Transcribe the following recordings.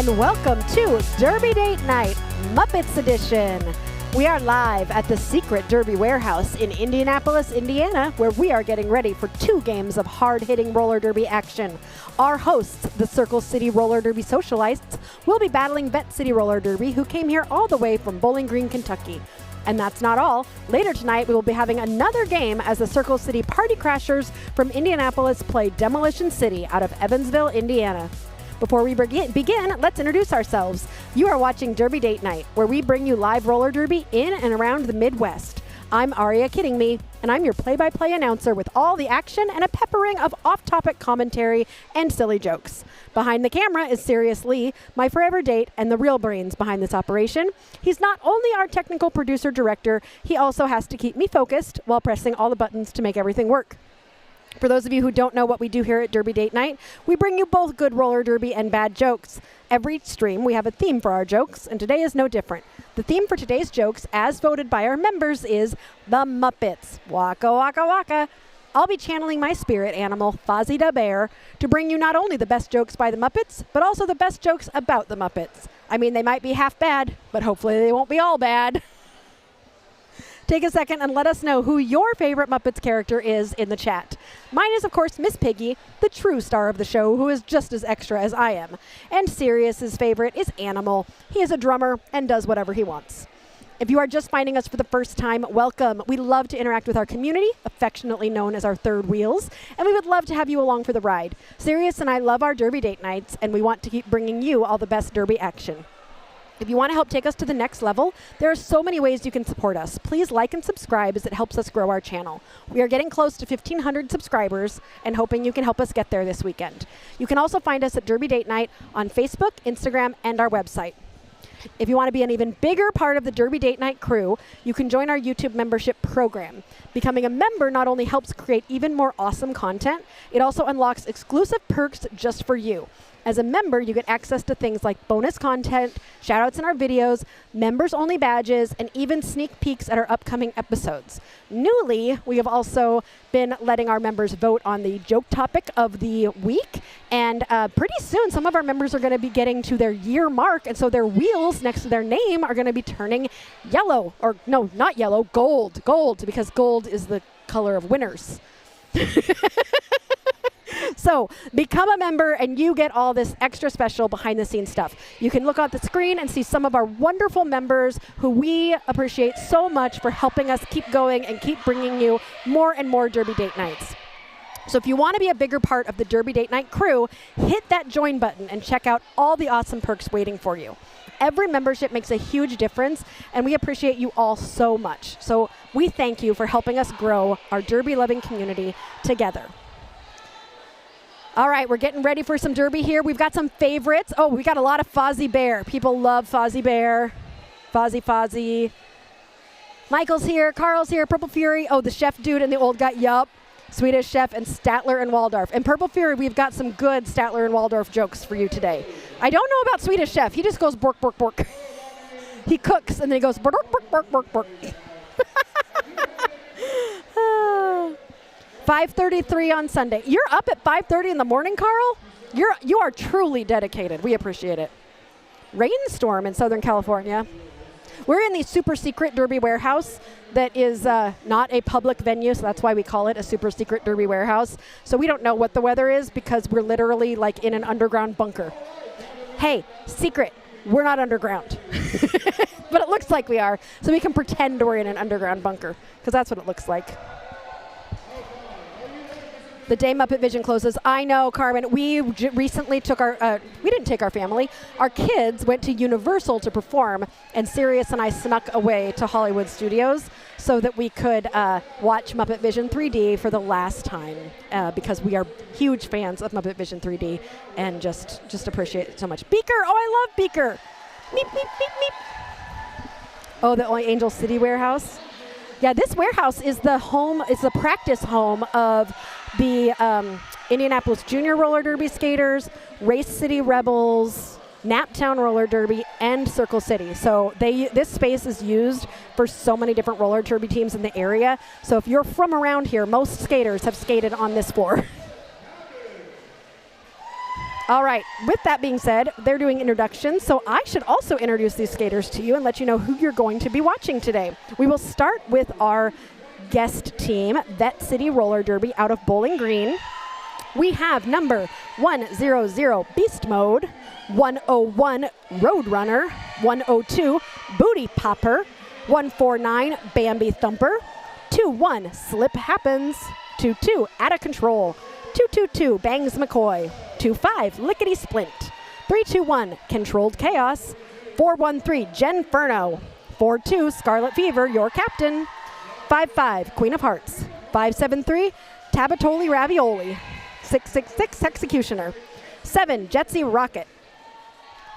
and welcome to Derby Date Night, Muppets Edition. We are live at the secret Derby Warehouse in Indianapolis, Indiana, where we are getting ready for 2 games of hard-hitting roller derby action. Our hosts, the Circle City Roller Derby Socialites, will be battling Vette City Roller Derby, who came here all the way from Bowling Green, Kentucky. And that's not all. Later tonight, we will be having another game as the Circle City Party Crashers from Indianapolis play Demolition City out of Evansville, Indiana. Before we begin, let's introduce ourselves. You are watching Derby Date Night, where we bring you live roller derby in and around the Midwest. I'm Aria Kidding Me, and I'm your play-by-play announcer with all the action and a peppering of off-topic commentary and silly jokes. Behind the camera is Sirius Lee, my forever date and the real brains behind this operation. He's not only our technical producer-director, he also has to keep me focused while pressing all the buttons to make everything work. For those of you who don't know what we do here at Derby Date Night, we bring you both good roller derby and bad jokes. Every stream, we have a theme for our jokes, and today is no different. The theme for today's jokes, as voted by our members, is the Muppets. Waka, waka, waka. I'll be channeling my spirit animal, Fozzie the Bear, to bring you not only the best jokes by the Muppets, but also the best jokes about the Muppets. I mean, they might be half bad, but hopefully they won't be all bad. Take a second and let us know who your favorite Muppets character is in the chat. Mine is, of course, Miss Piggy, the true star of the show, who is just as extra as I am. And Sirius's favorite is Animal. He is a drummer and does whatever he wants. If you are just finding us for the first time, welcome. We love to interact with our community, affectionately known as our third wheels, and we would love to have you along for the ride. Sirius and I love our Derby Date Nights, and we want to keep bringing you all the best Derby action. If you want to help take us to the next level, there are so many ways you can support us. Please like and subscribe as it helps us grow our channel. We are getting close to 1,500 subscribers and hoping you can help us get there this weekend. You can also find us at Derby Date Night on Facebook, Instagram, and our website. If you want to be an even bigger part of the Derby Date Night crew, you can join our YouTube membership program. Becoming a member not only helps create even more awesome content, it also unlocks exclusive perks just for you. As a member, you get access to things like bonus content, shoutouts in our videos, members-only badges, and even sneak peeks at our upcoming episodes. Newly, we have also been letting our members vote on the joke topic of the week, and pretty soon, some of our members are going to be getting to their year mark, and so their wheels next to their name are going to be turning yellow, or no, not yellow, gold, because gold is the color of winners. So, become a member and you get all this extra special behind-the-scenes stuff. You can look at the screen and see some of our wonderful members who we appreciate so much for helping us keep going and keep bringing you more and more Derby Date Nights. So if you want to be a bigger part of the Derby Date Night crew, hit that join button and check out all the awesome perks waiting for you. Every membership makes a huge difference, and we appreciate you all so much. So we thank you for helping us grow our Derby-loving community together. All right, we're getting ready for some Derby here. We've got some favorites. Oh, we got a lot of Fozzie Bear. People love Fozzie Bear. Fozzie. Michael's here. Carl's here. Purple Fury. Oh, the chef dude and the old guy. Yup. Swedish Chef and Statler and Waldorf. And Purple Fury, we've got some good Statler and Waldorf jokes for you today. I don't know about Swedish Chef. He just goes bork, bork, bork. He cooks and then he goes bork, bork, bork, bork, bork. 5:33 on Sunday. You're up at 5:30 in the morning, Carl? You are truly dedicated. We appreciate it. Rainstorm in Southern California. We're in the super secret Derby Warehouse that is not a public venue, so that's why we call it a super secret Derby Warehouse. So we don't know what the weather is because we're literally like in an underground bunker. Hey, secret, we're not underground. But it looks like we are, so we can pretend we're in an underground bunker because that's what it looks like. The day Muppet Vision closes. I know, Carmen. We recently took we didn't take our family. Our kids went to Universal to perform, and Sirius and I snuck away to Hollywood Studios so that we could watch Muppet Vision 3D for the last time because we are huge fans of Muppet Vision 3D and just appreciate it so much. Beaker! Oh, I love Beaker! Meep, meep, meep, meep. Oh, the Angel City warehouse? Yeah, this warehouse is the practice home of the Indianapolis Junior Roller Derby skaters, Race City Rebels, Naptown Roller Derby, and Circle City. So this space is used for so many different roller derby teams in the area. So if you're from around here, most skaters have skated on this floor. All right, with that being said, they're doing introductions, so I should also introduce these skaters to you and let you know who you're going to be watching today. We will start with our guest team, Vette City Roller Derby out of Bowling Green. We have number 100 Beast Mode, 101 Roadrunner, 102 Booty Popper, 149 Bambi Thumper, 21 Slip Happens, 22 Out of Control, 222 Bangs McCoy, 25 Lickety Splint, 321 Controlled Chaos, 413 Jen Furno, 42 Scarlet Fever, your captain, 55 Queen of Hearts, 573 Tabatoli Ravioli, 666 Executioner, 7 Jetsy Rocket,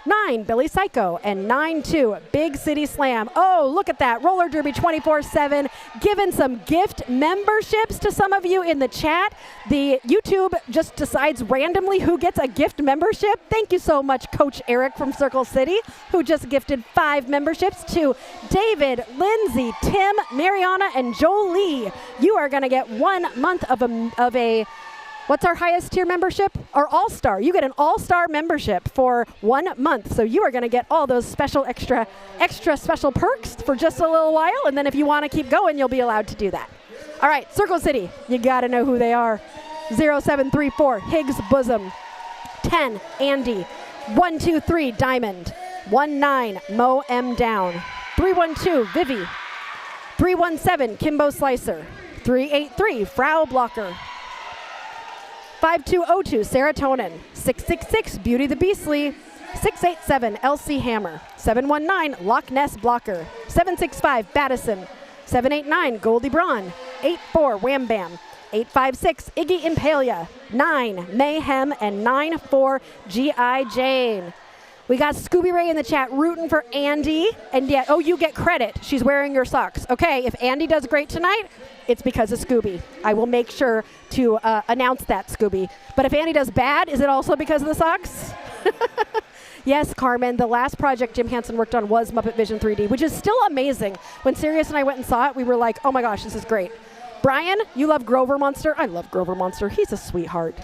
9 Billy Psycho, and 9-2 Big City Slam. Oh, look at that. Roller Derby 24/7, giving some gift memberships to some of you in the chat. The YouTube just decides randomly who gets a gift membership. Thank you so much, Coach Eric from Circle City, who just gifted 5 memberships to David, Lindsay, Tim, Mariana, and Jolie. You are going to get 1 month of a what's our highest tier membership? Our All-Star. You get an All-Star membership for 1 month. So you are going to get all those special extra special perks for just a little while. And then if you want to keep going, you'll be allowed to do that. All right, Circle City. You got to know who they are. 0734 Higgs Bosom. 10 Andy. 123 Diamond. 19 Mo M Down. 312 Vivi. 317 Kimbo Slicer. 383 Frau Blocker. 5202 Serotonin, 666 Beauty the Beastly, 687 LC Hammer, 719 Loch Ness Blocker, 765 Battison, 789 Goldie Braun, 84 Wham Bam, 856 Iggy Impalia, 9 Mayhem, and 94 G.I. Jane. We got Scooby Ray in the chat rooting for Andy. And yeah, oh, you get credit. She's wearing your socks. Okay, if Andy does great tonight, it's because of Scooby. I will make sure to announce that, Scooby. But if Andy does bad, is it also because of the socks? Yes, Carmen, the last project Jim Hansen worked on was Muppet Vision 3D, which is still amazing. When Sirius and I went and saw it, we were like, oh my gosh, this is great. Brian, you love Grover Monster? I love Grover Monster. He's a sweetheart.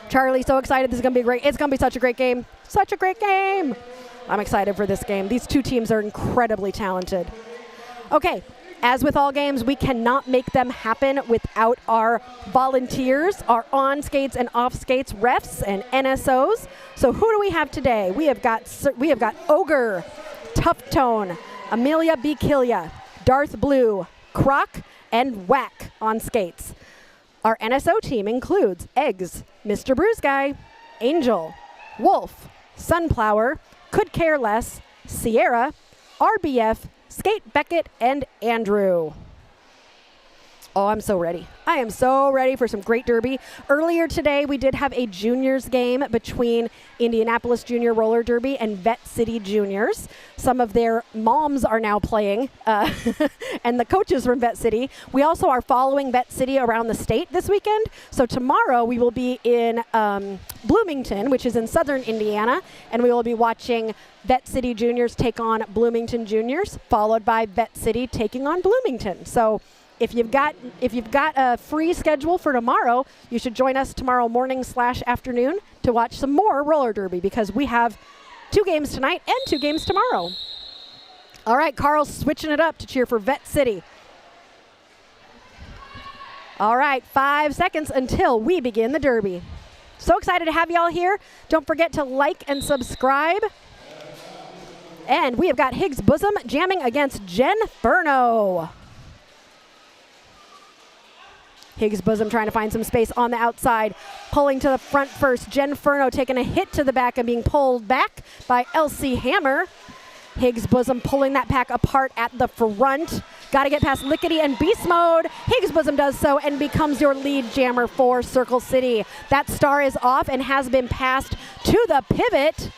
Charlie, so excited. This is going to be great. It's going to be such a great game. Such a great game. I'm excited for this game. These two teams are incredibly talented. Okay, as with all games, we cannot make them happen without our volunteers, our on skates and off skates refs and NSOs. So who do we have today? We have got Ogre, Tough Tone, Amelia B. Killia, Darth Blue, Croc, and Whack on skates. Our NSO team includes Eggs, Mr. Bruise Guy, Angel, Wolf, Sunflower, Could Care Less, Sierra, RBF, Skate Beckett, and Andrew. Oh, I'm so ready. I am so ready for some great derby. Earlier today, we did have a juniors game between Indianapolis Junior Roller Derby and Vette City Juniors. Some of their moms are now playing, and the coaches from Vette City. We also are following Vette City around the state this weekend. So tomorrow, we will be in Bloomington, which is in southern Indiana, and we will be watching Vette City Juniors take on Bloomington Juniors, followed by Vette City taking on Bloomington. So if you've got a free schedule for tomorrow, you should join us tomorrow morning / afternoon to watch some more roller derby, because we have 2 games tonight and 2 games tomorrow. All right, Carl's switching it up to cheer for Vette City. All right, 5 seconds until we begin the derby. So excited to have you all here. Don't forget to like and subscribe. And we have got Higgs Bosom jamming against Jen Furno. Higgs Bosom trying to find some space on the outside, pulling to the front first. Jen Furno taking a hit to the back and being pulled back by LC Hammer. Higgs Bosom pulling that pack apart at the front. Got to get past Lickety and Beast Mode. Higgs Bosom does so and becomes your lead jammer for Circle City. That star is off and has been passed to the pivot.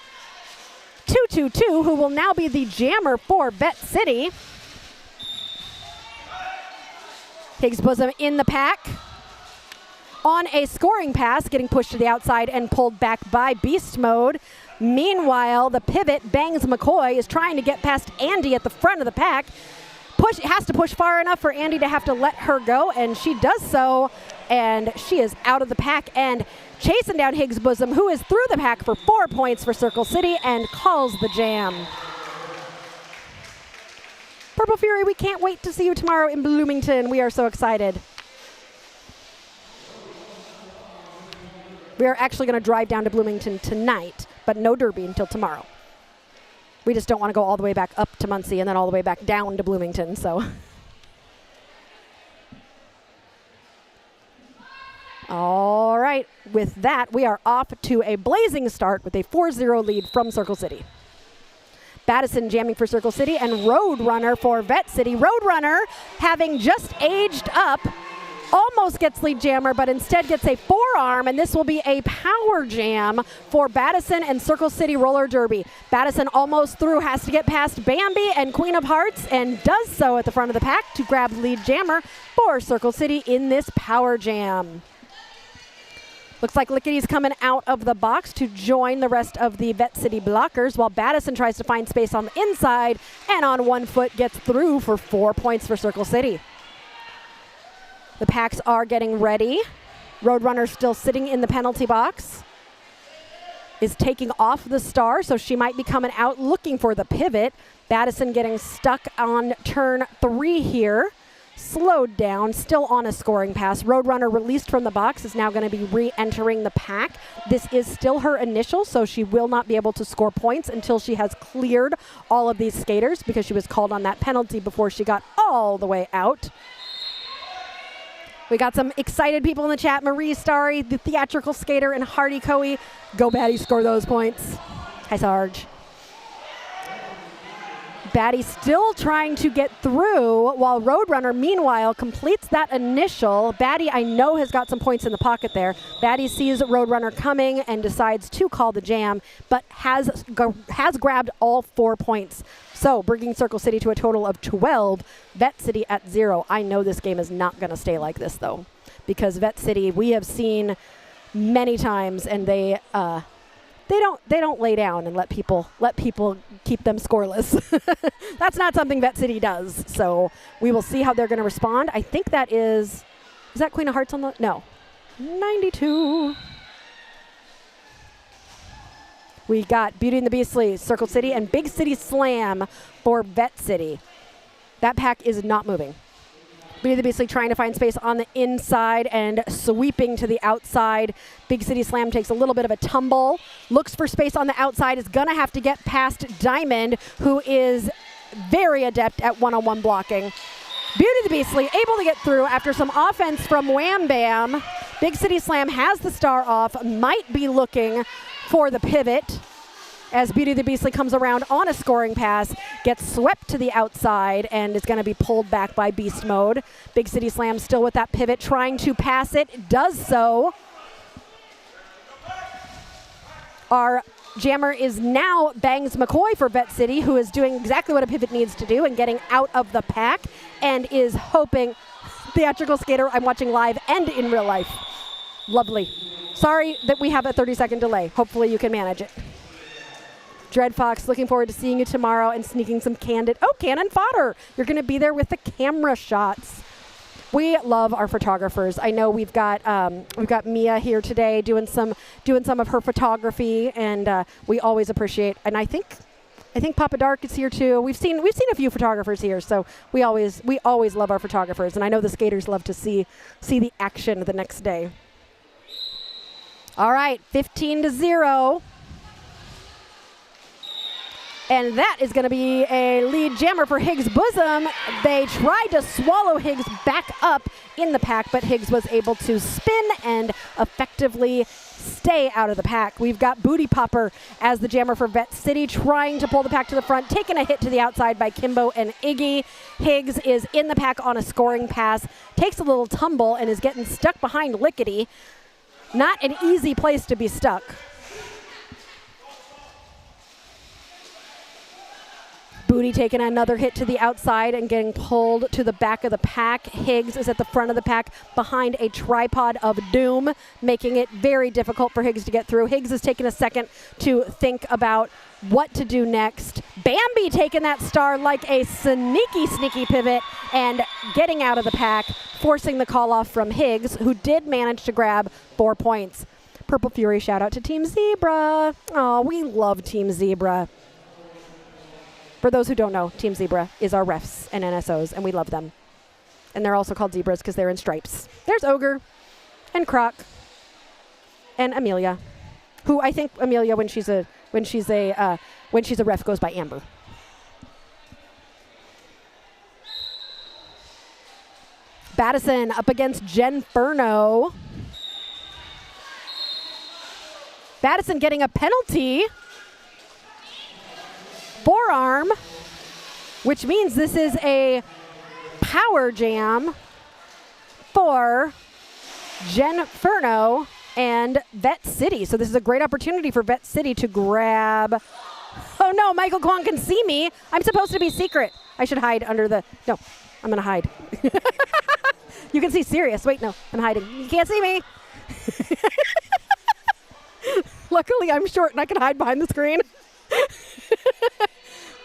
222, who will now be the jammer for Vette City. Higgs Bosom in the pack. On a scoring pass, getting pushed to the outside and pulled back by Beast Mode. Meanwhile, the pivot, Bangs McCoy, is trying to get past Andy at the front of the pack. Has to push far enough for Andy to have to let her go, and she does so. and she is out of the pack and chasing down Higgs Bosom, who is through the pack for 4 points for Circle City and calls the jam. Purple Fury, we can't wait to see you tomorrow in Bloomington. We are so excited. We are actually going to drive down to Bloomington tonight, but no Derby until tomorrow. We just don't want to go all the way back up to Muncie and then all the way back down to Bloomington, so. All right, with that, we are off to a blazing start with a 4-0 lead from Circle City. Battison jamming for Circle City and Roadrunner for Vette City. Roadrunner, having just aged up, almost gets lead jammer, but instead gets a forearm, and this will be a power jam for Battison and Circle City Roller Derby. Battison almost through, has to get past Bambi and Queen of Hearts, and does so at the front of the pack to grab lead jammer for Circle City in this power jam. Looks like Lickity's coming out of the box to join the rest of the Vette City blockers, while Battison tries to find space on the inside, and on 1 foot gets through for 4 points for Circle City. The packs are getting ready. Roadrunner still sitting in the penalty box. Is taking off the star, so she might be coming out looking for the pivot. Battison getting stuck on turn 3 here. Slowed down, still on a scoring pass. Roadrunner released from the box is now going to be re-entering the pack. This is still her initial, so she will not be able to score points until she has cleared all of these skaters, because she was called on that penalty before she got all the way out. We got some excited people in the chat. Marie Starry, the theatrical skater, and Hardy Coey. Go Batty, score those points. Hi, Sarge. Batty still trying to get through, while Roadrunner, meanwhile, completes that initial. Batty, I know, has got some points in the pocket there. Batty sees Roadrunner coming and decides to call the jam, but has grabbed all 4 points. So, bringing Circle City to a total of 12. Vette City at 0. I know this game is not going to stay like this, though, because Vette City, we have seen many times, and they don't lay down and let people keep them scoreless. That's not something Vette City does. So we will see how they're going to respond. I think that is that Queen of Hearts on the, no, 92. We got Beauty and the Beastly, Circle City, and Big City Slam for Vette City. That pack is not moving. Beauty and the Beastly trying to find space on the inside and sweeping to the outside. Big City Slam takes a little bit of a tumble, looks for space on the outside, is going to have to get past Diamond, who is very adept at one-on-one blocking. Beauty and the Beastly able to get through after some offense from Wham Bam. Big City Slam has the star off, might be looking for the pivot as Beauty and the Beastly comes around on a scoring pass, gets swept to the outside, and is going to be pulled back by Beast Mode. Big City Slam still with that pivot, trying to pass it, does so. Our jammer is now Bangs McCoy for Vette City, who is doing exactly what a pivot needs to do and getting out of the pack, and is hoping. Theatrical skater, I'm watching live and in real life. Lovely. Sorry that we have a 30-second delay. Hopefully you can manage it. Dread Fox, looking forward to seeing you tomorrow and sneaking some candid. Oh, Cannon Fodder. You're going to be there with the camera shots. We love our photographers. I know we've got Mia here today doing some of her photography, and we always appreciate. And I think Papa Dark is here too. We've seen a few photographers here, so we always love our photographers, and I know the skaters love to see the action the next day. All right, 15-0. And that is going to be a lead jammer for Higgs Bosom. They tried to swallow Higgs back up in the pack, but Higgs was able to spin and effectively stay out of the pack. We've got Booty Popper as the jammer for Vette City, trying to pull the pack to the front, taking a hit to the outside by Kimbo and Iggy. Higgs is in the pack on a scoring pass, takes a little tumble, and is getting stuck behind Lickety. Not an easy place to be stuck. Booty taking another hit to the outside and getting pulled to the back of the pack. Higgs is at the front of the pack behind a tripod of doom, making it very difficult for Higgs to get through. Higgs is taking a second to think about what to do next. Bambi taking that star like a sneaky pivot and getting out of the pack, forcing the call off from Higgs, who did manage to grab 4 points. Purple Fury shout out to Team Zebra. Oh, we love Team Zebra. For those who don't know, Team Zebra is our refs and NSOs, and we love them. And they're also called zebras because they're in stripes. There's Ogre and Croc and Amelia, who I think Amelia, when she's a ref, goes by Amber. Battison up against Genferno. Battison getting a penalty. Forearm, which means this is a power jam for Genferno and Vette City. So this is a great opportunity for Vette City to grab. Oh no, Michael Kwong can see me. I'm supposed to be secret. I should hide under the, no, I'm gonna hide. You can see Sirius. Wait, no, I'm hiding. You can't see me. Luckily, I'm short and I can hide behind the screen.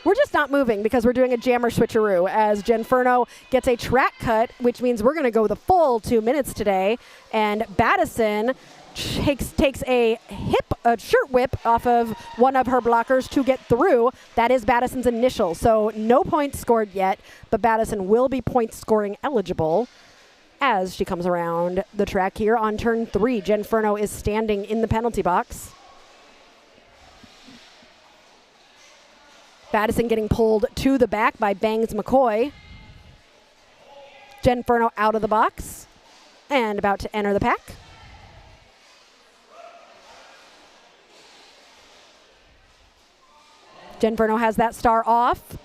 We're just not moving because we're doing a jammer switcheroo as Genferno gets a track cut, which means we're going to go the full 2 minutes today. And Battison takes a shirt whip off of one of her blockers to get through. That is Battison's initial. So no points scored yet, but Battison will be point scoring eligible as she comes around the track here on turn 3. Genferno is standing in the penalty box. Battison getting pulled to the back by Bangs McCoy. Genferno out of the box and about to enter the pack. Genferno has that star off.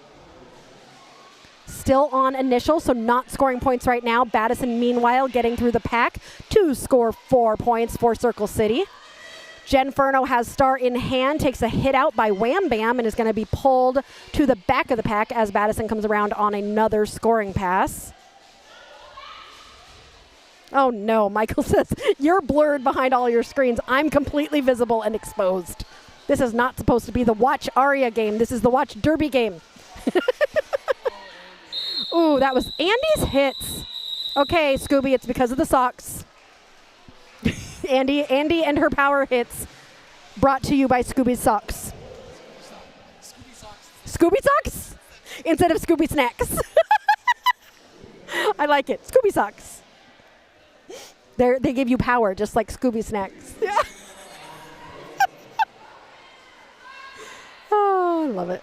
Still on initial, so not scoring points right now. Battison, meanwhile, getting through the pack to score 4 points for Circle City. Genferno has star in hand, takes a hit out by Wham Bam, and is going to be pulled to the back of the pack as Battison comes around on another scoring pass. Oh no, Michael says, you're blurred behind all your screens. I'm completely visible and exposed. This is not supposed to be the Watch Aria game. This is the Watch Derby game. Ooh, that was Andy's hits. Okay, Scooby, it's because of the socks. Andy and her power hits brought to you by Scooby's socks. Scooby socks. Scooby socks? Instead of Scooby snacks. I like it. Scooby socks. They give you power just like Scooby snacks. Yeah. Oh, I love it.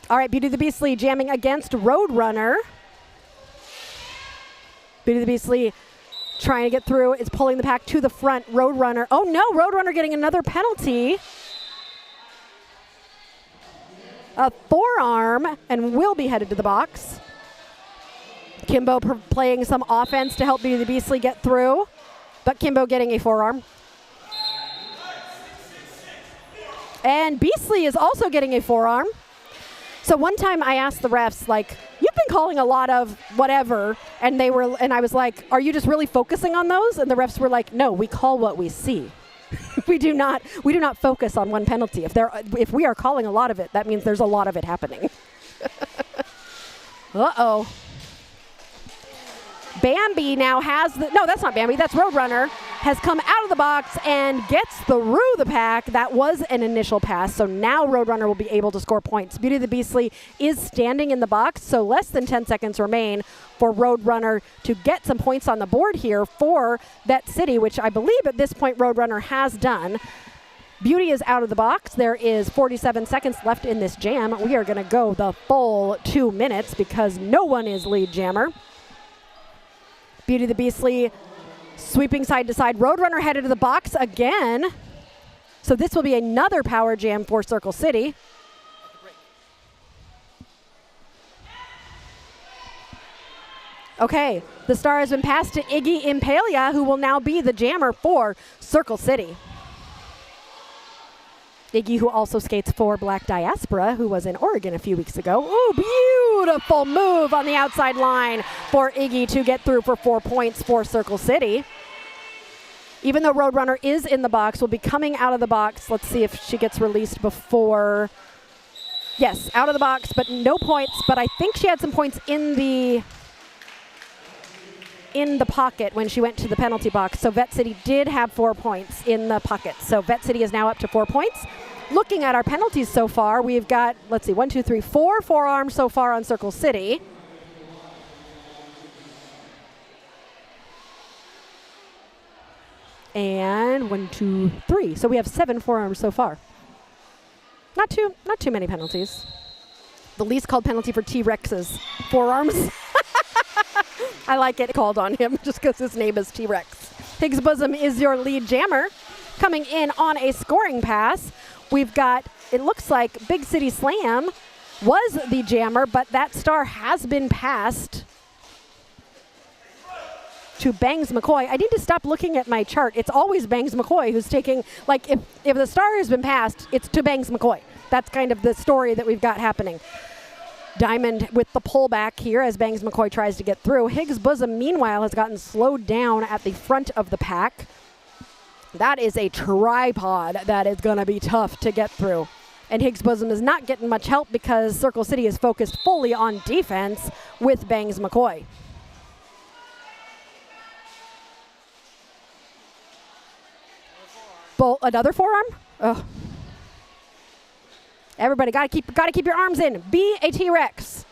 All right, Beauty the Beastly jamming against Roadrunner. Beauty the Beastly trying to get through, is pulling the pack to the front. Roadrunner, oh no, Roadrunner getting another penalty. A forearm and will be headed to the box. Kimbo playing some offense to help Beauty the Beastly get through, but Kimbo getting a forearm. And Beastly is also getting a forearm. So one time I asked the refs, like, you've been calling a lot of whatever, and I was like, are you just really focusing on those? And the refs were like, no, we call what we see. we do not focus on one penalty. If we are calling a lot of it, that means there's a lot of it happening. Uh-oh. Bambi now has no, that's not Bambi, that's Roadrunner, has come out of the box and gets through the pack. That was an initial pass, so now Roadrunner will be able to score points. Beauty the Beastly is standing in the box, so less than 10 seconds remain for Roadrunner to get some points on the board here for Vette City, which I believe at this point Roadrunner has done. Beauty is out of the box. There is 47 seconds left in this jam. We are going to go the full 2 minutes because no one is lead jammer. Beauty the Beastly sweeping side to side. Roadrunner headed to the box again. So this will be another power jam for Circle City. Okay, the star has been passed to Iggy Impalia, who will now be the jammer for Circle City. Iggy, who also skates for Black Diaspora, who was in Oregon a few weeks ago. Ooh, beautiful move on the outside line for Iggy to get through for 4 points for Circle City. Even though Roadrunner is in the box, will be coming out of the box. Let's see if she gets released before. Yes, out of the box, but no points. But I think she had some points in the pocket when she went to the penalty box. So Vette City did have 4 points in the pocket. So Vette City is now up to 4 points. Looking at our penalties so far, we've got, let's see, 1, 2, 3, 4 forearms so far on Circle City. And 1, 2, 3. So we have 7 forearms so far. Not too many penalties. The least called penalty for T-Rex's forearms. I like it called on him just because his name is T-Rex. Higgs Bosom is your lead jammer. Coming in on a scoring pass, we've got, it looks like Big City Slam was the jammer, but that star has been passed to Bangs McCoy. I need to stop looking at my chart. It's always Bangs McCoy who's taking, like, if the star has been passed, it's to Bangs McCoy. That's kind of the story that we've got happening. Diamond with the pullback here as Bangs McCoy tries to get through. Higgs Bosom, meanwhile, has gotten slowed down at the front of the pack. That is a tripod that is going to be tough to get through. And Higgs Bosom is not getting much help because Circle City is focused fully on defense with Bangs McCoy. Another forearm? Oh. Everybody gotta keep your arms in. Be a T-Rex.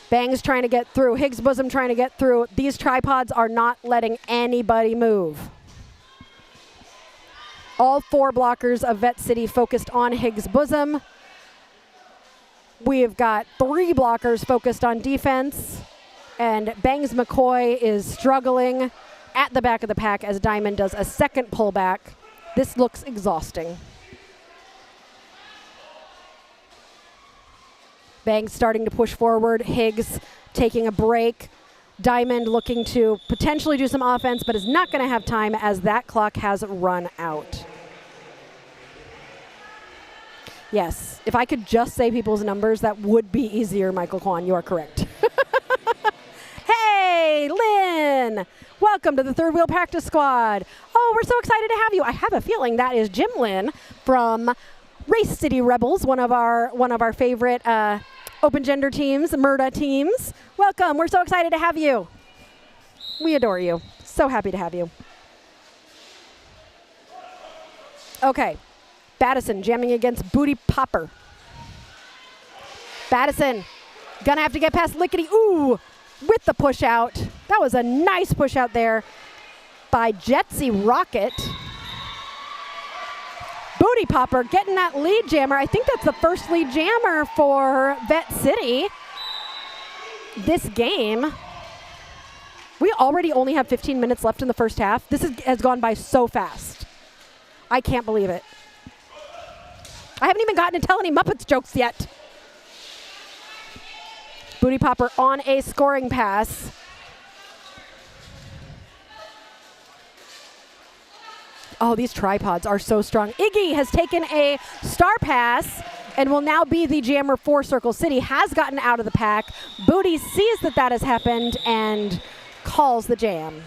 Bangs trying to get through. Higgs Bosom trying to get through. These tripods are not letting anybody move. All 4 blockers of Vette City focused on Higgs Bosom. We've got 3 blockers focused on defense. And Bangs McCoy is struggling at the back of the pack as Diamond does a second pullback. This looks exhausting. Bangs starting to push forward. Higgs taking a break. Diamond looking to potentially do some offense, but is not going to have time as that clock has run out. Yes, if I could just say people's numbers, that would be easier, Michael Kwan. You are correct. Hey, Lynn! Welcome to the Third Wheel Practice Squad. Oh, we're so excited to have you. I have a feeling that is Jim Lynn from Race City Rebels, one of our favorite open gender teams, MURDA teams. Welcome. We're so excited to have you. We adore you. So happy to have you. Okay. Battison jamming against Booty Popper. Battison gonna have to get past Lickety. Ooh, with the push out. That was a nice push out there by Jetsy Rocket. Booty Popper getting that lead jammer. I think that's the first lead jammer for Vette City this game. We already only have 15 minutes left in the first half. This has gone by so fast. I can't believe it. I haven't even gotten to tell any Muppets jokes yet. Booty Popper on a scoring pass. Oh, these tripods are so strong. Iggy has taken a star pass and will now be the jammer for Circle City. Has gotten out of the pack. Booty sees that has happened and calls the jam.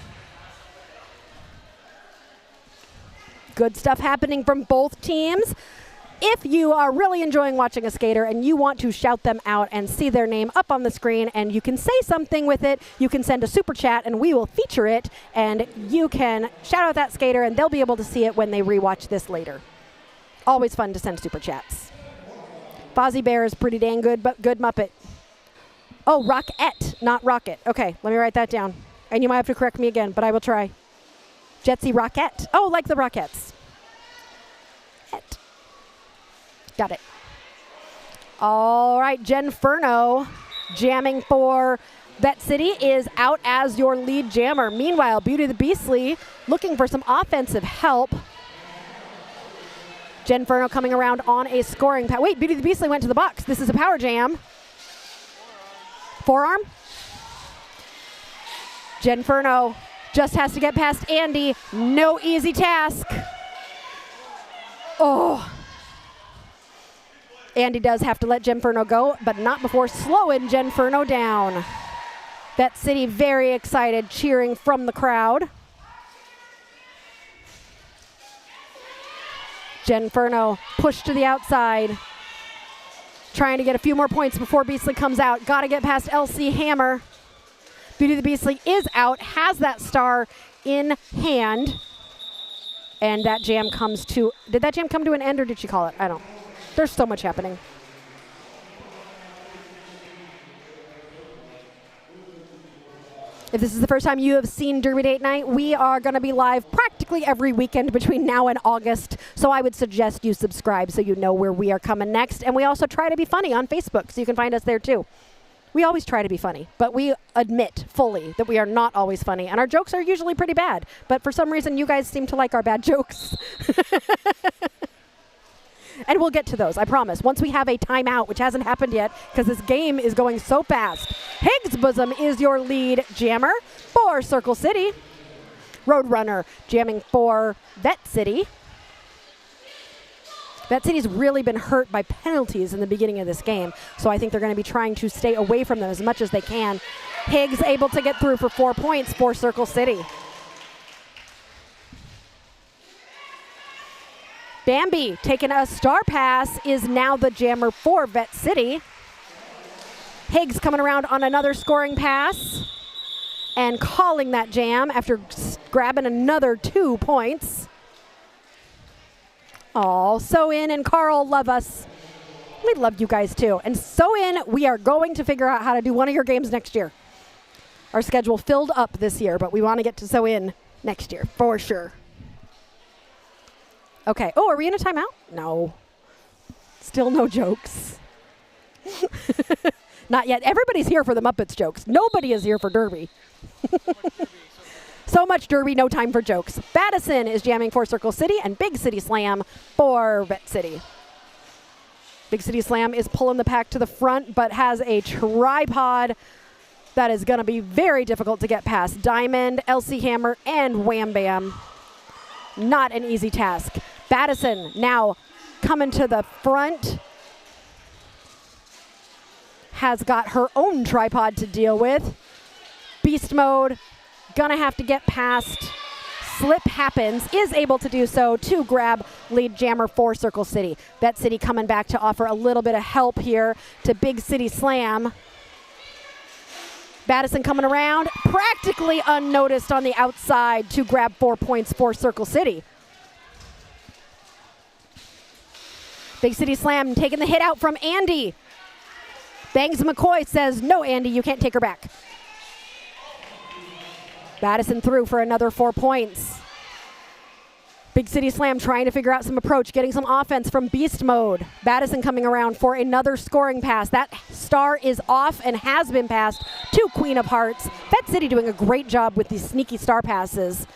Good stuff happening from both teams. If you are really enjoying watching a skater and you want to shout them out and see their name up on the screen and you can say something with it, you can send a super chat and we will feature it and you can shout out that skater and they'll be able to see it when they rewatch this later. Always fun to send super chats. Fozzie Bear is pretty dang good, but good Muppet. Oh, Rockette, not Rocket. Okay, let me write that down. And you might have to correct me again, but I will try. Jetsy Rockette. Oh, like the Rockettes. Got it. All right, Jen Furno jamming for Vette City is out as your lead jammer. Meanwhile, Beauty the Beastly looking for some offensive help. Jen Furno coming around on a scoring pass. Wait, Beauty the Beastly went to the box. This is a power jam. Forearm. Jen Furno just has to get past Andy. No easy task. Oh. Andy does have to let Genferno go, but not before slowing Genferno down. Vette City very excited, cheering from the crowd. Genferno pushed to the outside, trying to get a few more points before Beastly comes out. Got to get past LC Hammer. Beauty the Beastly is out, has that star in hand. And that jam comes to, did that jam come to an end or did she call it? I don't. There's so much happening. If this is the first time you have seen Derby Date Night, we are going to be live practically every weekend between now and August. So I would suggest you subscribe so you know where we are coming next. And we also try to be funny on Facebook, so you can find us there too. We always try to be funny, but we admit fully that we are not always funny. And our jokes are usually pretty bad. But for some reason, you guys seem to like our bad jokes. And we'll get to those, I promise. Once we have a timeout, which hasn't happened yet, because this game is going so fast. Higgs Bosom is your lead jammer for Circle City. Roadrunner jamming for Vette City. Vette City's really been hurt by penalties in the beginning of this game, so I think they're going to be trying to stay away from them as much as they can. Higgs able to get through for 4 points for Circle City. Bambi taking a star pass is now the jammer for Vette City. Higgs coming around on another scoring pass and calling that jam after grabbing another 2 points. Oh, So In and Carl love us. We love you guys too. And So In, we are going to figure out how to do one of your games next year. Our schedule filled up this year, but we want to get to So In next year for sure. Okay. Oh, are we in a timeout? No. Still no jokes. Not yet. Everybody's here for the Muppets jokes. Nobody is here for Derby. So much Derby, no time for jokes. Battison is jamming for Circle City and Big City Slam for Vette City. Big City Slam is pulling the pack to the front, but has a tripod that is going to be very difficult to get past. Diamond, LC Hammer, and Wham Bam. Not an easy task. Battison now coming to the front. Has got her own tripod to deal with. Beast mode, gonna have to get past. Slip happens, is able to do so to grab lead jammer for Circle City. Vette City coming back to offer a little bit of help here to Big City Slam. Battison coming around, practically unnoticed on the outside to grab 4 points for Circle City. Big City Slam taking the hit out from Andy. Bangs McCoy says, no, Andy, you can't take her back. Battison through for another 4 points. Big City Slam trying to figure out some approach, getting some offense from Beast Mode. Battison coming around for another scoring pass. That star is off and has been passed to Queen of Hearts. Vette City doing a great job with these sneaky star passes.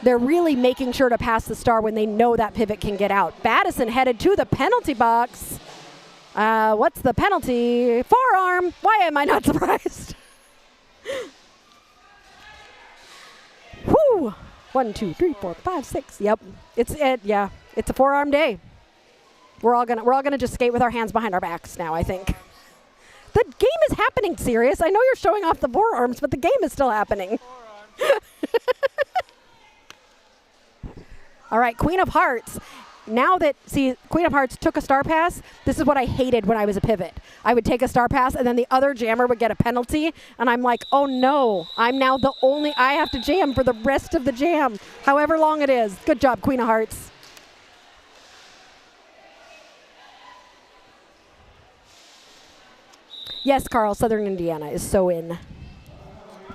They're really making sure to pass the star when they know that pivot can get out. Battison headed to the penalty box. What's the penalty? Forearm. Why am I not surprised? Whoo! 1, 2, 3, 4, 5, 6. Yep. It's a forearm day. We're all gonna just skate with our hands behind our backs now, I think. The game is happening, Sirius. I know you're showing off the forearms, but the game is still happening. All right, Queen of Hearts. Now that, Queen of Hearts took a star pass, this is what I hated when I was a pivot. I would take a star pass, and then the other jammer would get a penalty, and I'm like, oh no, I'm now I have to jam for the rest of the jam, however long it is. Good job, Queen of Hearts. Yes, Carl, Southern Indiana is so in.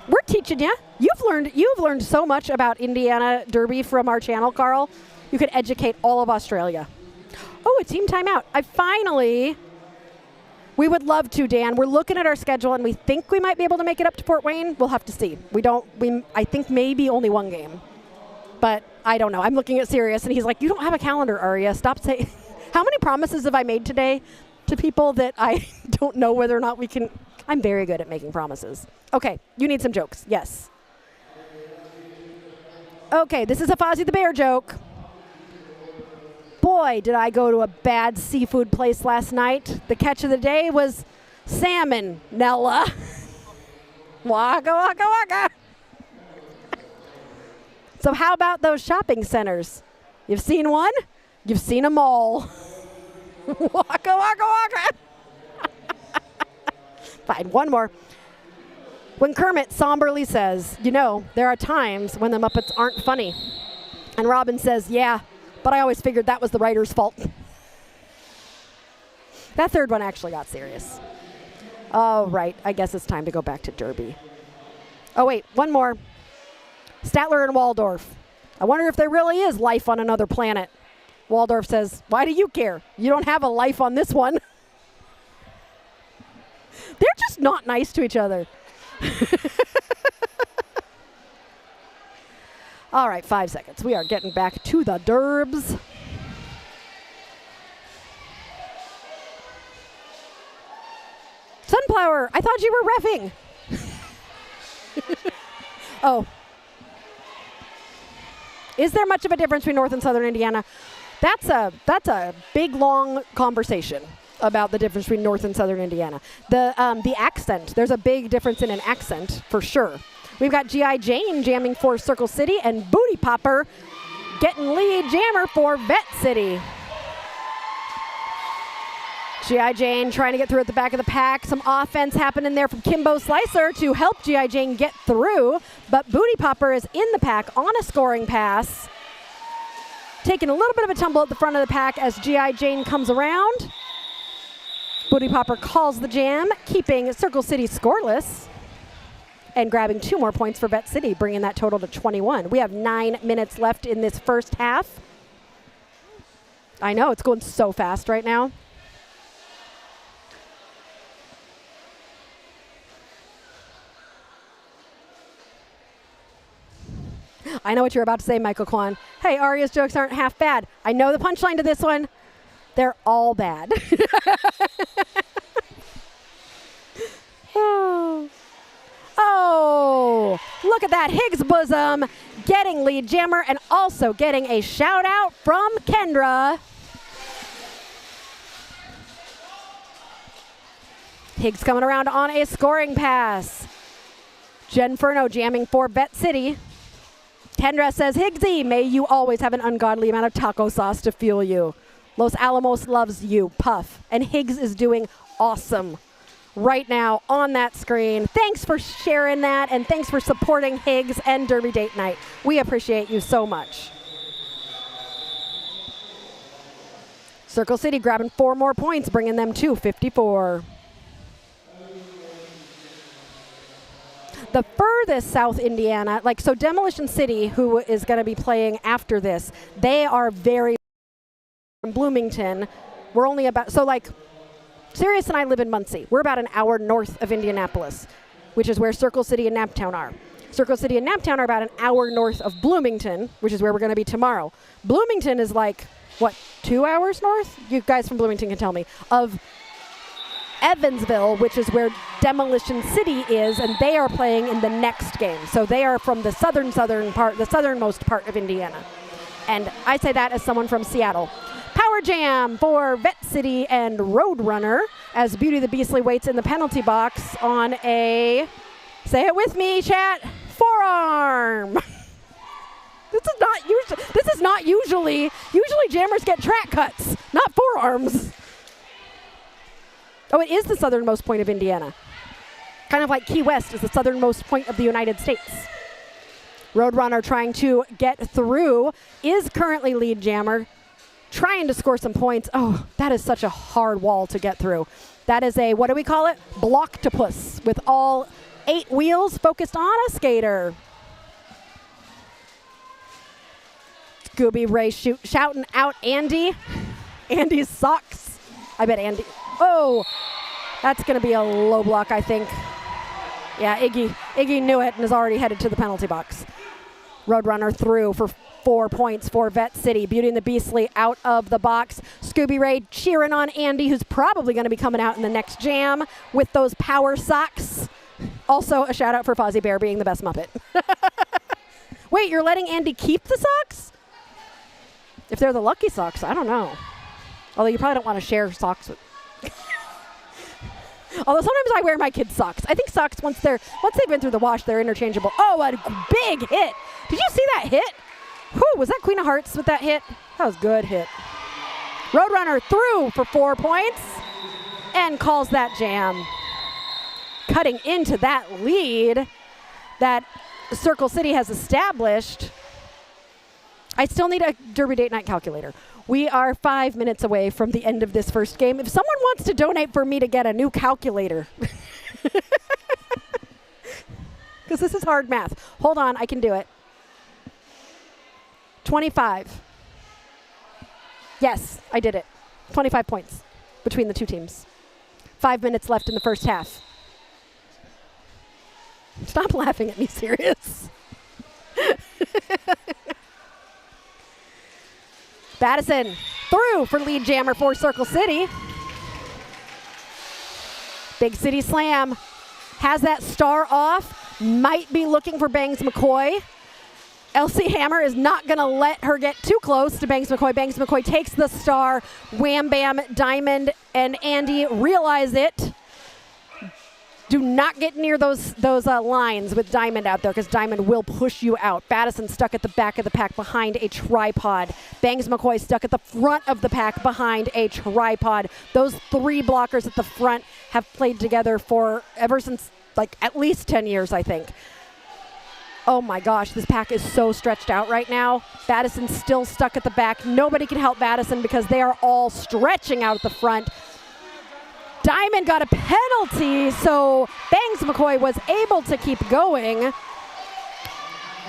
We're teaching you. You've learned so much about Indiana Derby from our channel, Carl. You could educate all of Australia. Oh, a team timeout. We would love to, Dan. We're looking at our schedule and we think we might be able to make it up to Fort Wayne. We'll have to see. I think maybe only one game. But I don't know. I'm looking at Sirius and he's like, you don't have a calendar, Aria. Stop saying. How many promises have I made today to people that I don't know whether or not we can? I'm very good at making promises. Okay, you need some jokes. Yes. Okay, this is a Fozzie the Bear joke. Boy, did I go to a bad seafood place last night. The catch of the day was salmon, Nella. Waka, waka, waka. So how about those shopping centers? You've seen one? You've seen them all. Waka, waka, waka. Fine, one more. When Kermit somberly says, you know, there are times when the Muppets aren't funny. And Robin says, yeah, but I always figured that was the writer's fault. That third one actually got serious. Oh, right. I guess it's time to go back to Derby. Oh, wait. One more. Statler and Waldorf. I wonder if there really is life on another planet. Waldorf says, why do you care? You don't have a life on this one. They're just not nice to each other. All right, 5 seconds. We are getting back to the Derbs. Sunflower, I thought you were reffing. Oh. Is there much of a difference between North and Southern Indiana? That's a big, long conversation about the difference between North and Southern Indiana. The accent, there's a big difference in an accent, for sure. We've got G.I. Jane jamming for Circle City and Booty Popper getting lead jammer for Vette City. G.I. Jane trying to get through at the back of the pack. Some offense happening there from Kimbo Slicer to help G.I. Jane get through. But Booty Popper is in the pack on a scoring pass. Taking a little bit of a tumble at the front of the pack as G.I. Jane comes around. Booty Popper calls the jam, keeping Circle City scoreless. And grabbing 2 more points for Vette City, bringing that total to 21. We have 9 minutes left in this first half. I know, it's going so fast right now. I know what you're about to say, Michael Kwan. Hey, Aria's jokes aren't half bad. I know the punchline to this one. They're all bad. Oh, look at that. Higgs Bosom getting lead jammer and also getting a shout out from Kendra. Higgs coming around on a scoring pass. Jen Furno jamming for Vette City. Kendra says, Higgsy, may you always have an ungodly amount of taco sauce to fuel you. Los Alamos loves you, Puff. And Higgs is doing awesome right now on that screen. Thanks for sharing that, and thanks for supporting Higgs and Derby Date Night. We appreciate you so much. Circle City grabbing 4 more points, bringing them to 54. The furthest South Indiana, so Demolition City, who is going to be playing after this, they are very from Bloomington. We're only about, Sirius and I live in Muncie. We're about an hour north of Indianapolis, which is where Circle City and Naptown are. Circle City and Naptown are about an hour north of Bloomington, which is where we're going to be tomorrow. Bloomington is 2 hours north? You guys from Bloomington can tell me. Of Evansville, which is where Demolition City is, and they are playing in the next game. So they are from the southernmost part of Indiana. And I say that as someone from Seattle. Power Jam for Vette City and Roadrunner as Beauty the Beastly waits in the penalty box on a, say it with me, chat, forearm. This is not usually jammers get track cuts, not forearms. Oh, it is the southernmost point of Indiana. Kind of like Key West is the southernmost point of the United States. Roadrunner trying to get through is currently lead jammer, trying to score some points. Oh, that is such a hard wall to get through. That is a, what do we call it? Blocktopus with all 8 wheels focused on a skater. Scooby Ray shouting out Andy. Andy's socks. I bet Andy. Oh, that's going to be a low block, I think. Yeah, Iggy knew it and is already headed to the penalty box. Roadrunner through for 4 points for Vette City. Beauty and the Beastly out of the box. Scooby Ray cheering on Andy, who's probably going to be coming out in the next jam with those power socks. Also, a shout out for Fozzie Bear being the best Muppet. Wait, you're letting Andy keep the socks? If they're the lucky socks, I don't know. Although you probably don't want to share socks with. Although sometimes I wear my kids' socks. I think socks, once they've been through the wash, they're interchangeable. Oh, a big hit. Did you see that hit? Whew, was that Queen of Hearts with that hit? That was a good hit. Roadrunner through for 4 points and calls that jam. Cutting into that lead that Circle City has established. I still need a Derby Date Night calculator. We are 5 minutes away from the end of this first game. If someone wants to donate for me to get a new calculator, because this is hard math. Hold on, I can do it. 25. Yes, I did it. 25 points between the two teams. 5 minutes left in the first half. Stop laughing at me, serious. Battison through for lead jammer for Circle City. Big City Slam has that star off. Might be looking for Bangs McCoy. Elsie Hammer is not going to let her get too close to Bangs McCoy. Bangs McCoy takes the star. Wham Bam, Diamond, and Andy realize it. Do not get near those lines with Diamond out there because Diamond will push you out. Battison stuck at the back of the pack behind a tripod. Bangs McCoy stuck at the front of the pack behind a tripod. Those three blockers at the front have played together for ever since like at least 10 years, I think. Oh my gosh, this pack is so stretched out right now. Battison's still stuck at the back. Nobody can help Battison because they are all stretching out at the front. Diamond got a penalty, so Bangs McCoy was able to keep going.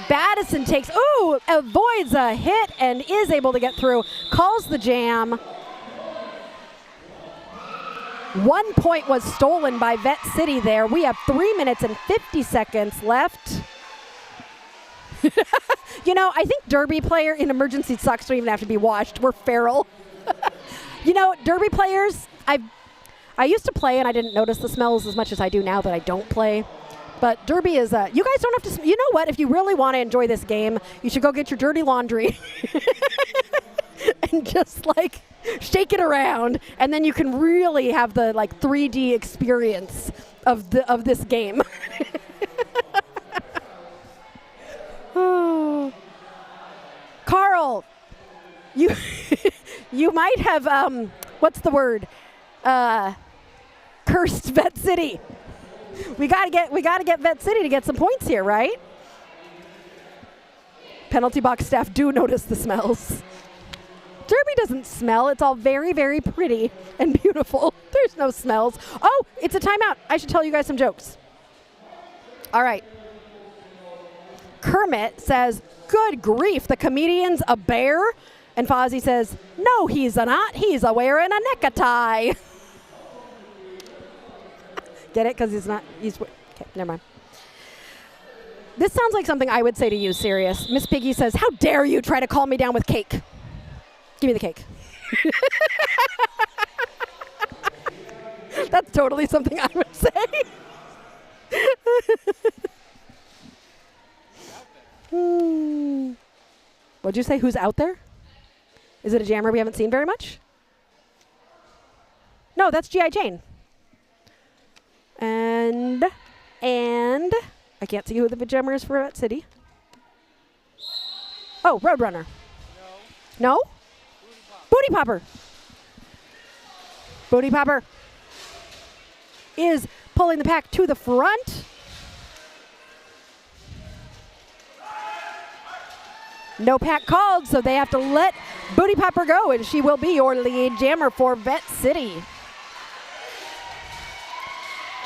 Battison avoids a hit and is able to get through, calls the jam. 1 point was stolen by Vette City there. We have 3 minutes and 50 seconds left. You know, I think Derby player in emergency socks don't even have to be washed. We're feral. You know, Derby players, I used to play and I didn't notice the smells as much as I do now that I don't play. But Derby is, you guys don't have to, you know what? If you really want to enjoy this game, you should go get your dirty laundry and just like shake it around. And then you can really have the like 3D experience of this game. Oh. Carl, you might have, what's the word? Cursed Vette City. We gotta get Vette City to get some points here, right? Penalty box staff do notice the smells. Derby doesn't smell. It's all very, very pretty and beautiful. There's no smells. Oh, it's a timeout. I should tell you guys some jokes. All right. Kermit says, "Good grief, the comedian's a bear?" And Fozzie says, "No, he's not. He's wearing a necktie." Get it? Because he's not. Okay, never mind. This sounds like something I would say to you, Sirius. Miss Piggy says, "How dare you try to calm me down with cake? Give me the cake." That's totally something I would say. What'd you say? Who's out there? Is it a jammer we haven't seen very much? No, that's G.I. Jane. And I can't see who the jammer is for Vette City. Oh, Roadrunner. No? Booty Popper. Booty Popper is pulling the pack to the front. No pack called, so they have to let Booty Popper go, and she will be your lead jammer for Vette City.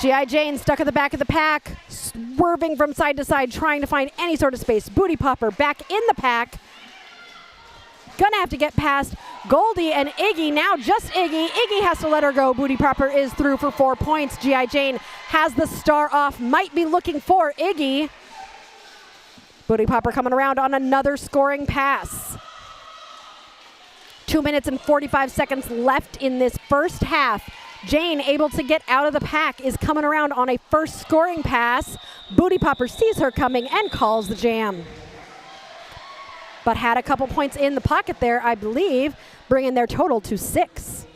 G.I. Jane stuck at the back of the pack, swerving from side to side, trying to find any sort of space. Booty Popper back in the pack. Gonna have to get past Goldie and Iggy. Now just Iggy. Iggy has to let her go. Booty Popper is through for 4 points. G.I. Jane has the star off. Might be looking for Iggy. Booty Popper coming around on another scoring pass. 2 minutes and 45 seconds left in this first half. Jane, able to get out of the pack, is coming around on a first scoring pass. Booty Popper sees her coming and calls the jam. but had a couple points in the pocket there, I believe, bringing their total to 6.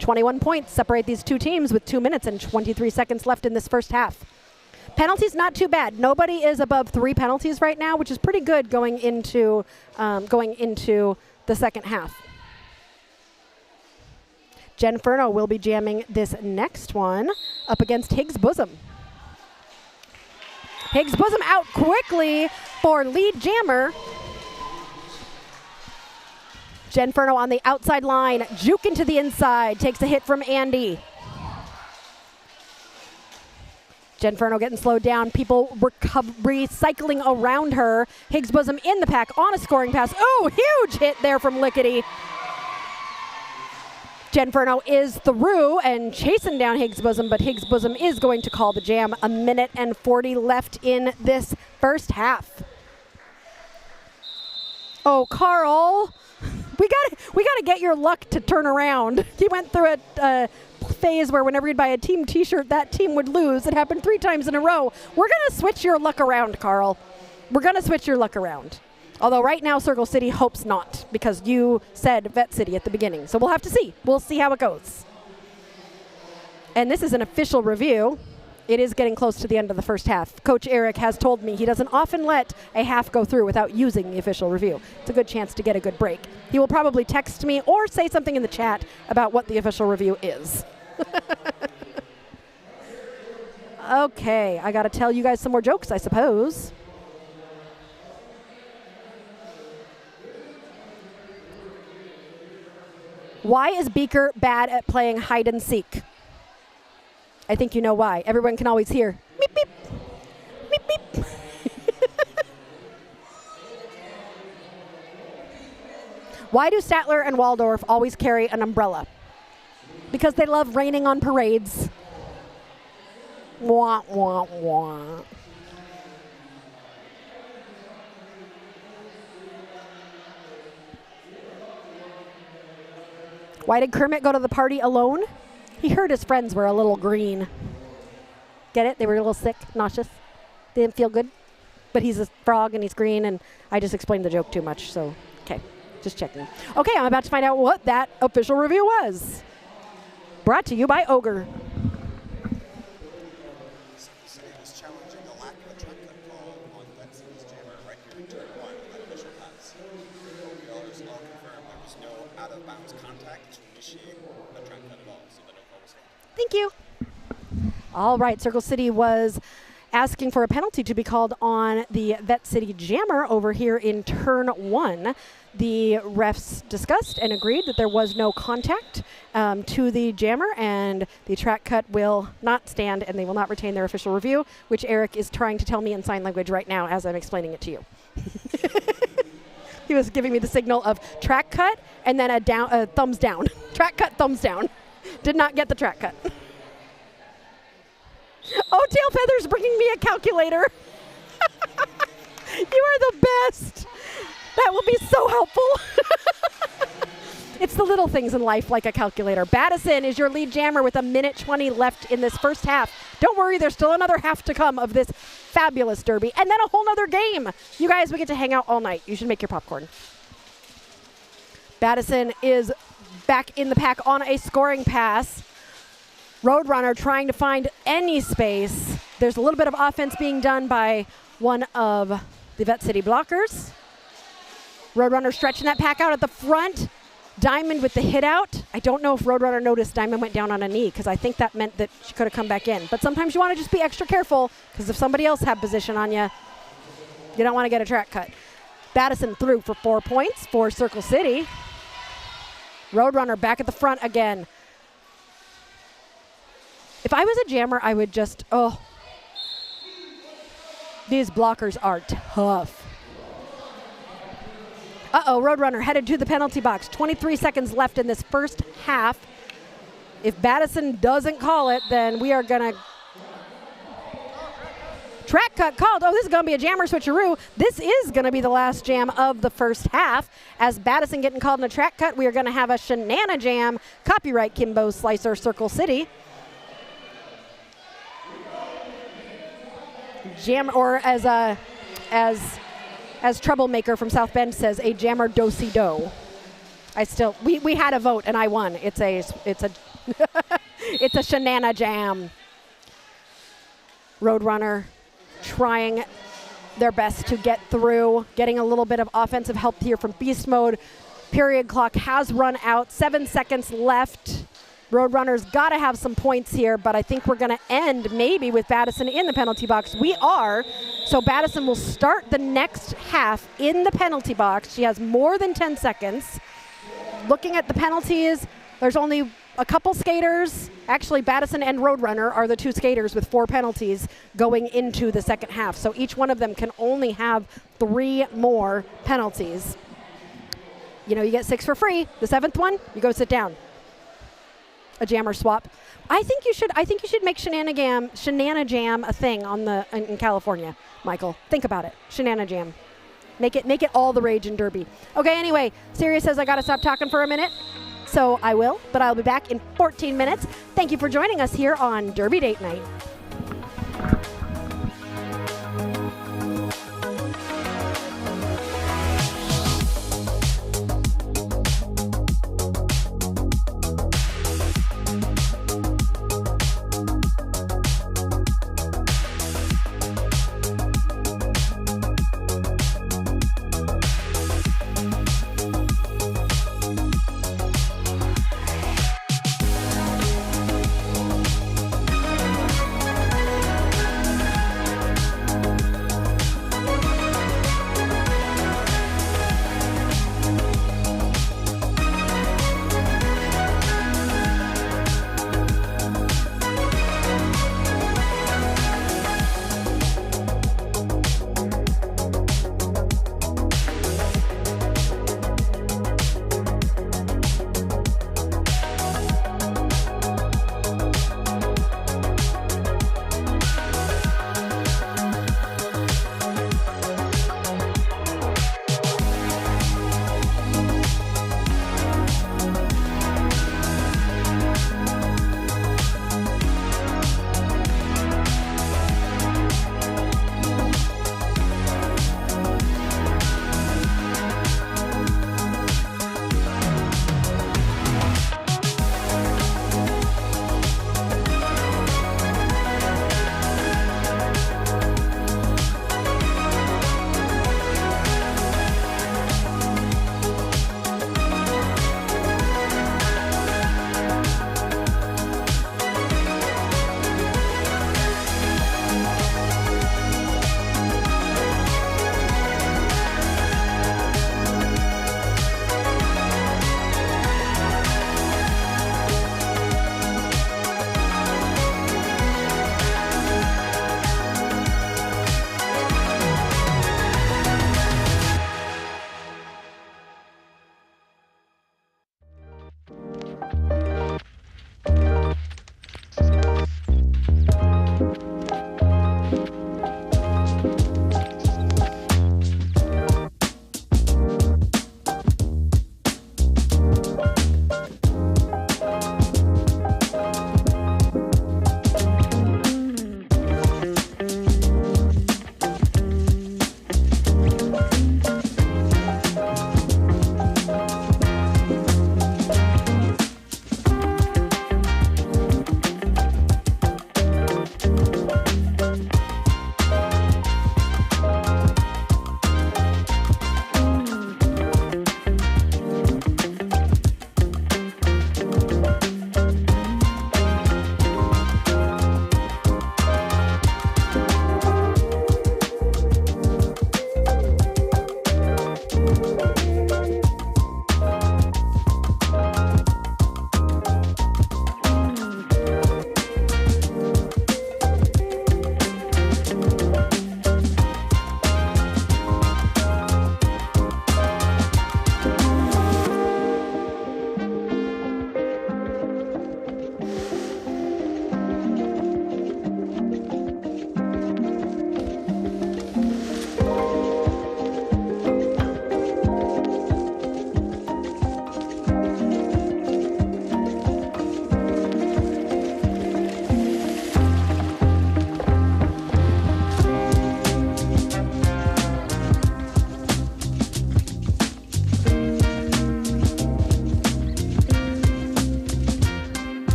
21 points separate these two teams with 2 minutes and 23 seconds left in this first half. Penalties not too bad. Nobody is above 3 penalties right now, which is pretty good going into the second half. Jen Furno will be jamming this next one up against Higgs Bosom. Higgs Bosom out quickly for lead jammer. Jen Furno on the outside line, juke into the inside, takes a hit from Andy. Jen Furno getting slowed down, people recycling around her. Higgs Bosom in the pack on a scoring pass. Oh, huge hit there from Lickety. Jen Furno is through and chasing down Higgs Bosom, but Higgs Bosom is going to call the jam. 1 minute and 40 left in this first half. Oh, Carl, we gotta get your luck to turn around. He went through a phase where whenever he'd buy a team t-shirt, that team would lose. It happened 3 times in a row. We're gonna switch your luck around, Carl. We're gonna switch your luck around. Although right now Circle City hopes not, because you said Vette City at the beginning. So we'll have to see. We'll see how it goes. And this is an official review. It is getting close to the end of the first half. Coach Eric has told me he doesn't often let a half go through without using the official review. It's a good chance to get a good break. He will probably text me or say something in the chat about what the official review is. Okay, I gotta tell you guys some more jokes, I suppose. Why is Beaker bad at playing hide and seek? I think you know why. Everyone can always hear beep, beep, beep, beep. Why do Statler and Waldorf always carry an umbrella? Because they love raining on parades. Wah, wah, wah. Why did Kermit go to the party alone? He heard his friends were a little green. Get it? They were a little sick, nauseous. They didn't feel good. But he's a frog and he's green, and I just explained the joke too much, so okay, just checking. Okay, I'm about to find out what that official review was. Brought to you by Ogre. Thank you. All right, Circle City was asking for a penalty to be called on the Vette City Jammer over here in turn 1. The refs discussed and agreed that there was no contact to the jammer, and the track cut will not stand, and they will not retain their official review, which Eric is trying to tell me in sign language right now as I'm explaining it to you. He was giving me the signal of track cut and then a thumbs down. Track cut, thumbs down. Did not get the track cut. Oh, Tail Feather's bringing me a calculator. You are the best. That will be so helpful. It's the little things in life like a calculator. Battison is your lead jammer with 1 minute 20 left in this first half. Don't worry, there's still another half to come of this fabulous derby. And then a whole nother game. You guys, we get to hang out all night. You should make your popcorn. Battison is back in the pack on a scoring pass. Roadrunner trying to find any space. There's a little bit of offense being done by one of the Vette City blockers. Roadrunner stretching that pack out at the front. Diamond with the hit out. I don't know if Roadrunner noticed Diamond went down on a knee, because I think that meant that she could have come back in. But sometimes you want to just be extra careful, because if somebody else had position on you, you don't want to get a track cut. Battison through for 4 points for Circle City. Roadrunner back at the front again. If I was a jammer, I would just, these blockers are tough. Uh-oh, Roadrunner headed to the penalty box. 23 seconds left in this first half. If Battison doesn't call it, then we are going to... Track cut called. Oh, this is going to be a jammer switcheroo. This is going to be the last jam of the first half. As Battison getting called in a track cut, we are going to have a shenana jam. Copyright Kimbo Slicer, Circle City. Jam, or as as Troublemaker from South Bend says, a jammer do-si-do. We had a vote and I won. It's a it's a shenana jam. Roadrunner trying their best to get through, getting a little bit of offensive help here from Beast Mode. Period clock has run out. 7 seconds left. Roadrunner's got to have some points here, but I think we're going to end maybe with Battison in the penalty box. We are. So Battison will start the next half in the penalty box. She has more than 10 seconds. Looking at the penalties, there's only a couple skaters. Actually, Battison and Roadrunner are the two skaters with 4 penalties going into the second half. So each one of them can only have 3 more penalties. You know, you get 6 for free. The 7th one, you go sit down. A jammer swap. I think you should make Shenana Jam a thing in California, Michael. Think about it. Shenana Jam. Make it all the rage in Derby. Okay, anyway, Sirius says I gotta stop talking for a minute. So I will, but I'll be back in 14 minutes. Thank you for joining us here on Derby Date Night.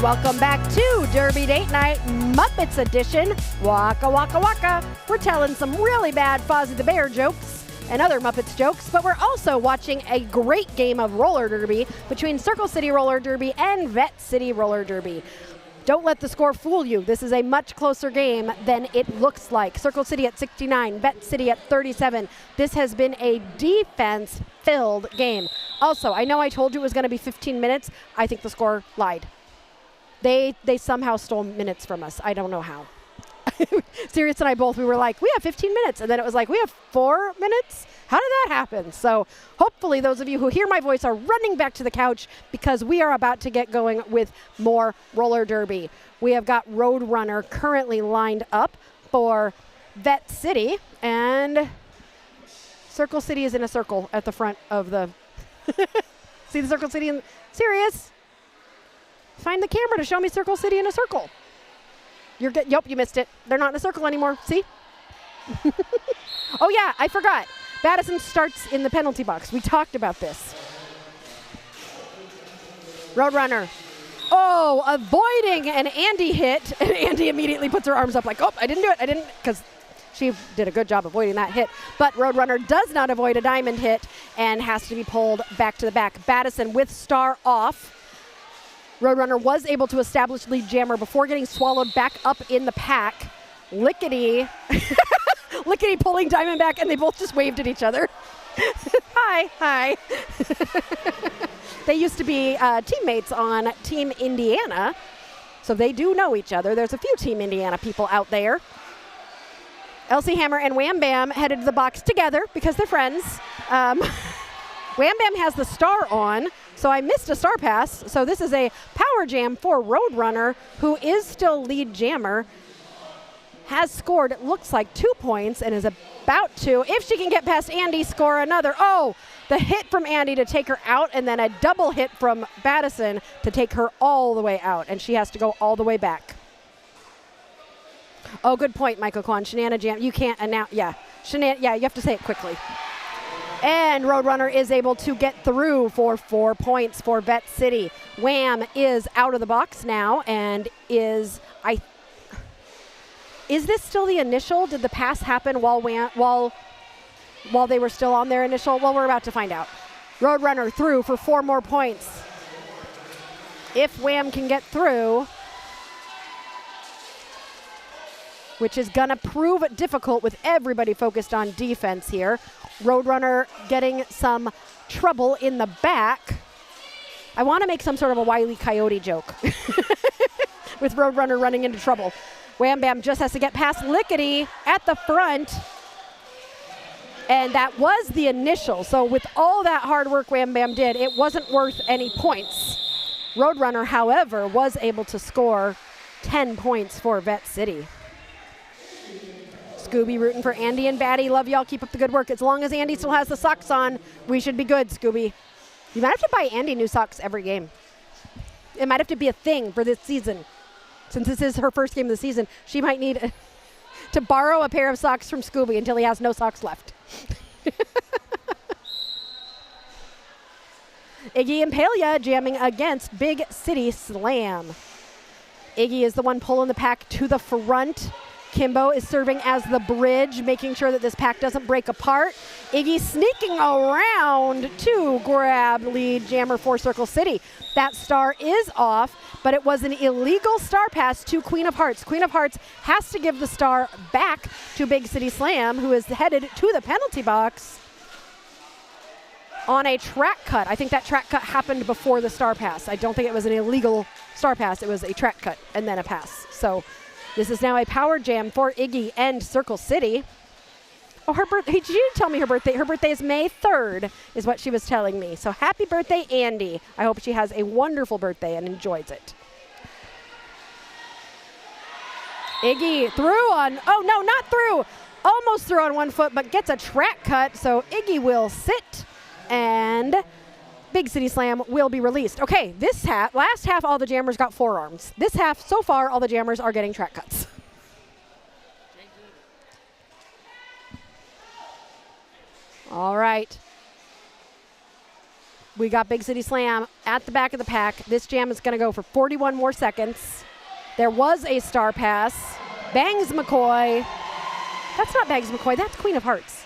Welcome back to Derby Date Night, Muppets Edition. Waka Waka Waka. We're telling some really bad Fozzie the Bear jokes and other Muppets jokes, but we're also watching a great game of roller derby between Circle City Roller Derby and Vette City Roller Derby. Don't let the score fool you. This is a much closer game than it looks like. Circle City at 69, Vette City at 37. This has been a defense-filled game. Also, I know I told you it was going to be 15 minutes. I think the score lied. They somehow stole minutes from us. I don't know how. Sirius and I both, we were like, we have 15 minutes. And then it was like, we have 4 minutes? How did that happen? So hopefully those of you who hear my voice are running back to the couch because we are about to get going with more roller derby. We have got Roadrunner currently lined up for Vette City. And Circle City is in a circle at the front of the... See the Circle City in... Sirius? Find the camera to show me Circle City in a circle. You're good. Yep, you missed it. They're not in a circle anymore. See? Oh, yeah, I forgot. Battison starts in the penalty box. We talked about this. Roadrunner. Oh, avoiding an Andy hit. And Andy immediately puts her arms up like, oh, I didn't do it. I didn't, because she did a good job avoiding that hit. But Roadrunner does not avoid a diamond hit and has to be pulled back to the back. Battison with star off. Roadrunner was able to establish lead jammer before getting swallowed back up in the pack. Lickety. Lickety pulling Diamond back, and they both just waved at each other. Hi. They used to be teammates on Team Indiana, so they do know each other. There's a few Team Indiana people out there. Elsie Hammer and Wham Bam headed to the box together because they're friends. Wham Bam has the star on, so I missed a star pass. So this is a power jam for Roadrunner, who is still lead jammer. Has scored, it looks like, 2 points and is about to, if she can get past Andy, score another. Oh, the hit from Andy to take her out, and then a double hit from Battison to take her all the way out, and she has to go all the way back. Oh, good point, Michael Kwan. Shenana Jam, you can't announce, yeah, you have to say it quickly. And Roadrunner is able to get through for 4 points for Vette City. Wham is out of the box now and is this still the initial? Did the pass happen while they were still on their initial? Well, we're about to find out. Roadrunner through for 4 more points. If Wham can get through, which is going to prove difficult with everybody focused on defense here. Roadrunner getting some trouble in the back. I want to make some sort of a Wile E. Coyote joke with Roadrunner running into trouble. Wham Bam just has to get past Lickety at the front. And that was the initial. So with all that hard work Wham Bam did, it wasn't worth any points. Roadrunner, however, was able to score 10 points for Vette City. Scooby rooting for Andy and Batty. Love y'all. Keep up the good work. As long as Andy still has the socks on, we should be good, Scooby. You might have to buy Andy new socks every game. It might have to be a thing for this season. Since this is her first game of the season, she might need to borrow a pair of socks from Scooby until he has no socks left. Iggy and Palia jamming against Big City Slam. Iggy is the one pulling the pack to the front. Kimbo is serving as the bridge, making sure that this pack doesn't break apart. Iggy sneaking around to grab lead jammer for Circle City. That star is off, but it was an illegal star pass to Queen of Hearts. Queen of Hearts has to give the star back to Big City Slam, who is headed to the penalty box on a track cut. I think that track cut happened before the star pass. I don't think it was an illegal star pass. It was a track cut and then a pass. So this is now a power jam for Iggy and Circle City. Oh, her birthday. Did you tell me her birthday? Her birthday is May 3rd, is what she was telling me. So happy birthday, Andy. I hope she has a wonderful birthday and enjoys it. Iggy through on, oh no, not through. Almost through on 1 foot, but gets a track cut. So Iggy will sit and Big City Slam will be released. Okay, this half, last half, all the jammers got forearms. This half, so far, all the jammers are getting track cuts. All right. We got Big City Slam at the back of the pack. This jam is going to go for 41 more seconds. There was a star pass. Bangs McCoy. That's not Bangs McCoy. That's Queen of Hearts.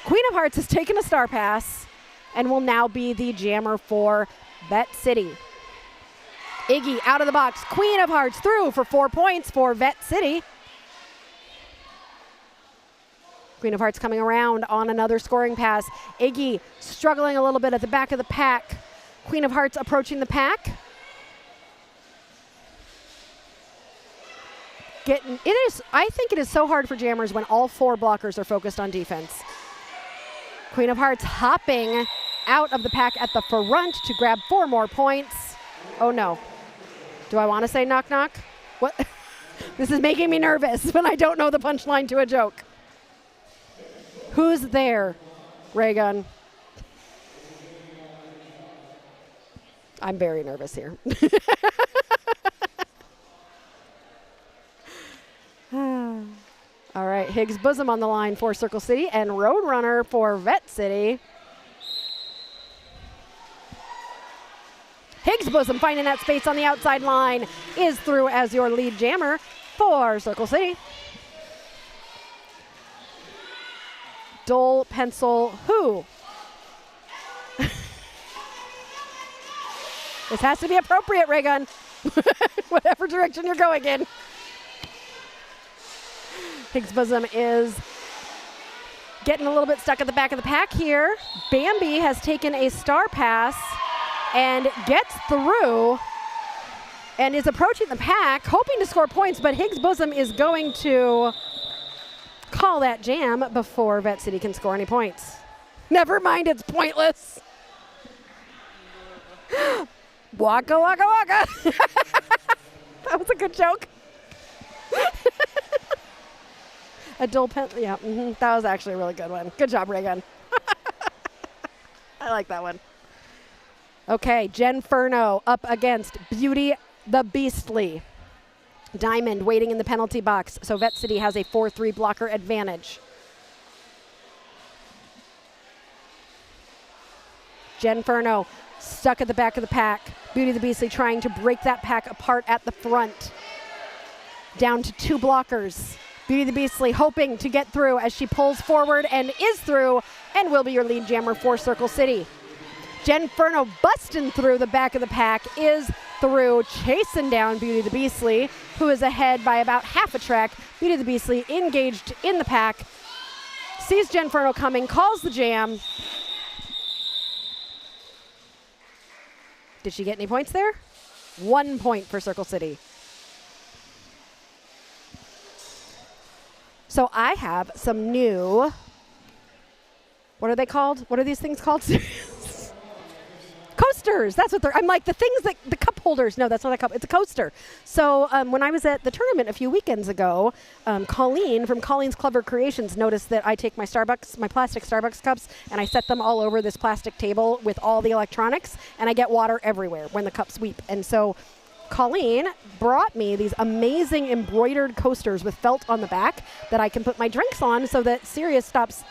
Queen of Hearts has taken a star pass and will now be the jammer for Vette City. Iggy out of the box. Queen of Hearts through for 4 points for Vette City. Queen of Hearts coming around on another scoring pass. Iggy struggling a little bit at the back of the pack. Queen of Hearts approaching the pack. I think it is so hard for jammers when all 4 blockers are focused on defense. Queen of Hearts hopping out of the pack at the front to grab 4 more points. Oh no. Do I want to say knock knock? What? This is making me nervous when I don't know the punchline to a joke. Who's there? Ray gun. I'm very nervous here. All right, Higgs Bosom on the line for Circle City and Roadrunner for Vette City. Higgs Bosom finding that space on the outside line is through as your lead jammer for Circle City. Dole, pencil, who? This has to be appropriate, Raygun. Whatever direction you're going in. Higgs Bosom is getting a little bit stuck at the back of the pack here. Bambi has taken a star pass and gets through and is approaching the pack, hoping to score points, but Higgs Bosom is going to call that jam before Vette City can score any points. Never mind, it's pointless. Waka, waka, waka. That was a good joke. A dual pen, yeah, that was actually a really good one. Good job, Reagan. I like that one. Okay, Jen Furno up against Beauty the Beastly. Diamond waiting in the penalty box, so Vette City has a 4-3 blocker advantage. Jen Furno stuck at the back of the pack. Beauty the Beastly trying to break that pack apart at the front. Down to 2 blockers. Beauty the Beastly hoping to get through as she pulls forward and is through and will be your lead jammer for Circle City. Jen Furno busting through the back of the pack is through, chasing down Beauty the Beastly, who is ahead by about half a track. Beauty the Beastly engaged in the pack, sees Jen Furno coming, calls the jam. Did she get any points there? 1 point for Circle City. So I have some new, what are they called? What are these things called? Coasters, that's what I'm like, the things that, the cup holders. No, that's not a cup, it's a coaster. So when I was at the tournament a few weekends ago, Colleen from Colleen's Clever Creations noticed that I take my plastic Starbucks cups, and I set them all over this plastic table with all the electronics, and I get water everywhere when the cups weep. And so Colleen brought me these amazing embroidered coasters with felt on the back that I can put my drinks on so that Sirius stops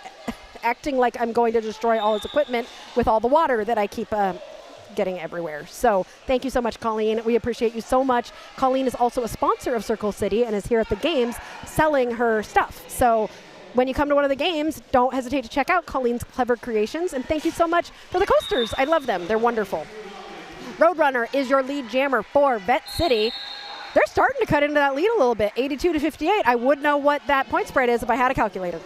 acting like I'm going to destroy all his equipment with all the water that I keep getting everywhere. So thank you so much, Colleen. We appreciate you so much. Colleen is also a sponsor of Circle City and is here at the games selling her stuff. So when you come to one of the games, don't hesitate to check out Colleen's Clever Creations. And thank you so much for the coasters. I love them. They're wonderful. Roadrunner is your lead jammer for Vette City. They're starting to cut into that lead a little bit, 82-58. I would know what that point spread is if I had a calculator.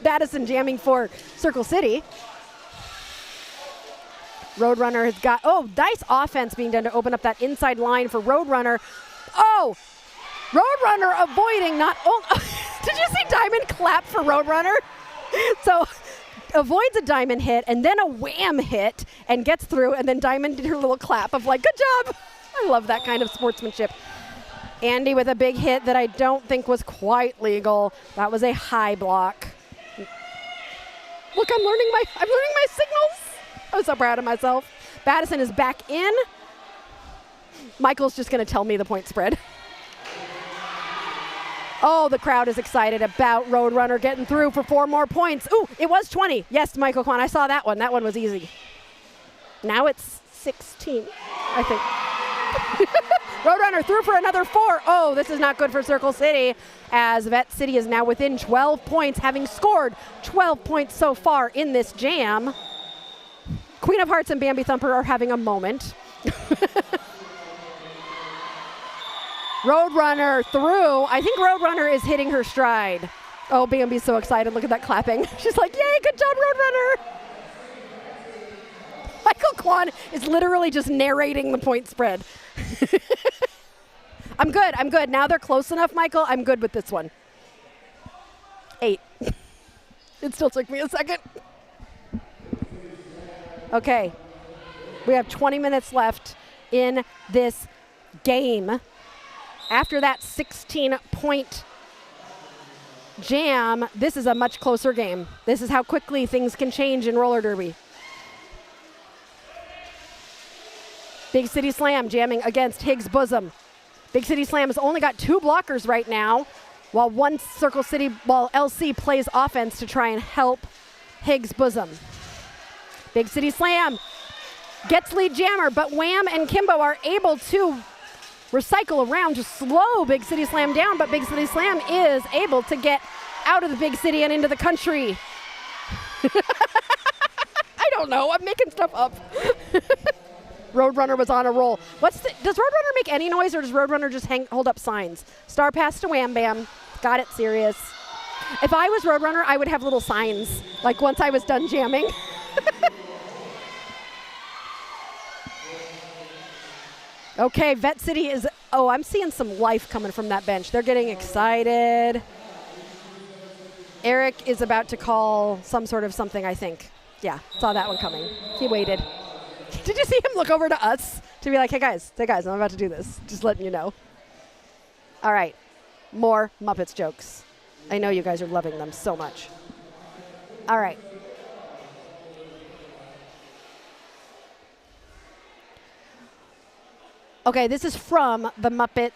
Madison jamming for Circle City. Roadrunner has got, nice offense being done to open up that inside line for Roadrunner. Oh, Roadrunner avoiding did you see Diamond clap for Roadrunner? So avoids a Diamond hit and then a wham hit and gets through, and then Diamond did her little clap of like, good job. I love that kind of sportsmanship. Andy with a big hit that I don't think was quite legal. That was a high block. Look, I'm learning my signals. I'm so proud of myself. Madison is back in. Michael's just going to tell me the point spread. Oh, the crowd is excited about Roadrunner getting through for 4 more points. Ooh, it was 20. Yes, Michael Kwan, I saw that one. That one was easy. Now it's 16, I think. Roadrunner through for another 4. Oh, this is not good for Circle City, as Vette City is now within 12 points, having scored 12 points so far in this jam. Queen of Hearts and Bambi Thumper are having a moment. Roadrunner through. I think Roadrunner is hitting her stride. Oh, Bambi's so excited. Look at that clapping. She's like, yay, good job, Roadrunner. Michael Kwan is literally just narrating the point spread. I'm good. Now they're close enough, Michael. I'm good with this one. 8. It still took me a second. Okay. We have 20 minutes left in this game. After that 16-point jam, this is a much closer game. This is how quickly things can change in roller derby. Big City Slam jamming against Higgs Bosom. Big City Slam has only got 2 blockers right now, while LC plays offense to try and help Higgs Bosom. Big City Slam gets lead jammer, but Wham and Kimbo are able to recycle around to slow Big City Slam down, but Big City Slam is able to get out of the big city and into the country. I don't know. I'm making stuff up. Roadrunner was on a roll. Does Roadrunner make any noise, or does Roadrunner just hold up signs? Star pass to Wham Bam. Got it, serious. If I was Roadrunner, I would have little signs, like once I was done jamming. Okay, Vette City is, I'm seeing some life coming from that bench. They're getting excited. Eric is about to call some sort of something, I think. Yeah, saw that one coming. He waited. Did you see him look over to us to be like, hey guys, I'm about to do this. Just letting you know. All right, more Muppets jokes. I know you guys are loving them so much. All right. Okay, this is from the Muppet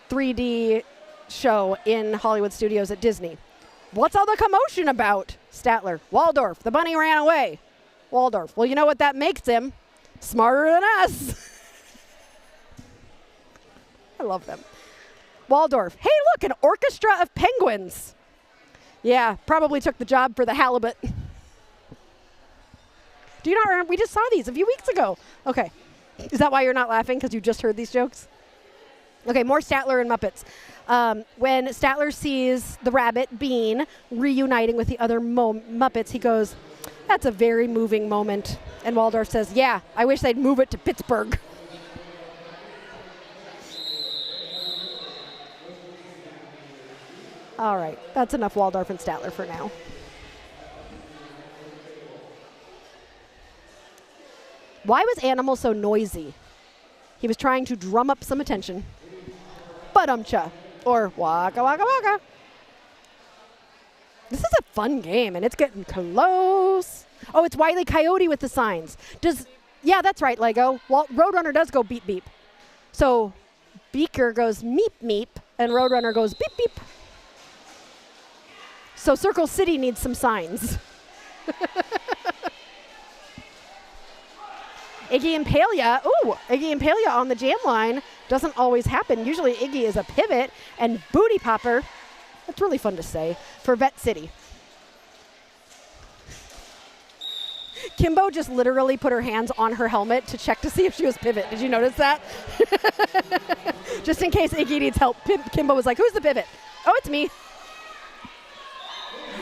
3D show in Hollywood Studios at Disney. What's all the commotion about? Statler. Waldorf, the bunny ran away. Waldorf. Well, you know what that makes him? Smarter than us. I love them. Waldorf. Hey, look, an orchestra of penguins. Yeah, probably took the job for the halibut. Do you not remember? We just saw these a few weeks ago. Okay. Is that why you're not laughing? Because you just heard these jokes? Okay, more Statler and Muppets. When Statler sees the rabbit, Bean, reuniting with the other Muppets, he goes, that's a very moving moment. And Waldorf says, yeah, I wish they'd move it to Pittsburgh. All right, that's enough Waldorf and Statler for now. Why was Animal so noisy? He was trying to drum up some attention. Ba-dum-cha, or waka waka waka. This is a fun game, and it's getting close. Oh, it's Wile E. Coyote with the signs. Yeah, that's right, Lego. Roadrunner does go beep beep. So Beaker goes meep meep, and Roadrunner goes beep beep. So Circle City needs some signs. Iggy and Palia. Ooh, Iggy and Palia on the jam line. Doesn't always happen. Usually Iggy is a pivot, and Booty Popper. That's really fun to say for Vette City. Kimbo just literally put her hands on her helmet to check to see if she was pivot. Did you notice that? Just in case Iggy needs help. Kimbo was like, who's the pivot? Oh, it's me.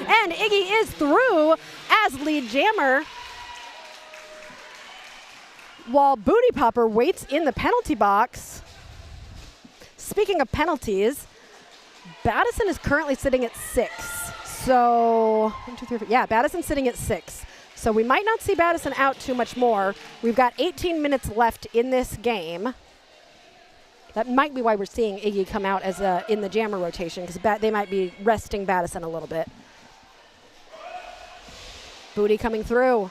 And Iggy is through as lead jammer, while Booty Popper waits in the penalty box. Speaking of penalties, Battison is currently sitting at 6. So, 1, 2, 3, 4. Yeah, Battison's sitting at 6. So we might not see Battison out too much more. We've got 18 minutes left in this game. That might be why we're seeing Iggy come out as in the jammer rotation, because they might be resting Battison a little bit. Booty coming through.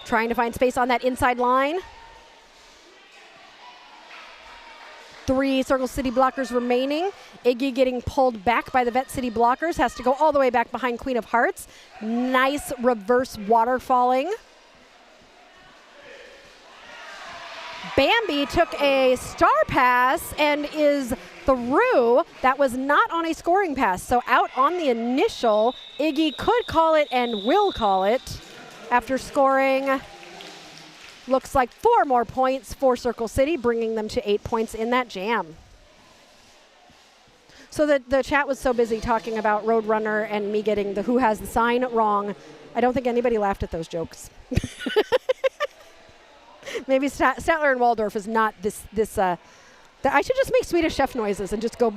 Trying to find space on that inside line. 3 Circle City blockers remaining. Iggy getting pulled back by the Vette City blockers. Has to go all the way back behind Queen of Hearts. Nice reverse waterfalling. Bambi took a star pass and is through. That was not on a scoring pass. So out on the initial, Iggy could call it and will call it after scoring. Looks like 4 more points for Circle City, bringing them to 8 points in that jam. So the chat was so busy talking about Roadrunner and me getting the who has the sign wrong. I don't think anybody laughed at those jokes. Maybe Statler and Waldorf is not this. I should just make Swedish Chef noises and just go.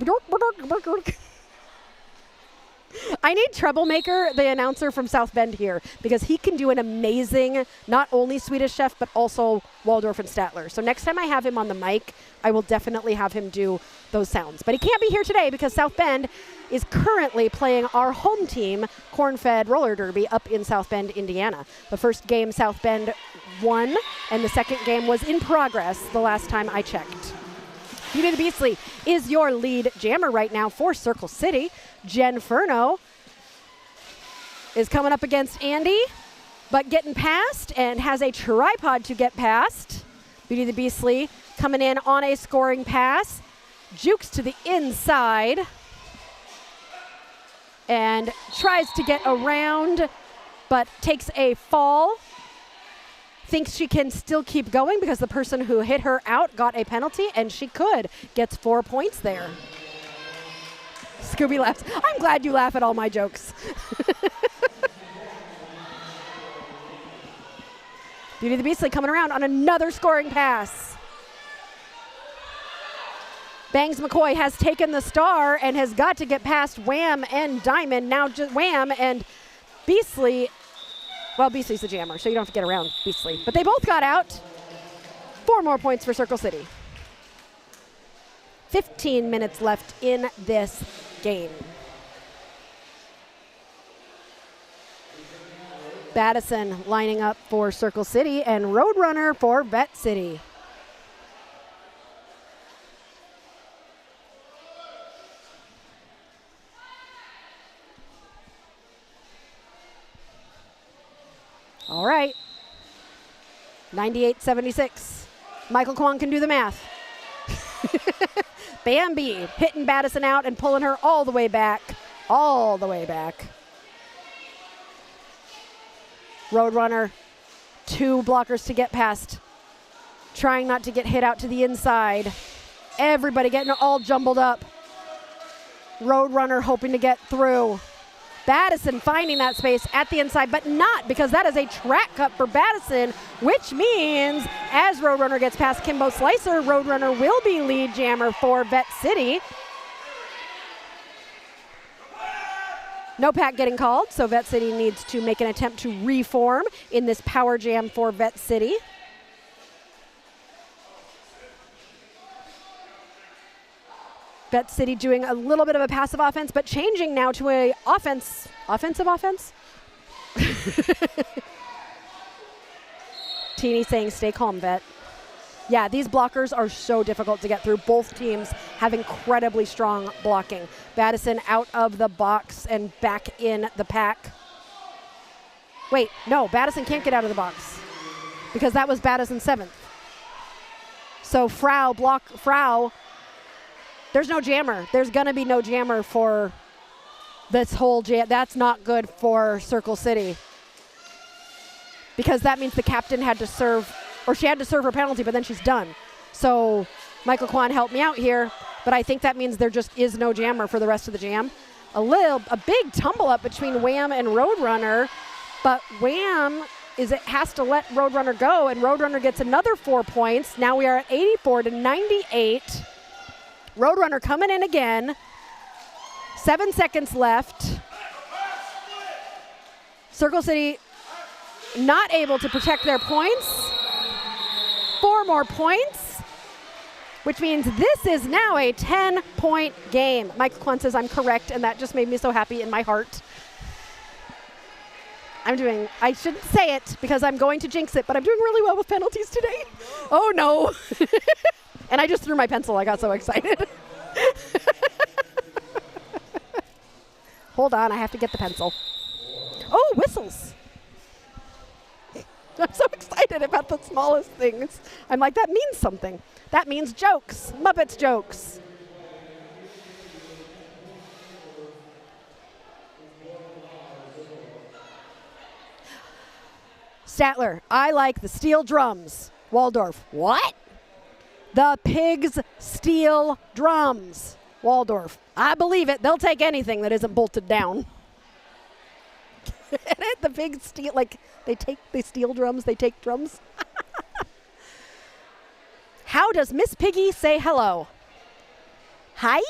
I need Troublemaker, the announcer from South Bend here, because he can do an amazing, not only Swedish Chef, but also Waldorf and Statler. So next time I have him on the mic, I will definitely have him do those sounds. But he can't be here today because South Bend is currently playing our home team, Corn-Fed Roller Derby, up in South Bend, Indiana. The first game, South Bend won, and the second game was in progress the last time I checked. Beauty the Beastly is your lead jammer right now for Circle City. Jen Furno is coming up against Andy, but getting past and has a tripod to get past. Beauty the Beastly coming in on a scoring pass. Jukes to the inside and tries to get around, but takes a fall. Thinks she can still keep going because the person who hit her out got a penalty, and she could. Gets 4 points there. Scooby laughs. I'm glad you laugh at all my jokes. Beauty the Beastly coming around on another scoring pass. Bangs McCoy has taken the star and has got to get past Wham and Diamond. Now just Wham and Beastly. Well, Beastly's the jammer, so you don't have to get around Beastly. But they both got out. 4 more points for Circle City. 15 minutes left in this game. Battison lining up for Circle City and Roadrunner for Vette City. All right. 98-76. Michael Kwong can do the math. Bambi hitting Battison out and pulling her all the way back. All the way back. Roadrunner, 2 blockers to get past. Trying not to get hit out to the inside. Everybody getting all jumbled up. Roadrunner hoping to get through. Battison finding that space at the inside, but not, because that is a track cut for Battison, which means as Roadrunner gets past Kimbo Slicer, Roadrunner will be lead jammer for Vette City. No pack getting called, so Vette City needs to make an attempt to reform in this power jam for Vette City. Vette City doing a little bit of a passive offense, but changing now to a offensive offense. Teeny saying, stay calm, Vette. Yeah, these blockers are so difficult to get through. Both teams have incredibly strong blocking. Battison out of the box and back in the pack. Wait, no, Battison can't get out of the box because that was Battison's 7th. So Frau, there's no jammer. There's going to be no jammer for this whole jam. That's not good for Circle City because that means the captain had to serve, or she had to serve her penalty, but then she's done. So Michael Kwan helped me out here, but I think that means there just is no jammer for the rest of the jam. A big tumble up between Wham and Roadrunner, but Wham has to let Roadrunner go, and Roadrunner gets another 4 points. Now we are at 84-98. Roadrunner coming in again. 7 seconds left. Circle City not able to protect their points. 4 more points, which means this is now a 10-point game. Michael Kwan says I'm correct, and that just made me so happy in my heart. I shouldn't say it because I'm going to jinx it, but I'm doing really well with penalties today. Oh no. And I just threw my pencil. I got so excited. Hold on, I have to get the pencil. Oh, whistles. I'm so excited. excited about the smallest things. I'm like, that means something. That means jokes, Muppets jokes. Statler, I like the steel drums. Waldorf, what? The pigs steal drums. Waldorf, I believe it. They'll take anything that isn't bolted down. The pigs steal, like, they steal drums, they take drums. How does Miss Piggy say hello? Hiya!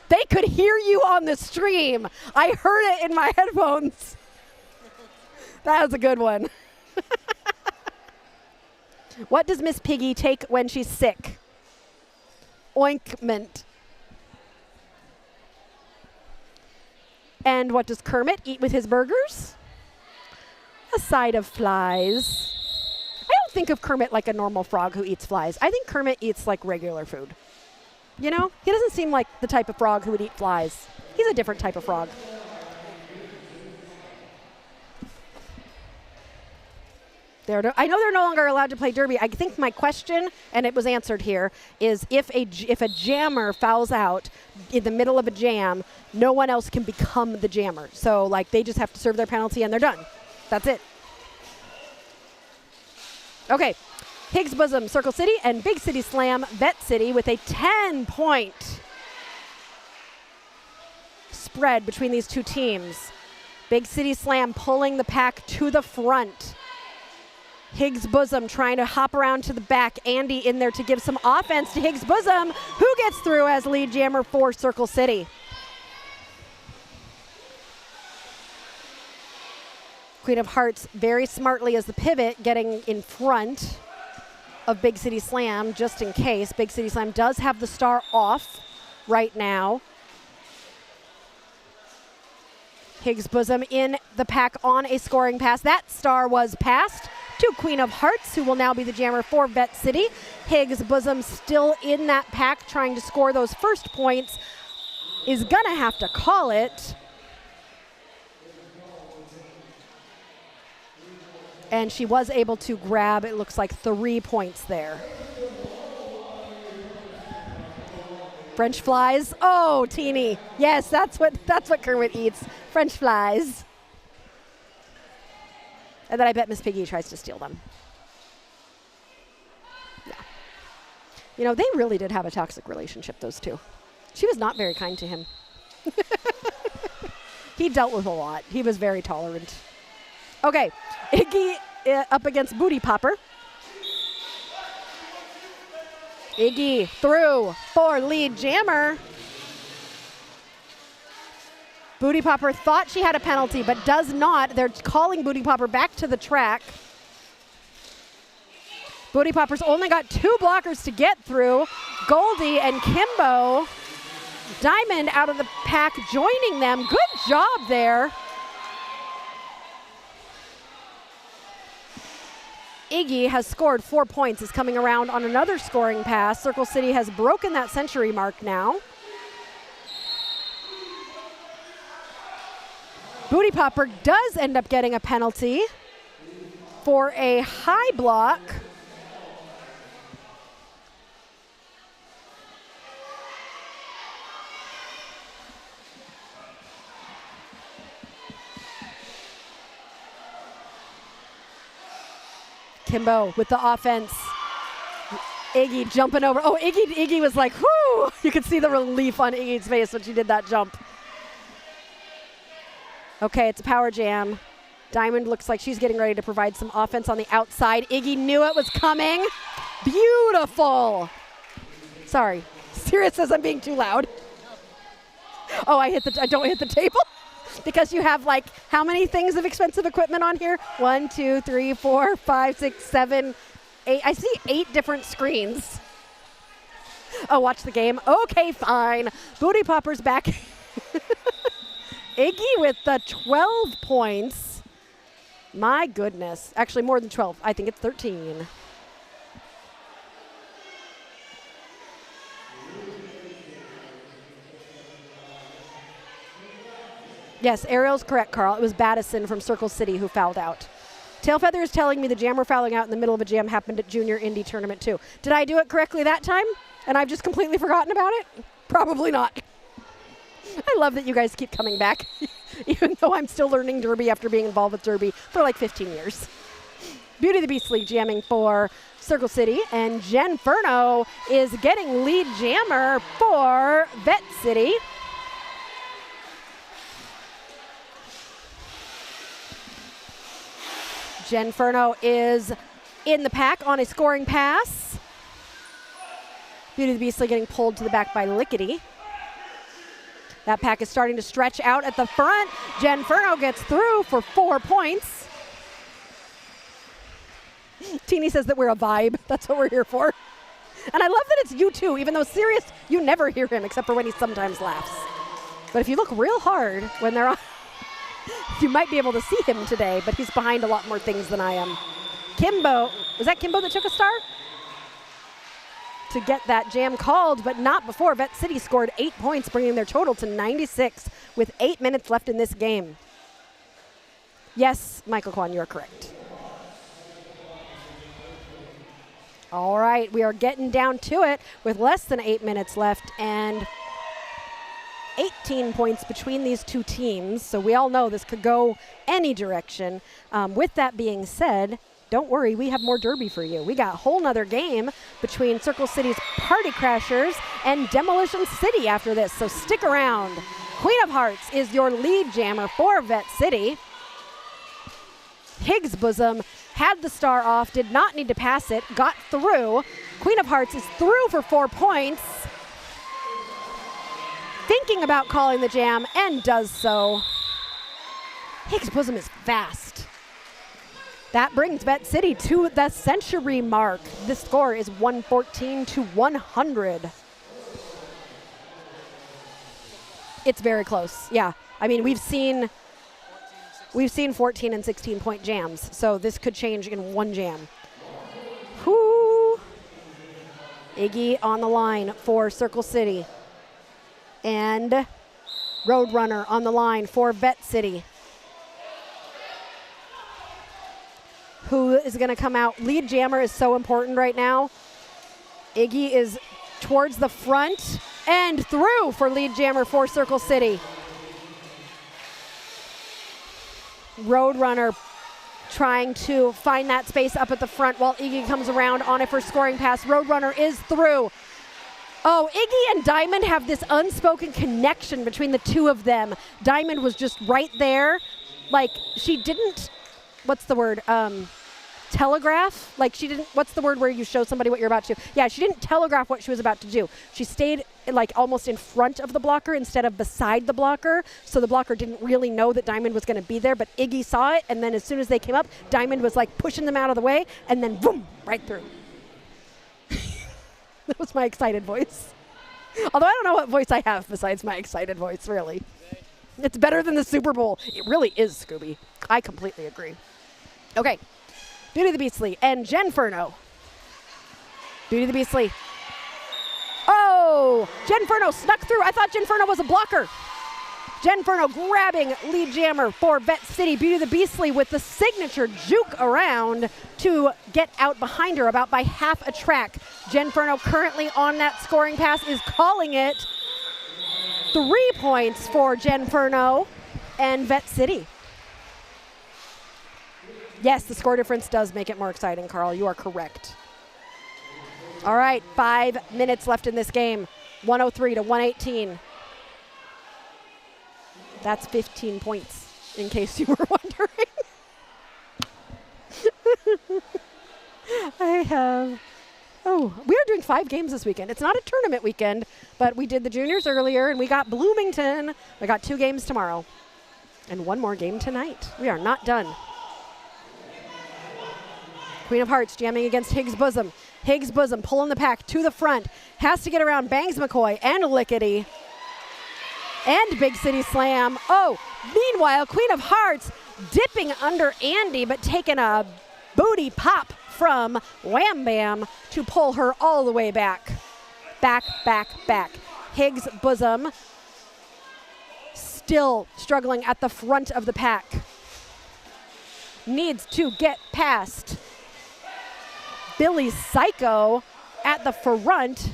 They could hear you on the stream. I heard it in my headphones. That was a good one. What does Miss Piggy take when she's sick? Ointment. And what does Kermit eat with his burgers? A side of flies. I don't think of Kermit like a normal frog who eats flies. I think Kermit eats like regular food. You know? He doesn't seem like the type of frog who would eat flies. He's a different type of frog. I know they're no longer allowed to play derby. I think my question, and it was answered here, is if a jammer fouls out in the middle of a jam, no one else can become the jammer. So, like, they just have to serve their penalty and they're done. That's it. Okay. Higgs Bosom, Circle City, and Big City Slam, Vette City, with a 10-point spread between these two teams. Big City Slam pulling the pack to the front. Higgs Bosom trying to hop around to the back. Andy in there to give some offense to Higgs Bosom, who gets through as lead jammer for Circle City. Queen of Hearts very smartly as the pivot, getting in front of Big City Slam just in case. Big City Slam does have the star off right now. Higgs Bosom in the pack on a scoring pass. That star was passed to Queen of Hearts, who will now be the jammer for Vette City. Higgs Bosom still in that pack, trying to score those first points. Is gonna have to call it. And she was able to grab, it looks like, 3 points there. French flies. Oh, teeny. Yes, that's what Kermit eats. French flies. And then I bet Miss Piggy tries to steal them. Yeah. You know, they really did have a toxic relationship, those two. She was not very kind to him. He dealt with a lot. He was very tolerant. Okay, Iggy up against Booty Popper. Iggy through for lead jammer. Booty Popper thought she had a penalty, but does not. They're calling Booty Popper back to the track. Booty Popper's only got 2 blockers to get through. Goldie and Kimbo. Diamond out of the pack joining them. Good job there. Iggy has scored 4 points, is coming around on another scoring pass. Circle City has broken that century mark now. Booty Popper does end up getting a penalty for a high block. Kimbo with the offense. Iggy jumping over. Oh, Iggy was like, whoo! You could see the relief on Iggy's face when she did that jump. Okay, it's a power jam. Diamond looks like she's getting ready to provide some offense on the outside. Iggy knew it was coming. Beautiful. Sorry. Sirius says I'm being too loud. Oh, I don't hit the table? Because you have, like, how many things of expensive equipment on here? 1, 2, 3, 4, 5, 6, 7, 8. I see 8 different screens. Oh, watch the game. Okay, fine. Booty Popper's back. Iggy with the 12 points. My goodness. Actually, more than 12. I think it's 13. Yes, Ariel's correct, Carl. It was Battison from Circle City who fouled out. Tailfeather is telling me the jammer fouling out in the middle of a jam happened at Junior Indie Tournament too. Did I do it correctly that time? And I've just completely forgotten about it? Probably not. I love that you guys keep coming back, even though I'm still learning Derby after being involved with Derby for like 15 years. Beauty the Beastly jamming for Circle City, and Jen Furno is getting lead jammer for Vette City. Jen Furno is in the pack on a scoring pass. Beauty the Beastly getting pulled to the back by Lickety. That pack is starting to stretch out at the front. Jen Furno gets through for 4 points. Teeny says that we're a vibe. That's what we're here for. And I love that it's you too, even though Sirius, you never hear him except for when he sometimes laughs. But if you look real hard when they're on, you might be able to see him today, but he's behind a lot more things than I am. Kimbo, was that Kimbo that took a star? To get that jam called, but not before Vette City scored 8 points, bringing their total to 96 with 8 minutes left in this game. Yes, Michael Kwan, you're correct. All right, we are getting down to it with less than 8 minutes left and 18 points between these two teams. So we all know this could go any direction. With that being said, don't worry, we have more Derby for you. We got a whole nother game between Circle City's Party Crashers and Demolition City after this, so stick around. Queen of Hearts is your lead jammer for Vette City. Higgs Bosom had the star off, did not need to pass it, got through. Queen of Hearts is through for 4 points. Thinking about calling the jam and does so. Higgs Bosom is fast. That brings Vette City to the century mark. The score is 114 to 100. It's very close, yeah. I mean, we've seen 14 and 16 point jams, so this could change in one jam. Whoo! Iggy on the line for Circle City. And Roadrunner on the line for Vette City. Who is going to come out? Lead jammer is so important right now. Iggy is towards the front and through for lead jammer for Circle City. Roadrunner trying to find that space up at the front while Iggy comes around on it for scoring pass. Roadrunner is through. Oh, Iggy and Diamond have this unspoken connection between the two of them. Diamond was just right there. Like, she didn't, what's the word? Telegraph? Like, she didn't, what's the word where you show somebody what you're about to do? Yeah, she didn't telegraph what she was about to do. She stayed, like, almost in front of the blocker instead of beside the blocker, so the blocker didn't really know that Diamond was going to be there, but Iggy saw it, and then as soon as they came up, Diamond was, like, pushing them out of the way, and then boom, right through. That was my excited voice. Although I don't know what voice I have besides my excited voice, really. It's better than the Super Bowl. It really is, Scooby. I completely agree. Okay. Beauty the Beastly and Jen Furno. Beauty the Beastly. Oh! Jen Furno snuck through. I thought Jen Furno was a blocker. Jen Furno grabbing lead jammer for Vette City. Beauty the Beastly with the signature juke around to get out behind her about by half a track. Jen Furno currently on that scoring pass is calling it. 3 points for Jen Furno and Vette City. Yes, the score difference does make it more exciting, Carl. You are correct. All right, 5 minutes left in this game. 103 to 118. That's 15 points, in case you were wondering. We are doing 5 games this weekend. It's not a tournament weekend, but we did the juniors earlier, and we got Bloomington. We got 2 games tomorrow, and 1 more game tonight. We are not done. Queen of Hearts jamming against Higgs Bosom. Higgs Bosom pulling the pack to the front. Has to get around Bangs McCoy and Lickety. And Big City Slam. Oh, meanwhile, Queen of Hearts dipping under Andy, but taking a booty pop from Wham Bam to pull her all the way back. Back, back, back. Higgs Bosom still struggling at the front of the pack. needs to get past Billy Psycho at the front,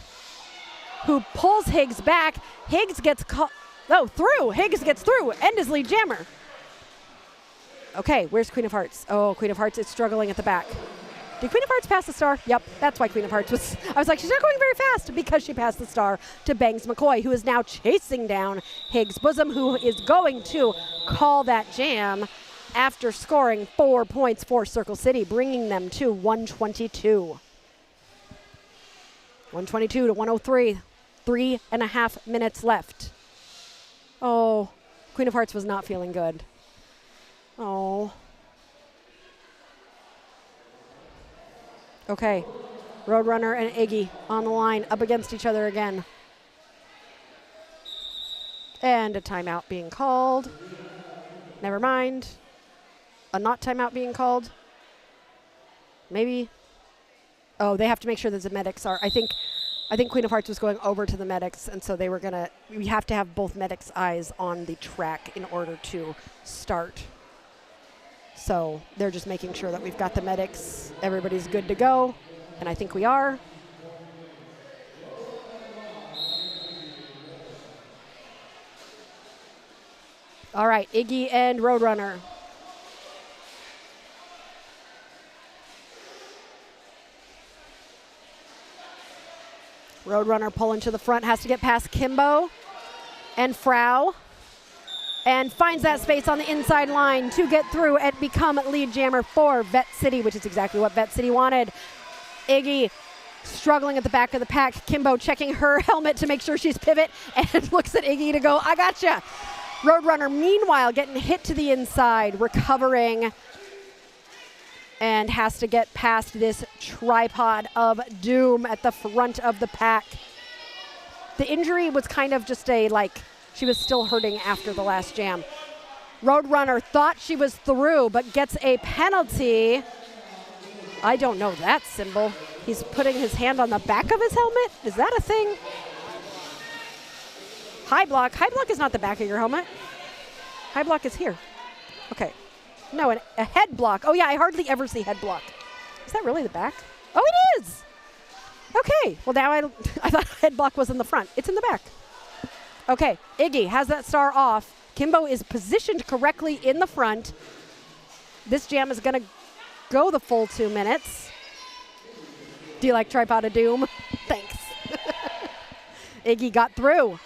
who pulls Higgs back. Higgs gets through. Higgs gets through. End is lead jammer. Okay, where's Queen of Hearts? Oh, Queen of Hearts is struggling at the back. Did Queen of Hearts pass the star? Yep, that's why Queen of Hearts was... I was like, she's not going very fast because she passed the star to Bangs McCoy, who is now chasing down Higgs Bosom, who is going to call that jam after scoring 4 points for Circle City, bringing them to 122. 122 to 103. 3.5 minutes left. Oh, Queen of Hearts was not feeling good. Oh. Okay. Roadrunner and Iggy on the line, up against each other again. And a timeout being called. Never mind. A not timeout being called. Maybe. Oh, they have to make sure that the medics are. I think Queen of Hearts was going over to the medics, and so they were gonna. We have to have both medics' eyes on the track in order to start. So they're just making sure that we've got the medics. Everybody's good to go, and I think we are. All right, Iggy and Roadrunner. Roadrunner pulling to the front, has to get past Kimbo and Frau, and finds that space on the inside line to get through and become lead jammer for Vette City, which is exactly what Vette City wanted. Iggy struggling at the back of the pack. Kimbo checking her helmet to make sure she's pivot and looks at Iggy to go, I gotcha. Roadrunner, meanwhile, getting hit to the inside, recovering, and has to get past this tripod of doom at the front of the pack. The injury was kind of just she was still hurting after the last jam. Roadrunner thought she was through, but gets a penalty. I don't know that symbol. He's putting his hand on the back of his helmet? Is that a thing? High block. High block is not the back of your helmet. High block is here. Okay. No, a head block. Oh, yeah, I hardly ever see head block. Is that really the back? Oh, it is. Okay. Well, now I thought head block was in the front. It's in the back. Okay. Iggy has that star off. Kimbo is positioned correctly in the front. This jam is going to go the full 2 minutes. Do you like Tripod of Doom? Thanks. Iggy got through.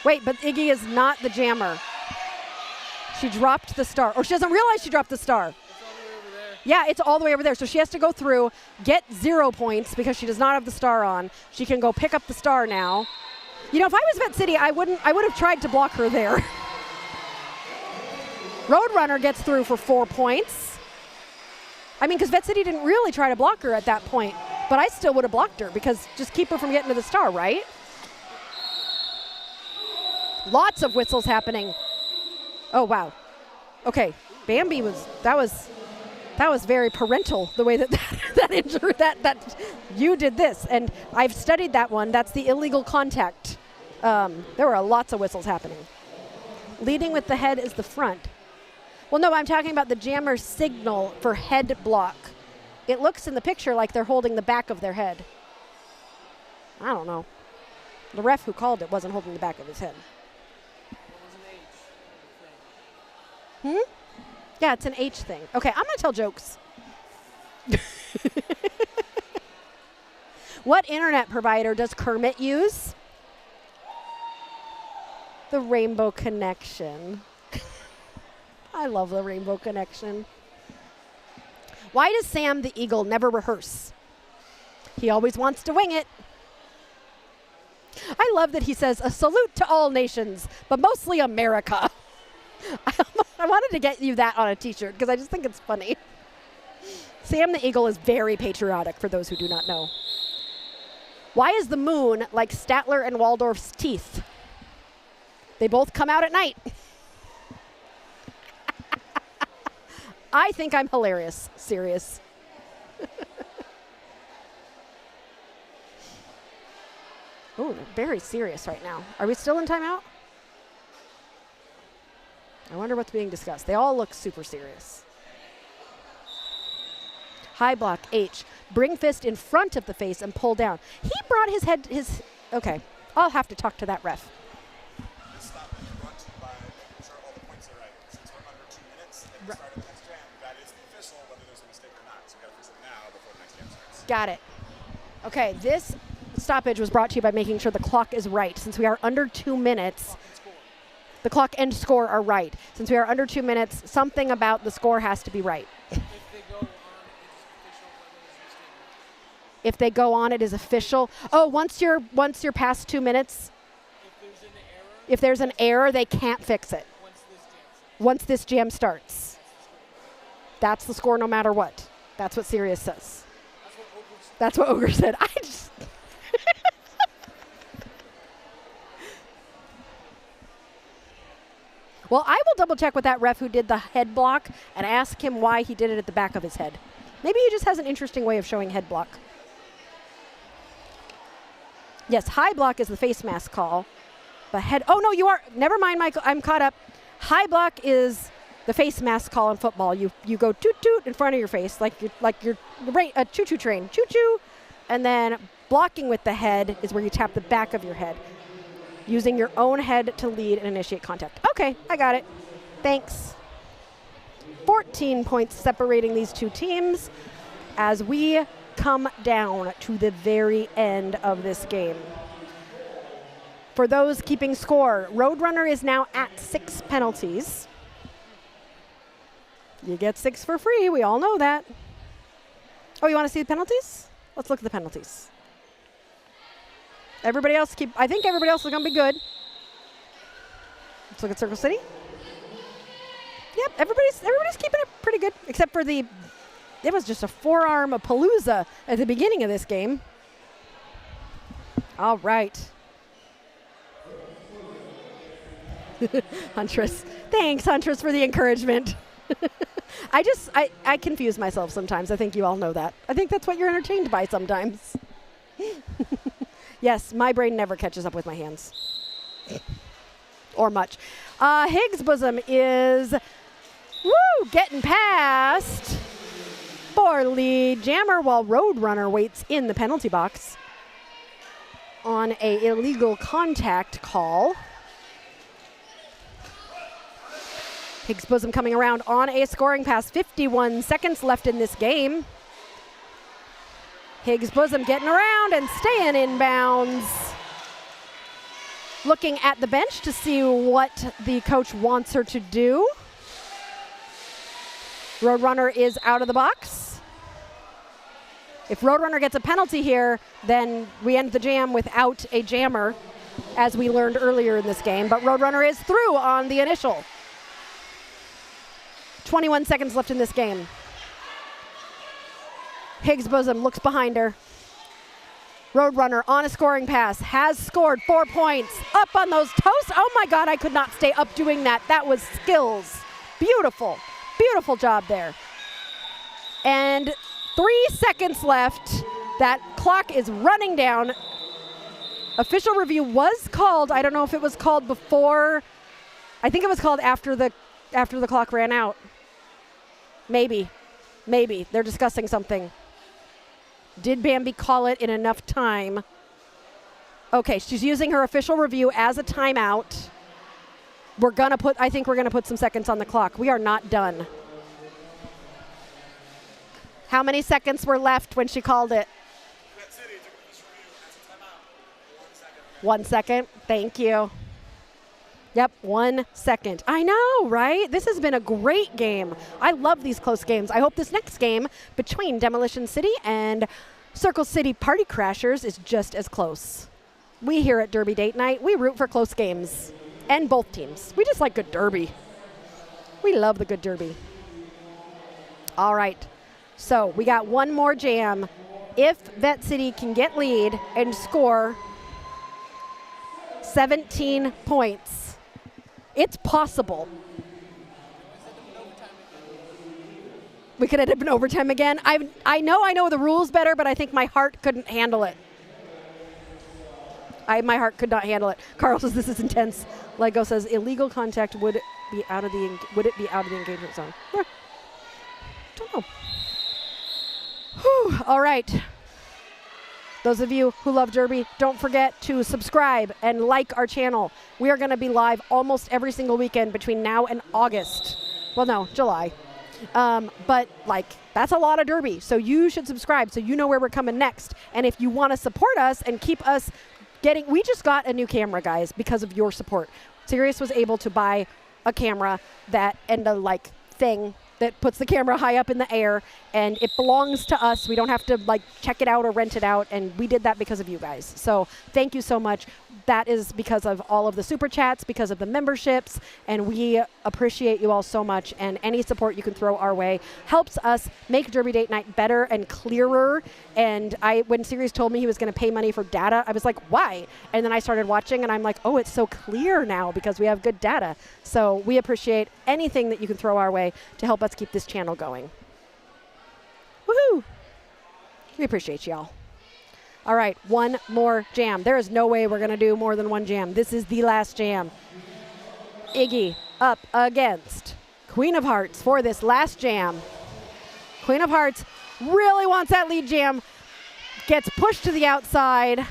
Wait, but Iggy is not the jammer. She dropped the star. Or she doesn't realize she dropped the star. It's all the way over there. Yeah, it's all the way over there. So she has to go through, get 0 points because she does not have the star on. She can go pick up the star now. You know, if I was Vette City, I would have tried to block her there. Roadrunner gets through for 4 points. I mean, because Vette City didn't really try to block her at that point. But I still would have blocked her because just keep her from getting to the star, right? Lots of whistles happening. Oh, wow. Okay. Bambi that was very parental, the way that injury, that you did this. And I've studied that one. That's the illegal contact. There were lots of whistles happening. Leading with the head is the front. Well, no, I'm talking about the jammer signal for head block. It looks in the picture like they're holding the back of their head. I don't know. The ref who called it wasn't holding the back of his head. Yeah, it's an H thing. Okay, I'm going to tell jokes. What internet provider does Kermit use? The Rainbow Connection. I love the Rainbow Connection. Why does Sam the Eagle never rehearse? He always wants to wing it. I love that he says, a salute to all nations, but mostly America. I wanted to get you that on a t-shirt because I just think it's funny. Sam the Eagle is very patriotic, for those who do not know. Why is the moon like Statler and Waldorf's teeth? They both come out at night. I think I'm hilarious. Serious. Oh, very serious right now. Are we still in timeout? I wonder what's being discussed. They all look super serious. High block, H. Bring fist in front of the face and pull down. He brought his head, okay. I'll have to talk to that ref. This stoppage brought to you by making sure all the points are right. Since we're under 2 minutes at the start of the next jam, that is the official, whether there's a mistake or not. So we got to fix it now before the next jam starts. Got it. Okay, this stoppage was brought to you by making sure the clock is right. Since we are under 2 minutes, the clock and score are right. Since we are under 2 minutes, something about the score has to be right. If they go on, it is official. Oh, once you're past 2 minutes, if there's an error, they can't fix it. Once this jam starts. That's the score no matter what. That's what Sirius says. That's what Ogre said. I just Well, I will double check with that ref who did the head block and ask him why he did it at the back of his head. Maybe he just has an interesting way of showing head block. Yes, high block is the face mask call. But head, oh no, you are, never mind, Michael, I'm caught up. High block is the face mask call in football. You go toot toot in front of your face, like you're a choo choo train, choo choo, and then blocking with the head is where you tap the back of your head, using your own head to lead and initiate contact. Okay, I got it. Thanks. 14 points separating these two teams as we come down to the very end of this game. For those keeping score, Roadrunner is now at 6 penalties. You get 6 for free. We all know that. Oh, you want to see the penalties? Let's look at the penalties. Everybody else I think everybody else is going to be good. Let's look at Circle City. Yep, everybody's keeping it pretty good, except for it was just a forearm of Palooza at the beginning of this game. All right. Huntress. Thanks, Huntress, for the encouragement. I confuse myself sometimes. I think you all know that. I think that's what you're entertained by sometimes. Yes, my brain never catches up with my hands. Or much. Higgs Bosom is getting past for lead jammer while Roadrunner waits in the penalty box on a illegal contact call. Higgs Bosom coming around on a scoring pass. 51 seconds left in this game. Higgs Bosom getting around and staying in bounds. Looking at the bench to see what the coach wants her to do. Roadrunner is out of the box. If Roadrunner gets a penalty here, then we end the jam without a jammer, as we learned earlier in this game. But Roadrunner is through on the initial. 21 seconds left in this game. Higgs Bosom looks behind her. Roadrunner on a scoring pass, has scored 4 points. Up on those toes. Oh my God, I could not stay up doing that. That was skills. Beautiful, beautiful job there. And 3 seconds left. That clock is running down. Official review was called. I don't know if it was called before. I think it was called after the clock ran out. Maybe. They're discussing something. Did Bambi call it in enough time? Okay, she's using her official review as a timeout. I think we're gonna put some seconds on the clock. We are not done. How many seconds were left when she called it? 1 second. Thank you. Yep, 1 second. I know, right? This has been a great game. I love these close games. I hope this next game between Demolition City and Circle City Party Crashers is just as close. We here at Derby Date Night, we root for close games. And both teams. We just like good derby. We love the good derby. All right. So we got one more jam. If Vette City can get lead and score 17 points, it's possible. We could end up in overtime again. I know the rules better, but I think my heart couldn't handle it. My heart could not handle it. Carl says this is intense. Lego says illegal contact would it be out of the engagement zone? Don't know. Whew, all right. Those of you who love Derby, don't forget to subscribe and like our channel. We are going to be live almost every single weekend between now and August. Well, no, July. But like, that's a lot of Derby. So you should subscribe so you know where we're coming next. And if you want to support us and keep us getting, we just got a new camera, guys, because of your support. Sirius was able to buy a camera that and a like thing that puts the camera high up in the air, and it belongs to us. We don't have to like check it out or rent it out, and we did that because of you guys. So thank you so much. That is because of all of the super chats, because of the memberships, and we appreciate you all so much, and any support you can throw our way helps us make Derby Date Night better and clearer. And when Sirius told me he was going to pay money for data, I was like, why? And then I started watching, and I'm like, oh, it's so clear now because we have good data. So we appreciate anything that you can throw our way to help us keep this channel going. Woohoo! We appreciate y'all. All right, one more jam. There is no way we're going to do more than one jam. This is the last jam. Iggy up against Queen of Hearts for this last jam. Queen of Hearts really wants that lead jam. Gets pushed to the outside.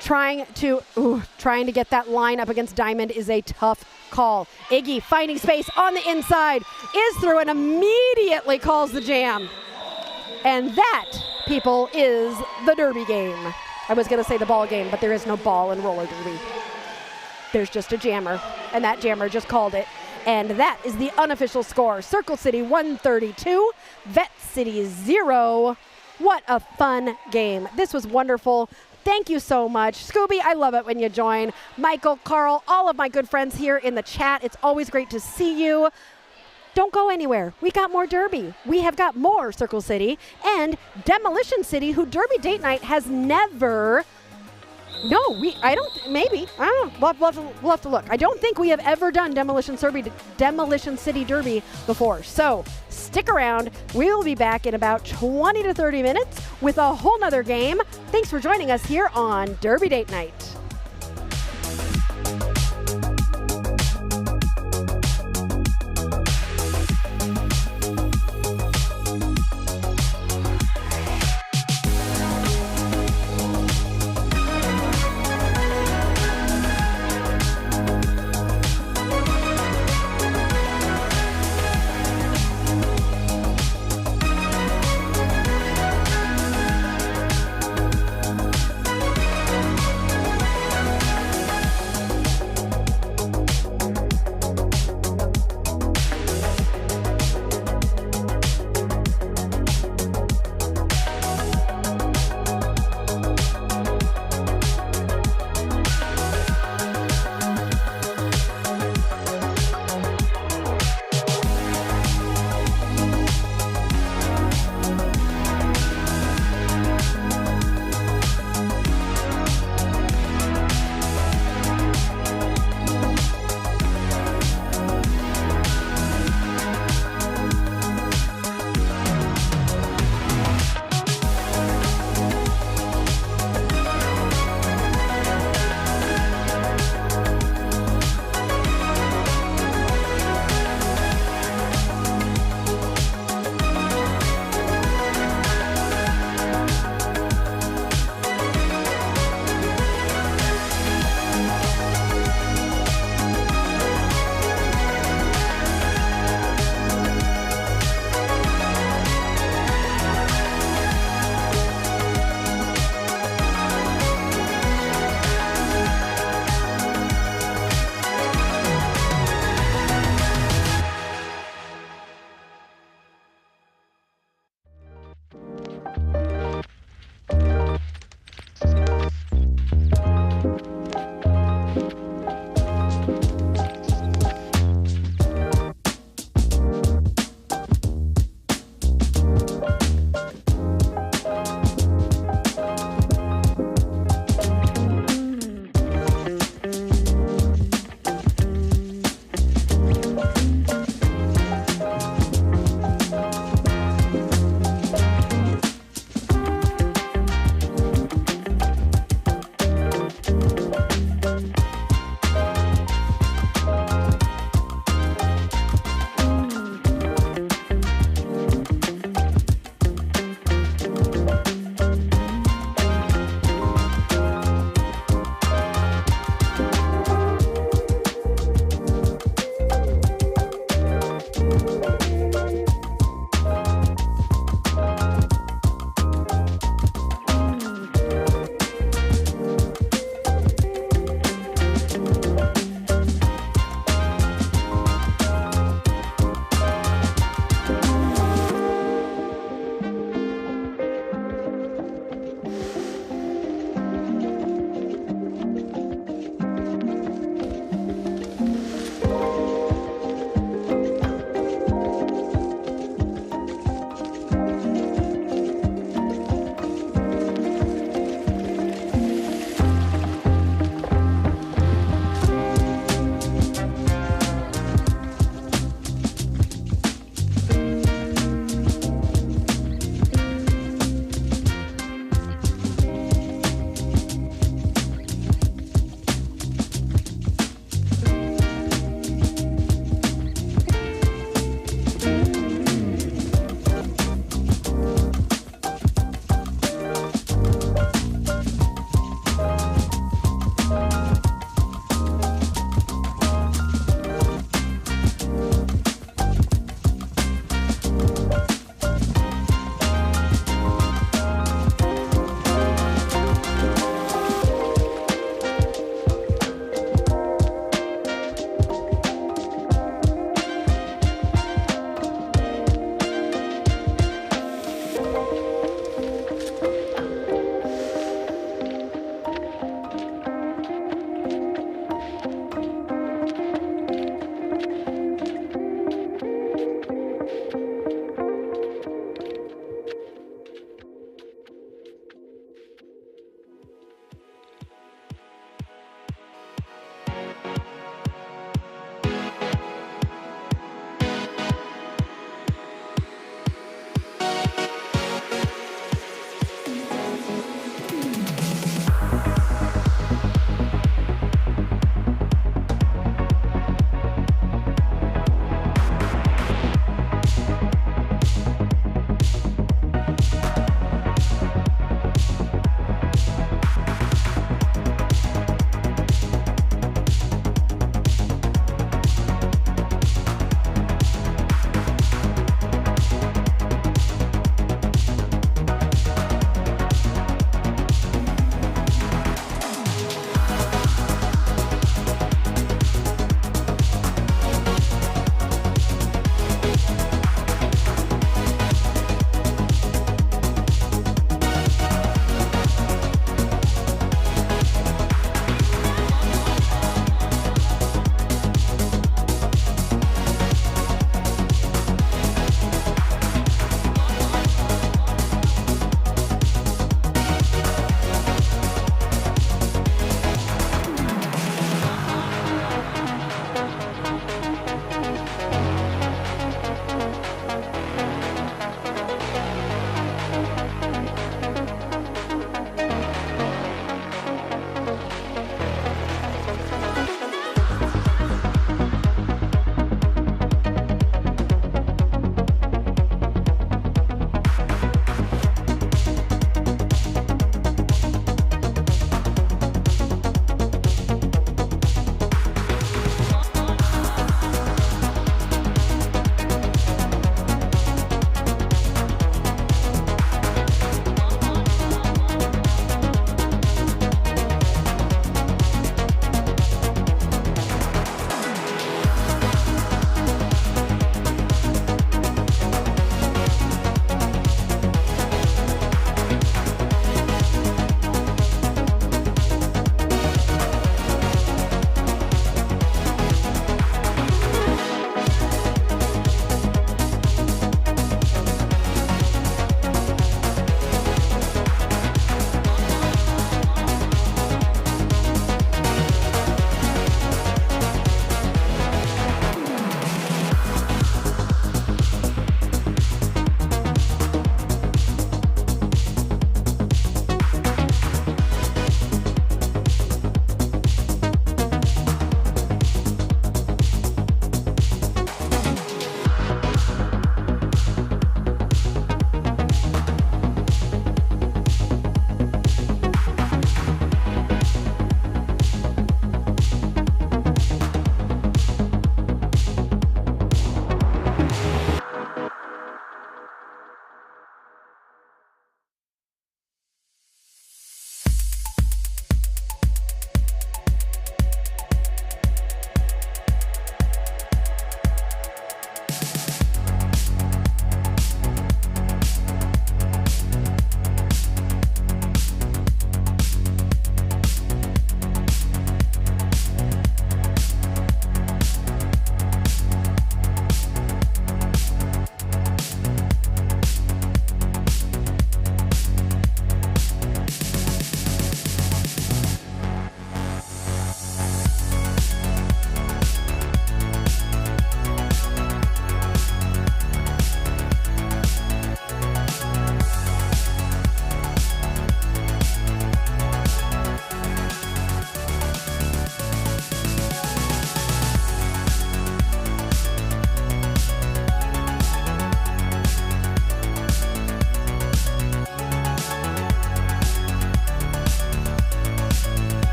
Trying to get that line up against Diamond is a tough call. Iggy finding space on the inside, is through and immediately calls the jam. And that, people, is the Derby game. I was going to say the ball game, but there is no ball in roller derby. There's just a jammer, and that jammer just called it. And that is the unofficial score. Circle City 132, Vette City 0. What a fun game. This was wonderful. Thank you so much. Scooby, I love it when you join. Michael, Carl, all of my good friends here in the chat. It's always great to see you. Don't go anywhere. We got more Derby. We have got more Circle City and Demolition City, who Derby Date Night has never. No, I don't. Maybe I don't know. We'll have to look. I don't think we have ever done Demolition City Derby before. So stick around. We will be back in about 20 to 30 minutes with a whole nother game. Thanks for joining us here on Derby Date Night.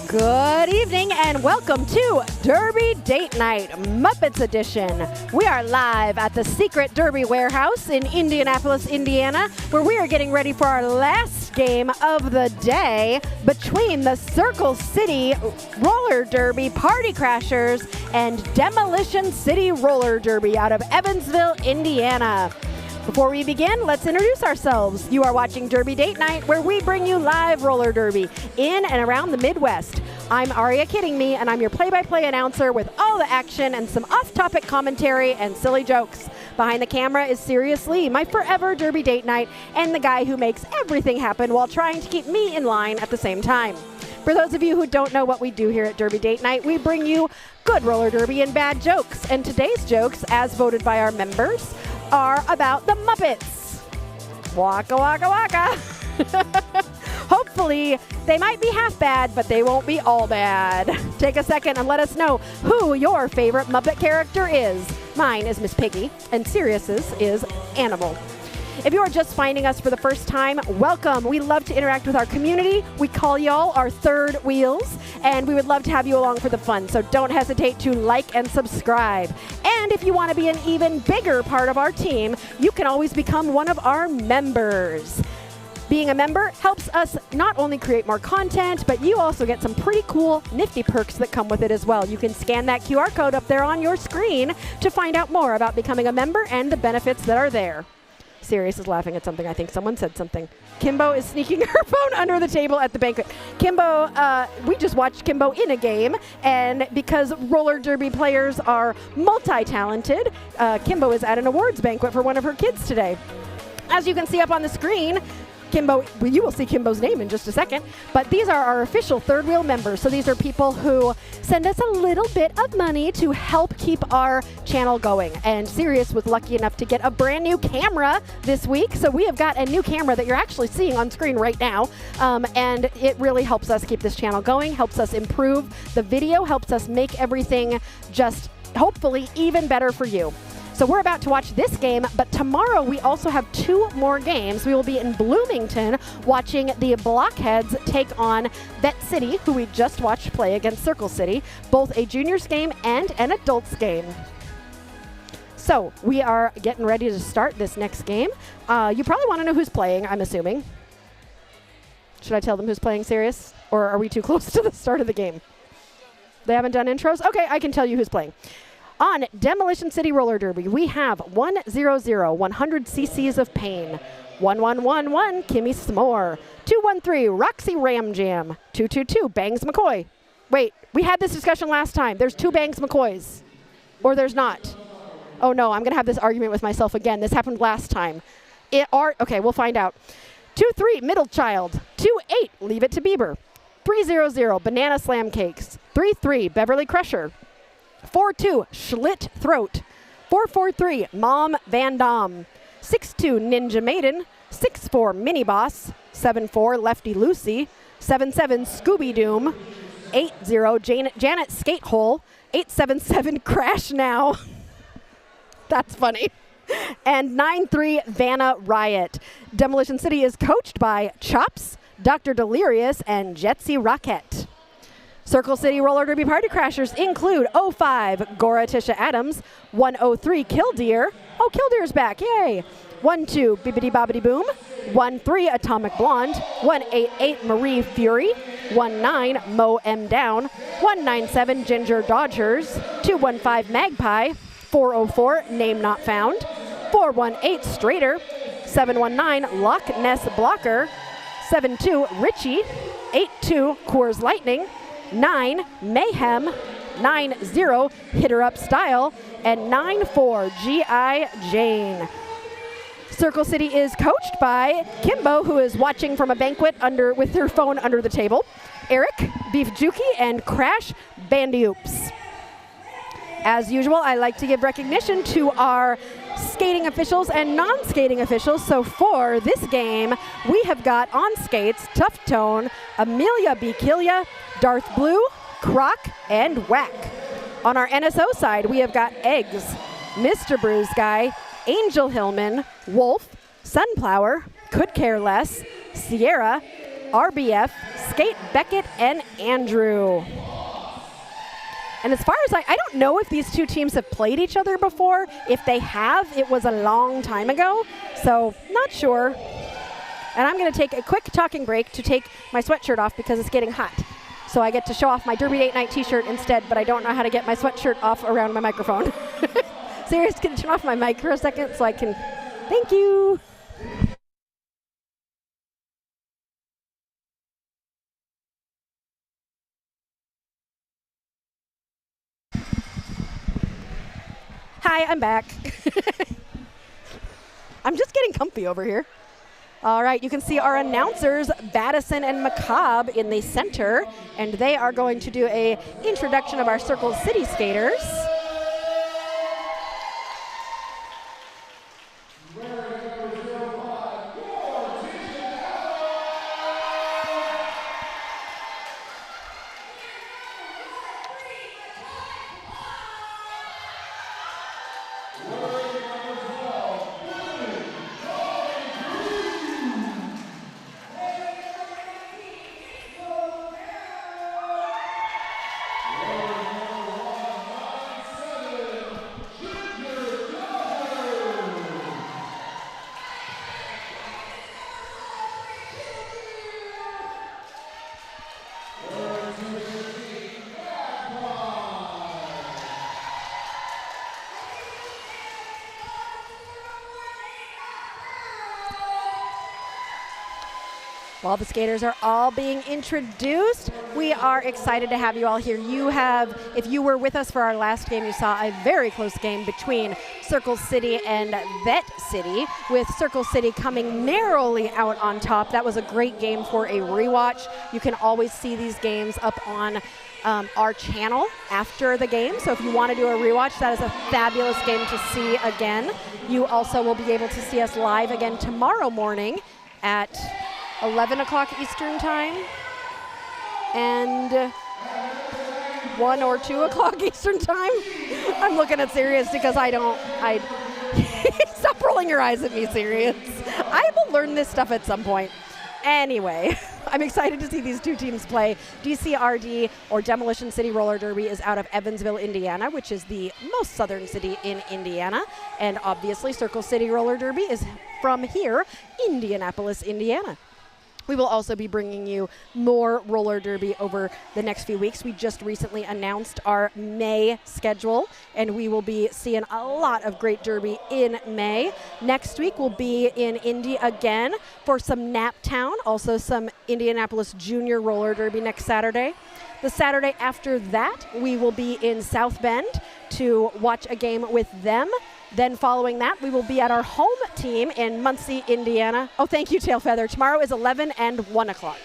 Good evening and welcome to Derby Date Night, Muppets Edition. We are live at the Secret Derby Warehouse in Indianapolis, Indiana, where we are getting ready for our last game of the day between the Circle City Roller Derby Party Crashers and Demolition City Roller Derby out of Evansville, Indiana. Before we begin, let's introduce ourselves. You are watching Derby Date Night, where we bring you live roller derby in and around the Midwest. I'm Aria Kidding Me, and I'm your play-by-play announcer with all the action and some off-topic commentary and silly jokes. Behind the camera is Sirius Lee, my forever Derby Date Night, and the guy who makes everything happen while trying to keep me in line at the same time. For those of you who don't know what we do here at Derby Date Night, we bring you good roller derby and bad jokes. And today's jokes, as voted by our members, are about the Muppets. Waka waka waka. Hopefully, they might be half bad, but they won't be all bad. Take a second and let us know who your favorite Muppet character is. Mine is Miss Piggy, and Sirius's is Animal. If you are just finding us for the first time, welcome. We love to interact with our community. We call y'all our third wheels, and we would love to have you along for the fun. So don't hesitate to like and subscribe. And if you want to be an even bigger part of our team, you can always become one of our members. Being a member helps us not only create more content, but you also get some pretty cool, nifty perks that come with it as well. You can scan that QR code up there on your screen to find out more about becoming a member and the benefits that are there. Sirius is laughing at something. I think someone said something. Kimbo is sneaking her phone under the table at the banquet. Kimbo, we just watched Kimbo in a game, and because roller derby players are multi-talented, Kimbo is at an awards banquet for one of her kids today. As you can see up on the screen, Kimbo, you will see Kimbo's name in just a second, but these are our official third wheel members. So these are people who send us a little bit of money to help keep our channel going. And Sirius was lucky enough to get a brand new camera this week. So we have got a new camera that you're actually seeing on screen right now. And it really helps us keep this channel going, helps us improve the video, helps us make everything just hopefully even better for you. So we're about to watch this game, but tomorrow we also have two more games. We will be in Bloomington watching the Blockheads take on Vette City, who we just watched play against Circle City, both a juniors game and an adults game. So we are getting ready to start this next game. You probably want to know who's playing, I'm assuming. Should I tell them who's playing, Sirius? Or are we too close to the start of the game? They haven't done intros? Okay, I can tell you who's playing. On Demolition City Roller Derby, we have 100, 100 cc's of pain. 1111, Kimmy S'more. 213, Roxy Ram Jam. 222, Bangs McCoy. Wait, we had this discussion last time. There's two Bangs McCoys. Or there's not. Oh no, I'm going to have this argument with myself again. This happened last time. Okay, we'll find out. 23, Middle Child. 28, Leave It to Bieber. 300, Banana Slam Cakes. 33, Beverly Crusher. 42, Schlitt Throat. 443, Mom Van Dam. 62, Ninja Maiden. 64, Mini Boss. 74, Lefty Lucy. 77, Scooby Doom. 80, Janet Skate Hole. 877, Crash Now. That's funny. And 93, Vanna Riot. Demolition City is coached by Chops, Dr. Delirious, and Jetsy Rocket. Circle City Roller Derby Party Crashers include 05, Gora Tisha Adams, 103, Killdeer. Oh, Killdeer's back, yay. 12, Bibbidi Bobbidi Boom. 13, Atomic Blonde. 188, Marie Fury. 19, Mo M Down. 197, Ginger Dodgers. 215, Magpie. 404, Name Not Found. 418, Straighter. 719, Loch Ness Blocker. 72, Richie. 82, Coors Lightning. 9, Mayhem. 90, Hit Her Up Style. And 94, G.I. Jane. Circle City is coached by Kimbo, who is watching from a banquet with her phone under the table. Eric, Beef Juki, and Crash Bandoops. As usual, I like to give recognition to our skating officials and non-skating officials. So for this game, we have got on skates, Tough Tone, Amelia B. Killia, Darth Blue, Croc, and Whack. On our NSO side, we have got Eggs, Mr. Bruise Guy, Angel Hillman, Wolf, Sunflower, Could Care Less, Sierra, RBF, Skate Beckett, and Andrew. And as far as I don't know if these two teams have played each other before. If they have, it was a long time ago, so not sure. And I'm going to take a quick talking break to take my sweatshirt off because it's getting hot. So I get to show off my Derby Date Night t-shirt instead, but I don't know how to get my sweatshirt off around my microphone. Serious, can you turn off my mic for a second so I can, thank you. Hi, I'm back. I'm just getting comfy over here. All right, you can see our announcers, Battison and McCobb, in the center, and they are going to do a introduction of our Circle City skaters. While the skaters are all being introduced, we are excited to have you all here. If you were with us for our last game, you saw a very close game between Circle City and Vette City, with Circle City coming narrowly out on top. That was a great game for a rewatch. You can always see these games up on our channel after the game. So if you want to do a rewatch, that is a fabulous game to see again. You also will be able to see us live again tomorrow morning at 11 o'clock Eastern time and 1 or 2 o'clock Eastern time. I'm looking at Sirius because stop rolling your eyes at me, Sirius. I will learn this stuff at some point. Anyway, I'm excited to see these two teams play. CCRD, or Demolition City Roller Derby, is out of Evansville, Indiana, which is the most southern city in Indiana. And obviously, Circle City Roller Derby is from here, Indianapolis, Indiana. We will also be bringing you more roller derby over the next few weeks. We just recently announced our May schedule, and we will be seeing a lot of great derby in May. Next week, we'll be in Indy again for some Naptown, also some Indianapolis Junior Roller Derby next Saturday. The Saturday after that, we will be in South Bend to watch a game with them. Then following that, we will be at our home team in Muncie, Indiana. Oh, thank you, Tailfeather. Tomorrow is 11 and 1 o'clock.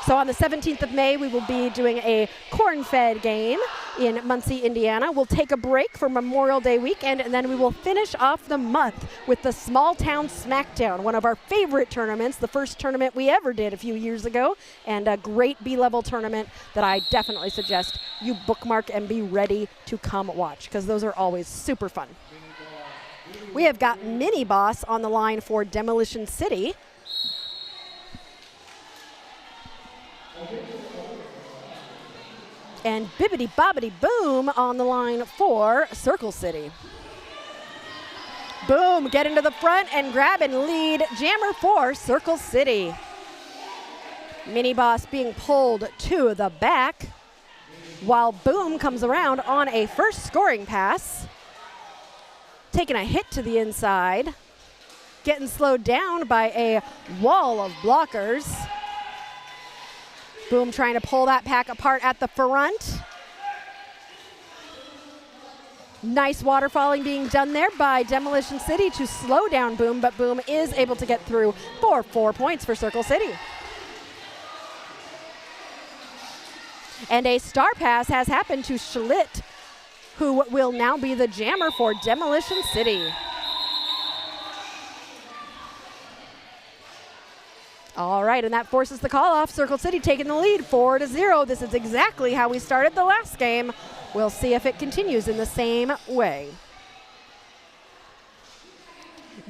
So on the 17th of May, we will be doing a corn-fed game in Muncie, Indiana. We'll take a break for Memorial Day weekend, and then we will finish off the month with the Small Town Smackdown, one of our favorite tournaments, the first tournament we ever did a few years ago, and a great B-level tournament that I definitely suggest you bookmark and be ready to come watch, because those are always super fun. We have got Mini Boss on the line for Demolition City. And Bibbidi Bobbidi Boom on the line for Circle City. Boom, get into the front and grab and lead jammer for Circle City. Mini Boss being pulled to the back, while Boom comes around on a first scoring pass. Taking a hit to the inside, getting slowed down by a wall of blockers. Boom trying to pull that pack apart at the front. Nice waterfalling being done there by Demolition City to slow down Boom, but Boom is able to get through for 4 points for Circle City. And a star pass has happened to Schlitt, who will now be the jammer for Demolition City. All right, and that forces the call off. Circle City taking the lead 4-0. This is exactly how we started the last game. We'll see if it continues in the same way.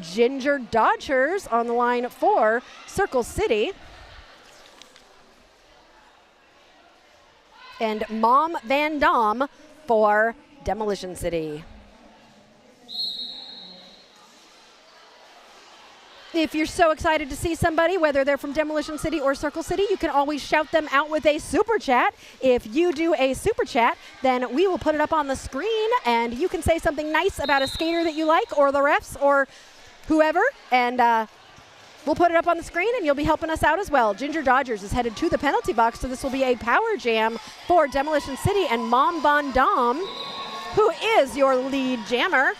Ginger Dodgers on the line for Circle City. and Mom Van Dam for Demolition City. If you're so excited to see somebody, whether they're from Demolition City or Circle City, you can always shout them out with a super chat. If you do a super chat, then we will put it up on the screen, and you can say something nice about a skater that you like, or the refs, or whoever, and we'll put it up on the screen, and you'll be helping us out as well. Ginger Dodgers is headed to the penalty box, so this will be a power jam for Demolition City, and Mom Van Dam, who is your lead jammer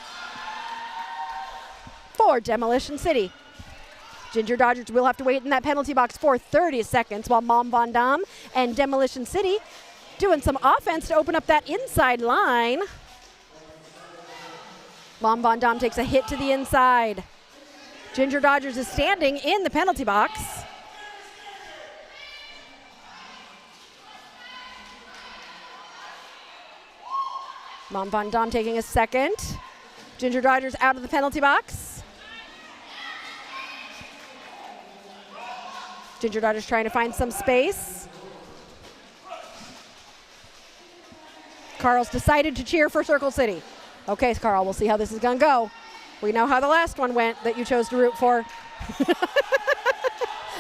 for Demolition City. Ginger Dodgers will have to wait in that penalty box for 30 seconds while Mom Van Dam and Demolition City doing some offense to open up that inside line. Mom Van Dam takes a hit to the inside. Ginger Dodgers is standing in the penalty box. Mom Van Dam taking a second. Ginger Dodgers out of the penalty box. Ginger Dodgers trying to find some space. Carl's decided to cheer for Circle City. Okay, Carl, we'll see how this is going to go. We know how the last one went that you chose to root for.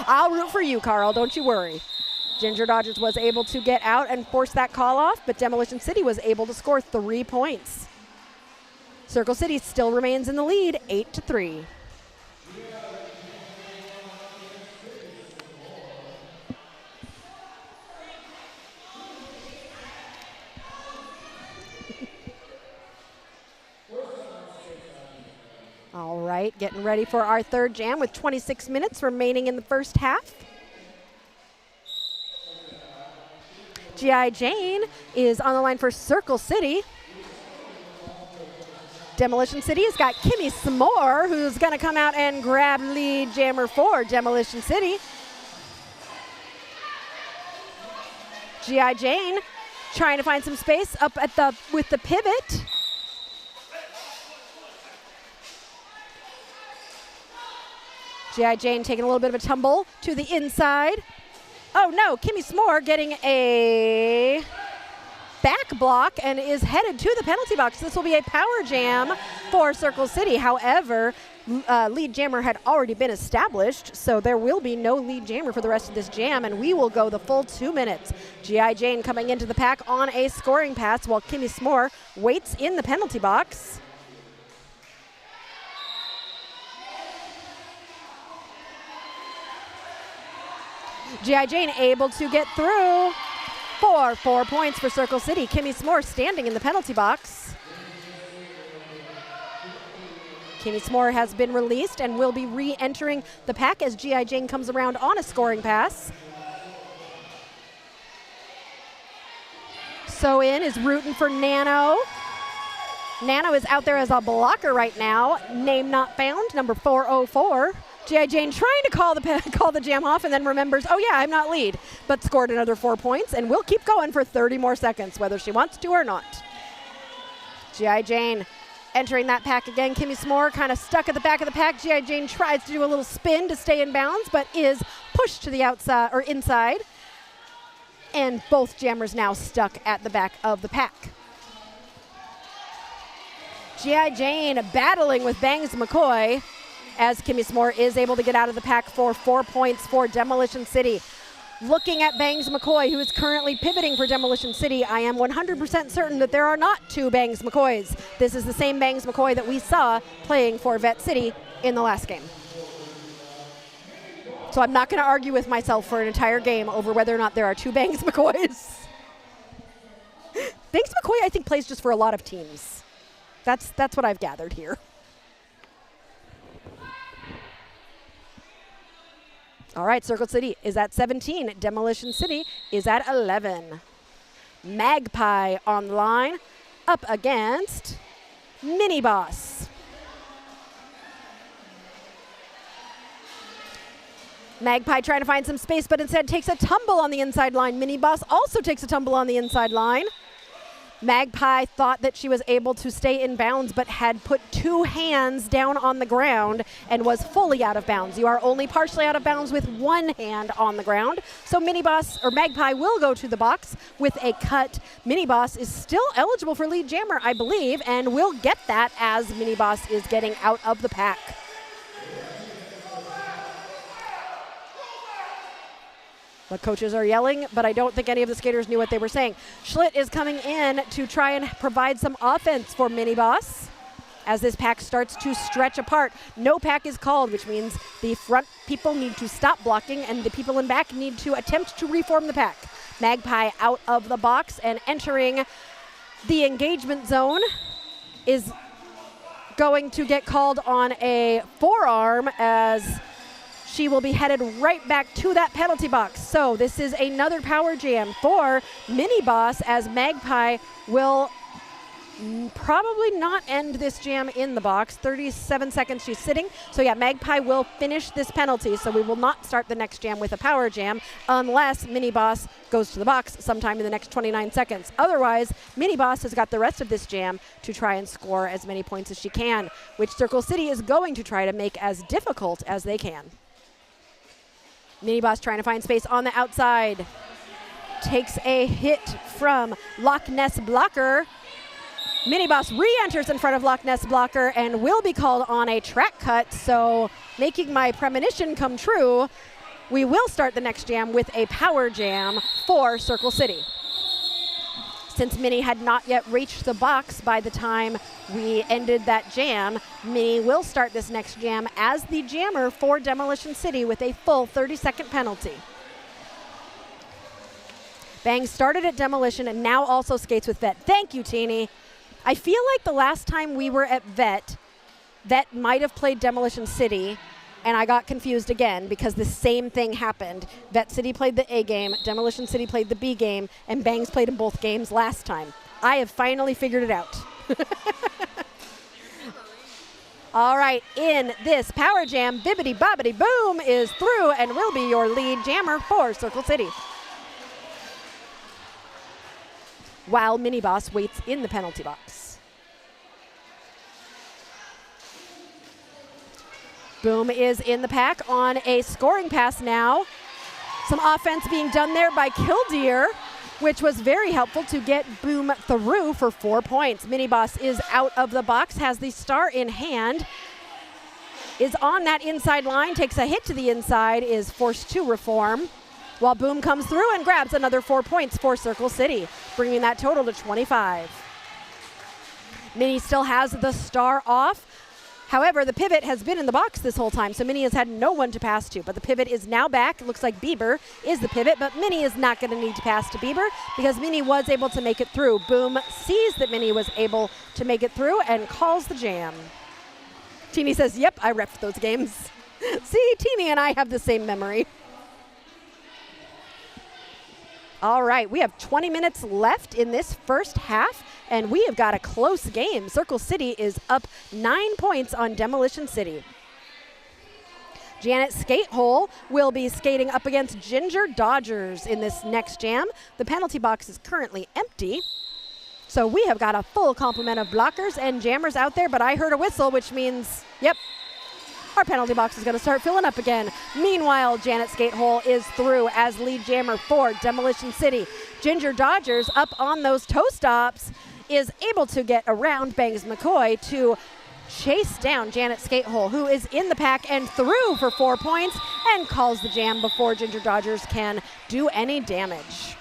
I'll root for you, Carl, don't you worry. Ginger Dodgers was able to get out and force that call off, but Demolition City was able to score 3 points. Circle City still remains in the lead, 8-3. All right, getting ready for our third jam with 26 minutes remaining in the first half. G.I. Jane is on the line for Circle City. Demolition City has got Kimmy S'more, who's going to come out and grab lead jammer for Demolition City. G.I. Jane trying to find some space up at with the pivot. G.I. Jane taking a little bit of a tumble to the inside. Oh no, Kimmy S'more getting a back block and is headed to the penalty box. This will be a power jam for Circle City. However, lead jammer had already been established, so there will be no lead jammer for the rest of this jam, and we will go the full 2 minutes. G.I. Jane coming into the pack on a scoring pass while Kimmy S'more waits in the penalty box. G.I. Jane able to get through for 4 points for Circle City. Kimmy S'more standing in the penalty box. Kimmy S'more has been released and will be re-entering the pack as G.I. Jane comes around on a scoring pass. So-In is rooting for Nano. Nano is out there as a blocker right now. Name not found, number 404. G.I. Jane trying to call the jam off and then remembers, oh yeah, I'm not lead, but scored another 4 points and will keep going for 30 more seconds, whether she wants to or not. G.I. Jane entering that pack again. Kimmy S'more kind of stuck at the back of the pack. G.I. Jane tries to do a little spin to stay in bounds, but is pushed to the outside or inside. And both jammers now stuck at the back of the pack. G.I. Jane battling with Bangs McCoy, as Kimmy S'more is able to get out of the pack for 4 points for Demolition City. Looking at Bangs McCoy, who is currently pivoting for Demolition City, I am 100% certain that there are not 2 Bangs McCoys. This is the same Bangs McCoy that we saw playing for Vette City in the last game. So I'm not going to argue with myself for an entire game over whether or not there are 2 Bangs McCoys. Bangs McCoy, I think, plays just for a lot of teams. That's what I've gathered here. All right, Circle City is at 17. Demolition City is at 11. Magpie on the line up against Mini Boss. Magpie trying to find some space, but instead takes a tumble on the inside line. Mini Boss also takes a tumble on the inside line. Magpie thought that she was able to stay in bounds, but had put 2 hands down on the ground and was fully out of bounds. You are only partially out of bounds with 1 hand on the ground. So Magpie will go to the box with a cut. Mini Boss is still eligible for lead jammer, I believe, and will get that as Mini Boss is getting out of the pack. The coaches are yelling, but I don't think any of the skaters knew what they were saying. Schlitt is coming in to try and provide some offense for Mini Boss as this pack starts to stretch apart. No pack is called, which means the front people need to stop blocking and the people in back need to attempt to reform the pack. Magpie out of the box and entering the engagement zone is going to get called on a forearm as she will be headed right back to that penalty box. So this is another power jam for Mini Boss as Magpie will probably not end this jam in the box. 37 seconds she's sitting. So yeah, Magpie will finish this penalty. So we will not start the next jam with a power jam unless Mini Boss goes to the box sometime in the next 29 seconds. Otherwise, Mini Boss has got the rest of this jam to try and score as many points as she can, which Circle City is going to try to make as difficult as they can. Mini Boss trying to find space on the outside. Takes a hit from Loch Ness Blocker. Mini Boss re-enters in front of Loch Ness Blocker and will be called on a track cut. So making my premonition come true, we will start the next jam with a power jam for Circle City. Since Mini had not yet reached the box by the time we ended that jam, Mini will start this next jam as the jammer for Demolition City with a full 30-second penalty. Bang started at Demolition and now also skates with Vette. Thank you, Teeny. I feel like the last time we were at Vette, Vette might have played Demolition City, and I got confused again because the same thing happened. Vette City played the A game, Demolition City played the B game, and Bangs played in both games last time. I have finally figured it out. All right, in this power jam, Bibbidi Bobbidi Boom is through and will be your lead jammer for Circle City. While Mini Boss waits in the penalty box. Boom is in the pack on a scoring pass now. Some offense being done there by Killdeer, which was very helpful to get Boom through for 4 points. Mini Boss is out of the box, has the star in hand, is on that inside line, takes a hit to the inside, is forced to reform, while Boom comes through and grabs another 4 points for Circle City, bringing that total to 25. Mini still has the star off. However, the pivot has been in the box this whole time, so Mini has had no one to pass to. But the pivot is now back. It looks like Bieber is the pivot, but Mini is not going to need to pass to Bieber because Mini was able to make it through. Boom sees that Mini was able to make it through and calls the jam. Teeny says, yep, I reffed those games. See, Teeny and I have the same memory. All right, we have 20 minutes left in this first half, and we have got a close game. Circle City is up 9 points on Demolition City. Janet Skatehole will be skating up against Ginger Dodgers in this next jam. The penalty box is currently empty, so we have got a full complement of blockers and jammers out there, but I heard a whistle, which means, yep, our penalty box is going to start filling up again. Meanwhile, Janet Skatehole is through as lead jammer for Demolition City. Ginger Dodgers up on those toe stops is able to get around Bangs McCoy to chase down Janet Skatehole, who is in the pack and through for 4 points and calls the jam before Ginger Dodgers can do any damage.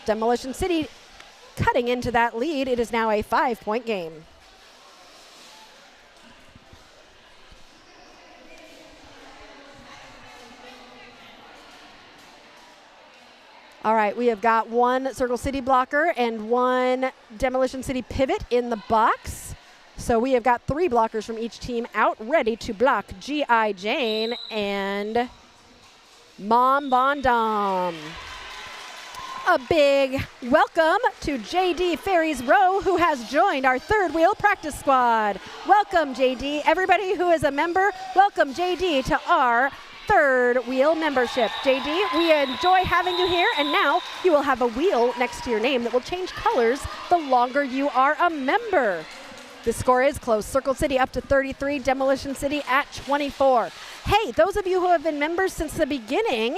Demolition City cutting into that lead. It is now a 5-point game. All right, we have got one Circle City blocker and one Demolition City pivot in the box. So we have got 3 blockers from each team out, ready to block G.I. Jane and Mom Bondom. A big welcome to JD Ferries Row, who has joined our third wheel practice squad. Welcome, JD. Everybody who is a member, welcome JD to our third wheel membership. JD, we enjoy having you here, and now you will have a wheel next to your name that will change colors the longer you are a member. The score is close. Circle City up to 33, Demolition City at 24. Hey, those of you who have been members since the beginning,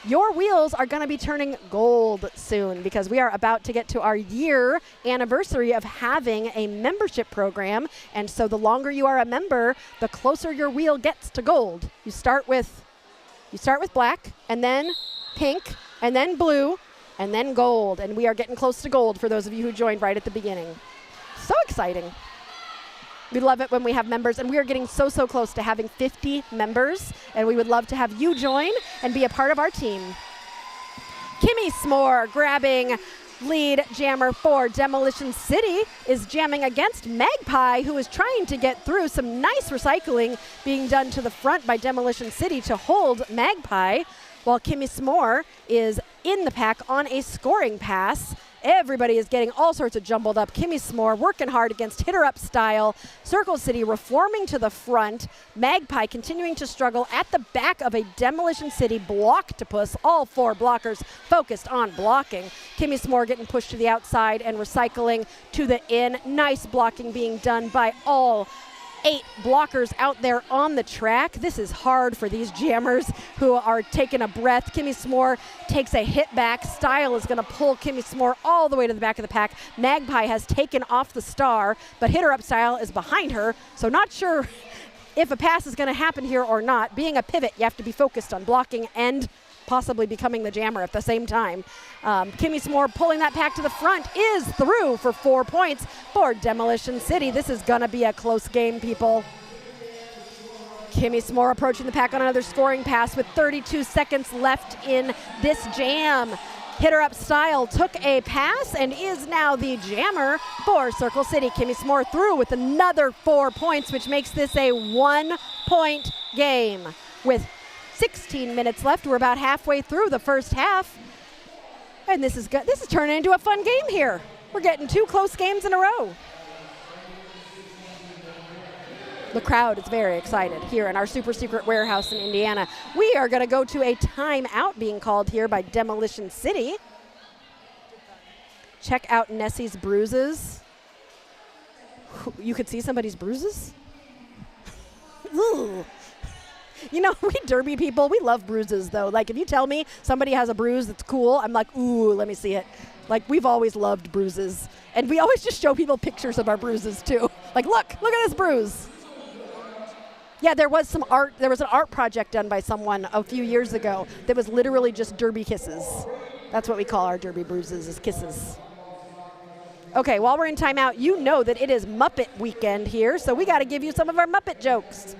your wheels are going to be turning gold soon because we are about to get to our year anniversary of having a membership program. And so the longer you are a member, the closer your wheel gets to gold. You start with black, and then pink, and then blue, and then gold. And we are getting close to gold for those of you who joined right at the beginning. So exciting. We love it when we have members, and we are getting so close to having 50 members, and we would love to have you join and be a part of our team. Kimmy S'more grabbing lead jammer for Demolition City is jamming against Magpie, who is trying to get through. Some nice recycling being done to the front by Demolition City to hold Magpie, while Kimmy S'more is in the pack on a scoring pass. Everybody is getting all sorts of jumbled up. Kimmy S'more working hard against Hitter Up Style. Circle City reforming to the front. Magpie continuing to struggle at the back of a Demolition City block-to-puss. All four blockers focused on blocking. Kimmy S'more getting pushed to the outside and recycling to the in. Nice blocking being done by all 8 blockers out there on the track. This is hard for these jammers who are taking a breath. Kimmy S'more takes a hit back. Style is going to pull Kimmy S'more all the way to the back of the pack. Magpie has taken off the star, but Hitter Up Style is behind her, so not sure if a pass is going to happen here or not. Being a pivot, you have to be focused on blocking and possibly becoming the jammer at the same time. Kimmy S'more pulling that pack to the front is through for 4 points for Demolition City. This is gonna be a close game, people. Kimmy S'more approaching the pack on another scoring pass with 32 seconds left in this jam. Hitter Up Style took a pass and is now the jammer for Circle City. Kimmy S'more through with another 4 points, which makes this a 1-point game. With 16 minutes left, we're about halfway through the first half, and this is turning into a fun game here. We're getting 2 close games in a row. The crowd is very excited here in our super secret warehouse in Indiana. We are going to go to a timeout being called here by Demolition City. Check out Nessie's bruises. You could see somebody's bruises? Ooh. You know, we derby people, we love bruises, though. Like, if you tell me somebody has a bruise that's cool, I'm like, ooh, let me see it. Like, we've always loved bruises. And we always just show people pictures of our bruises, too. Like, look at this bruise. Yeah, there was some art. There was an art project done by someone a few years ago that was literally just derby kisses. That's what we call our derby bruises, is kisses. Okay, while we're in timeout, you know that it is Muppet weekend here, so we got to give you some of our Muppet jokes.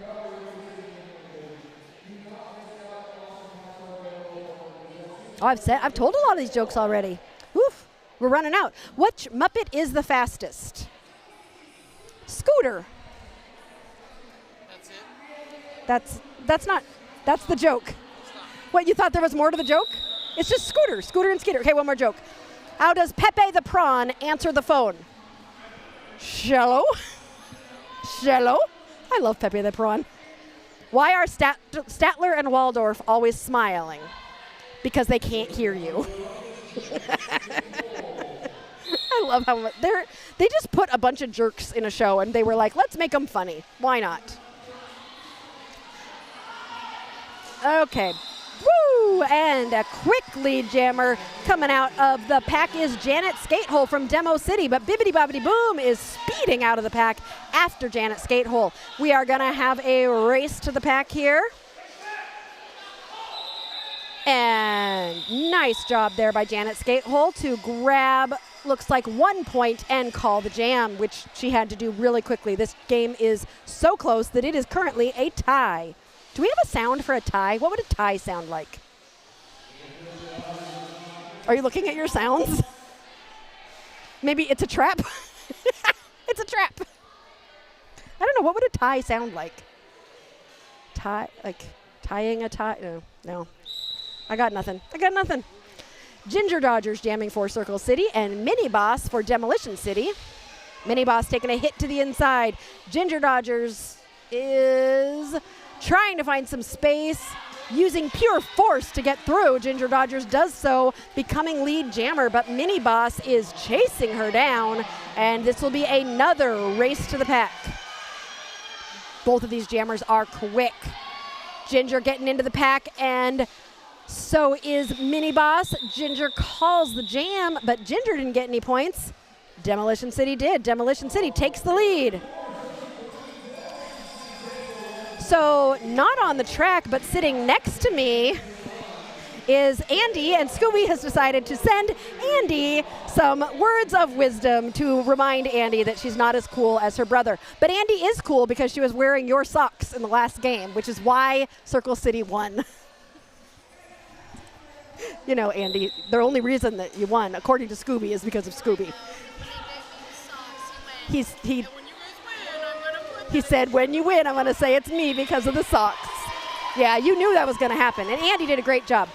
Oh, I've told a lot of these jokes already. Oof, we're running out. Which Muppet is the fastest? Scooter. That's it? That's the joke. What, you thought there was more to the joke? It's just Scooter and Skeeter. Okay, one more joke. How does Pepe the Prawn answer the phone? Shallow. I love Pepe the Prawn. Why are Statler and Waldorf always smiling? Because they can't hear you. I love how much they just put a bunch of jerks in a show and they were like, let's make them funny. Why not? Okay. Woo! And a quick lead jammer coming out of the pack is Janet Skatehole from Demo City, but Bibbidi Bobbidi Boom is speeding out of the pack after Janet Skatehole. We are going to have a race to the pack here. And nice job there by Janet Skatehole to grab, looks like 1 point and call the jam, which she had to do really quickly. This game is so close that it is currently a tie. Do we have a sound for a tie? What would a tie sound like? Are you looking at your sounds? Maybe it's a trap? It's a trap. I don't know. What would a tie sound like? Tie, like tying a tie? No. I got nothing. Ginger Dodgers jamming for Circle City and Mini Boss for Demolition City. Mini Boss taking a hit to the inside. Ginger Dodgers is trying to find some space. using pure force to get through. Ginger Dodgers does so, becoming lead jammer, but Mini Boss is chasing her down, and this will be another race to the pack. Both of these jammers are quick. Ginger getting into the pack, and so is Mini Boss. Ginger calls the jam, but Ginger didn't get any points. Demolition City did. Demolition City takes the lead. So not on the track, but sitting next to me is Andy, and Scooby has decided to send Andy some words of wisdom to remind Andy that she's not as cool as her brother. But Andy is cool because she was wearing your socks in the last game, which is why Circle City won. You know, Andy, the only reason that you won, according to Scooby, is because of Scooby. He said, when you win, I'm going to say it's me because of the socks. Yeah, you knew that was going to happen, and Andy did a great job.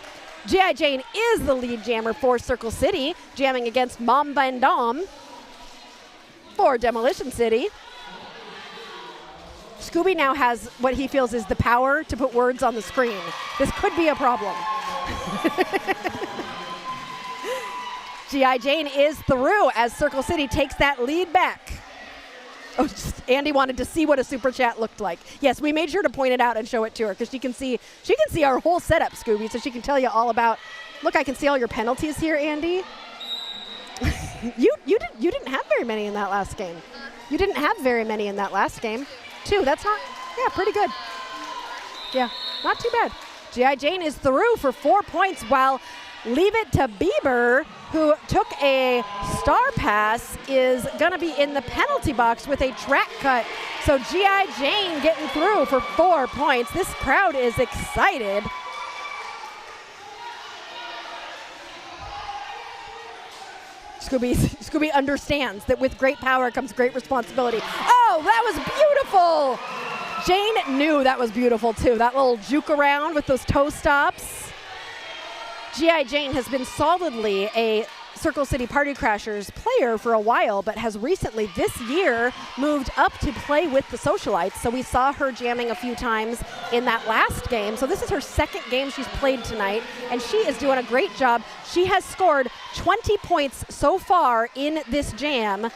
G.I. Jane is the lead jammer for Circle City, jamming against Mom Van Dom for Demolition City. Scooby now has what he feels is the power to put words on the screen. This could be a problem. G.I. Jane is through as Circle City takes that lead back. Oh, Andy wanted to see what a super chat looked like. Yes, we made sure to point it out and show it to her because she can see our whole setup, Scooby, so she can tell you all about. Look, I can see all your penalties here, Andy. you didn't have very many in that last game. You didn't have very many in that last game. 2. That's not. Yeah, pretty good. Yeah, not too bad. G.I. Jane is through for 4 points, while Leave It to Bieber, who took a star pass, is going to be in the penalty box with a track cut. So G.I. Jane getting through for 4 points. This crowd is excited. Scooby understands that with great power comes great responsibility. Oh, that was beautiful. Jane knew that was beautiful too. That little juke around with those toe stops. G.I. Jane has been solidly a Circle City Party Crashers player for a while, but has recently this year moved up to play with the Socialites. So we saw her jamming a few times in that last game. So this is her second game she's played tonight, and she is doing a great job. She has scored 20 points so far in this jam.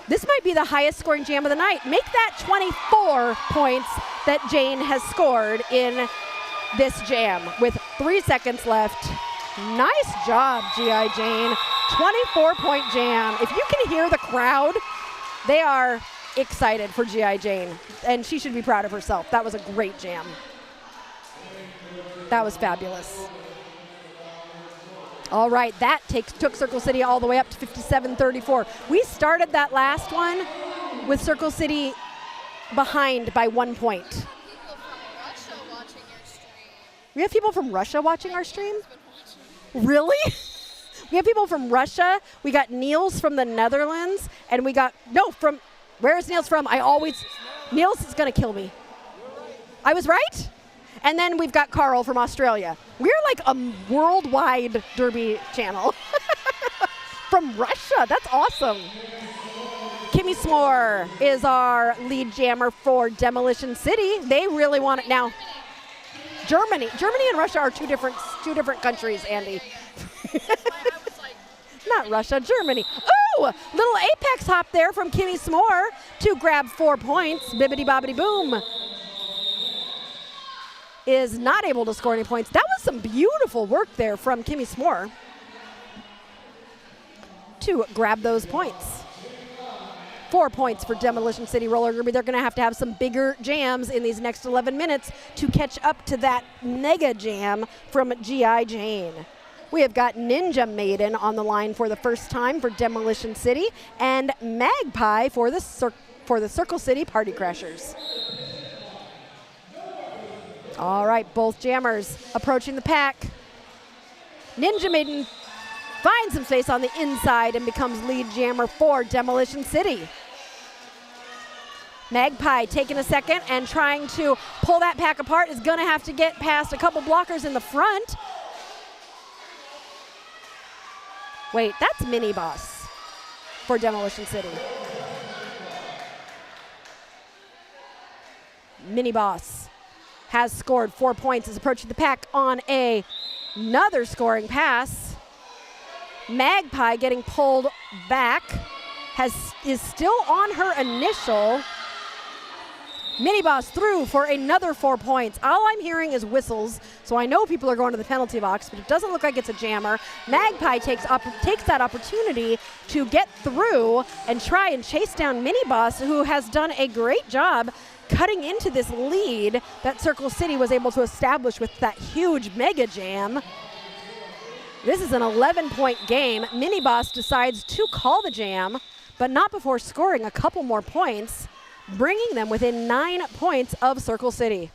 This might be the highest scoring jam of the night. Make that 24 points that Jane has scored in this jam with 3 seconds left. Nice job, G.I. Jane. 24-point jam. If you can hear the crowd, they are excited for G.I. Jane, and she should be proud of herself. That was a great jam. That was fabulous. All right, that took Circle City all the way up to 57-34. We started that last one with Circle City behind by 1 point. We have people from Russia watching our stream? Really? We have people from Russia. We got Niels from the Netherlands, and we got, where is Niels from? Niels is going to kill me. I was right? And then we've got Carl from Australia. We're like a worldwide Derby channel. From Russia. That's awesome. Kimmy S'more is our lead jammer for Demolition City. They really want it now. Germany and Russia are two different countries, Andy. Not Russia, Germany. Ooh, little apex hop there from Kimmy S'more to grab 4 points. Bibbidi bobbidi boom. Is not able to score any points. That was some beautiful work there from Kimmy S'more to grab those points. 4 points for Demolition City Roller Derby. They're going to have some bigger jams in these next 11 minutes to catch up to that mega jam from G.I. Jane. We have got Ninja Maiden on the line for the first time for Demolition City, and Magpie for the Circle City Party Crashers. All right, both jammers approaching the pack. Ninja Maiden finds some space on the inside and becomes lead jammer for Demolition City. Magpie taking a second and trying to pull that pack apart, is going to have to get past a couple blockers in the front. Wait, that's Mini Boss for Demolition City. Mini Boss has scored 4 points, is approaching the pack on another scoring pass. Magpie getting pulled back, is still on her initial. Miniboss through for another 4 points. All I'm hearing is whistles, so I know people are going to the penalty box, but it doesn't look like it's a jammer. Magpie takes that opportunity to get through and try and chase down Miniboss, who has done a great job cutting into this lead that Circle City was able to establish with that huge mega jam. This is an 11-point game. Miniboss decides to call the jam, but not before scoring a couple more points, bringing them within 9 points of Circle City.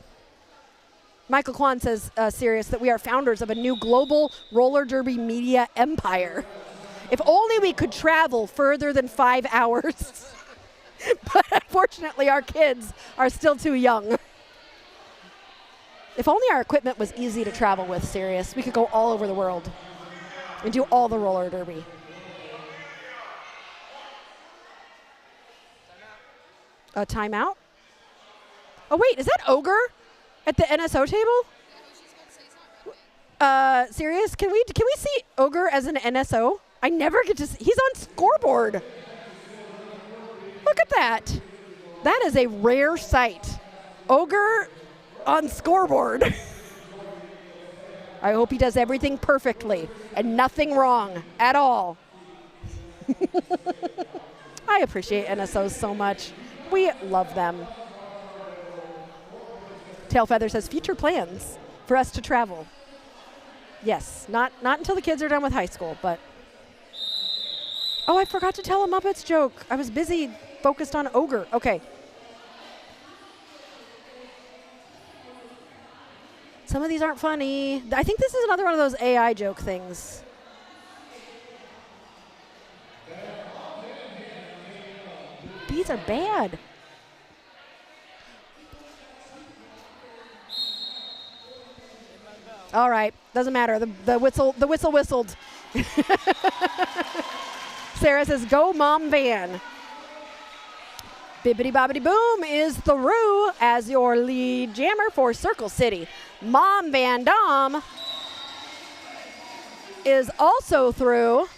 Michael Kwan says, serious, that we are founders of a new global roller derby media empire. If only we could travel further than 5 hours. But unfortunately, our kids are still too young. If only our equipment was easy to travel with, serious, we could go all over the world and do all the roller derby. A timeout? Oh wait, is that Ogre at the NSO table? Serious? Can we see Ogre as an NSO? I never get to see. He's on scoreboard. Look at that. That is a rare sight. Ogre on scoreboard. I hope he does everything perfectly and nothing wrong at all. I appreciate NSOs so much. We love them. Tailfeather says future plans for us to travel. Yes, not until the kids are done with high school, but. Oh, I forgot to tell a Muppets joke. I was busy focused on Ogre. Okay. Some of these aren't funny. I think this is another one of those AI joke things. These are bad. All right, doesn't matter. The whistle whistled. Sarah says, "Go, Mom Van." Bibbidi Bobbidi Boom is through as your lead jammer for Circle City. Mom Van Dom is also through.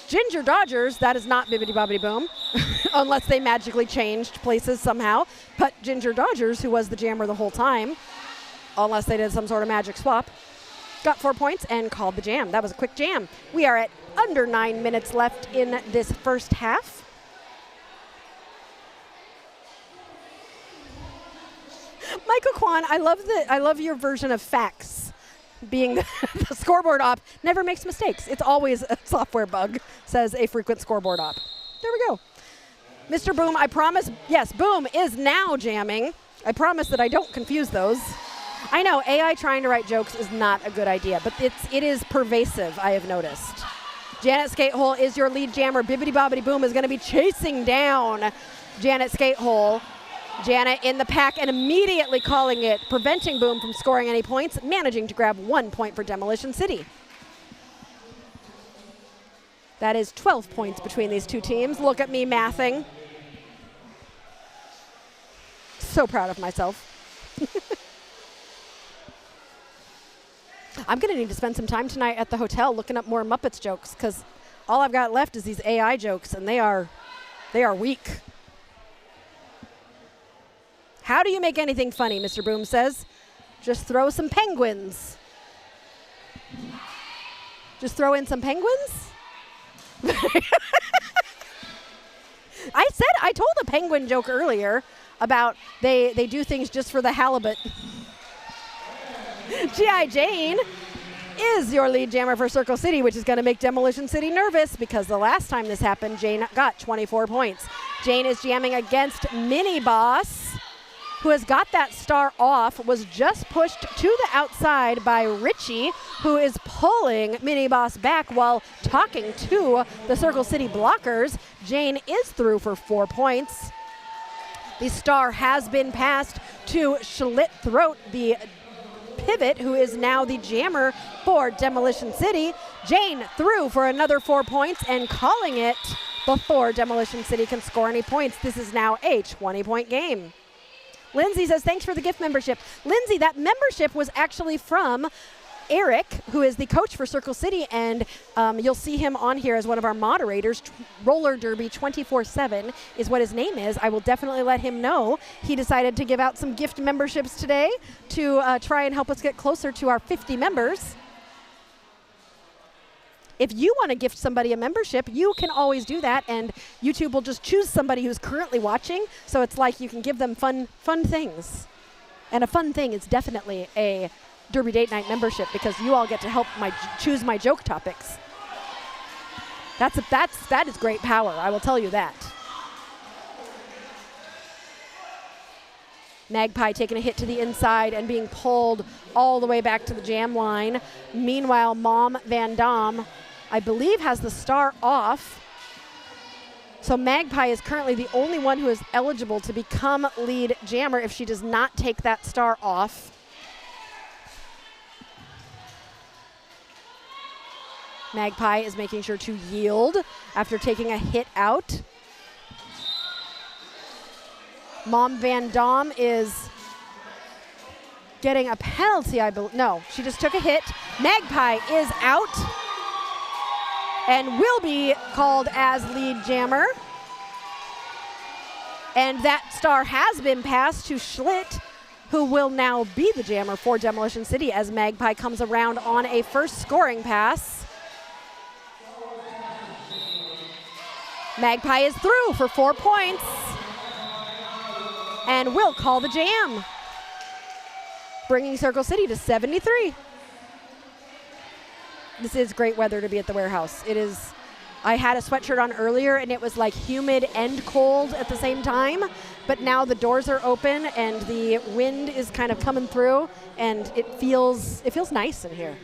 Ginger Dodgers, that is not Bibbidi Bobbidi Boom, unless they magically changed places somehow. But Ginger Dodgers, who was the jammer the whole time, unless they did some sort of magic swap, got 4 points and called the jam. That was a quick jam. We are at under 9 minutes left in this first half. Michael Kwan, I love your version of facts. Being the scoreboard op never makes mistakes. It's always a software bug, says a frequent scoreboard op. There we go. Mr. Boom, I promise, yes, Boom is now jamming. I promise that I don't confuse those. I know, AI trying to write jokes is not a good idea, but it is pervasive, I have noticed. Janet Skatehole is your lead jammer. Bibbidi Bobbidi Boom is going to be chasing down Janet Skatehole. Janet in the pack and immediately calling it, preventing Boom from scoring any points, managing to grab 1 point for Demolition City. That is 12 points between these two teams. Look at me mathing. So proud of myself. I'm going to need to spend some time tonight at the hotel looking up more Muppets jokes, because all I've got left is these AI jokes, and they are weak. How do you make anything funny, Mr. Boom says? Just throw some penguins. Just throw in some penguins? I told a penguin joke earlier about they do things just for the halibut. G.I. Jane is your lead jammer for Circle City, which is going to make Demolition City nervous because the last time this happened, Jane got 24 points. Jane is jamming against Mini Boss, who has got that star off, was just pushed to the outside by Richie, who is pulling Mini Boss back while talking to the Circle City blockers. Jane is through for 4 points. The star has been passed to Schlitt Throat, the pivot, who is now the jammer for Demolition City. Jane through for another 4 points and calling it before Demolition City can score any points. This is now a 20-point game. Lindsay says, thanks for the gift membership. Lindsay, that membership was actually from Eric, who is the coach for Circle City, and you'll see him on here as one of our moderators. Roller Derby 24/7 is what his name is. I will definitely let him know. He decided to give out some gift memberships today to try and help us get closer to our 50 members. If you want to gift somebody a membership, you can always do that, and YouTube will just choose somebody who's currently watching, so it's like you can give them fun things. And a fun thing is definitely a Derby Date Night membership, because you all get to help choose my joke topics. That is great power, I will tell you that. Magpie taking a hit to the inside and being pulled all the way back to the jam line. Meanwhile, Mom Van Dam, I believe, has the star off. So Magpie is currently the only one who is eligible to become lead jammer if she does not take that star off. Magpie is making sure to yield after taking a hit out. Mom Van Dam is getting a penalty, I believe. No, she just took a hit. Magpie is out and will be called as lead jammer. And that star has been passed to Schlitt, who will now be the jammer for Demolition City as Magpie comes around on a first scoring pass. Magpie is through for 4 points and will call the jam, bringing Circle City to 73. This is great weather to be at the warehouse. It is. I had a sweatshirt on earlier and it was like humid and cold at the same time, but now the doors are open and the wind is kind of coming through and it feels nice in here.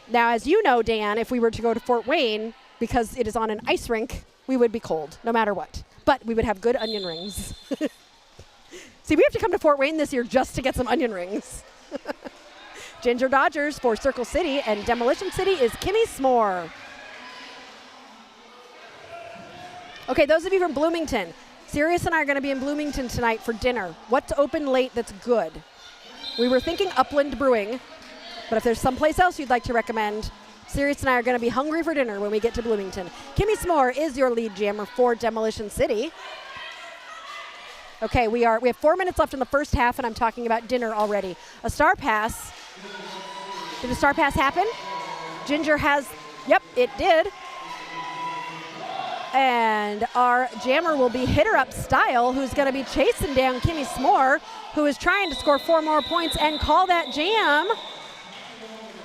Now, as you know, Dan, if we were to go to Fort Wayne, because it is on an ice rink, we would be cold, no matter what. But we would have good onion rings. See, we have to come to Fort Wayne this year just to get some onion rings. Ginger Dodgers for Circle City, and Demolition City is Kimmy S'more. Okay, those of you from Bloomington, Sirius and I are going to be in Bloomington tonight for dinner. What's open late that's good? We were thinking Upland Brewing, but if there's someplace else you'd like to recommend, Sirius and I are going to be hungry for dinner when we get to Bloomington. Kimmy S'more is your lead jammer for Demolition City. Okay, we have 4 minutes left in the first half, and I'm talking about dinner already. A star pass. Did a star pass happen? Ginger has, yep, it did. And our jammer will be Hitter Up Style, who's going to be chasing down Kimmy S'more, who is trying to score 4 more points and call that jam.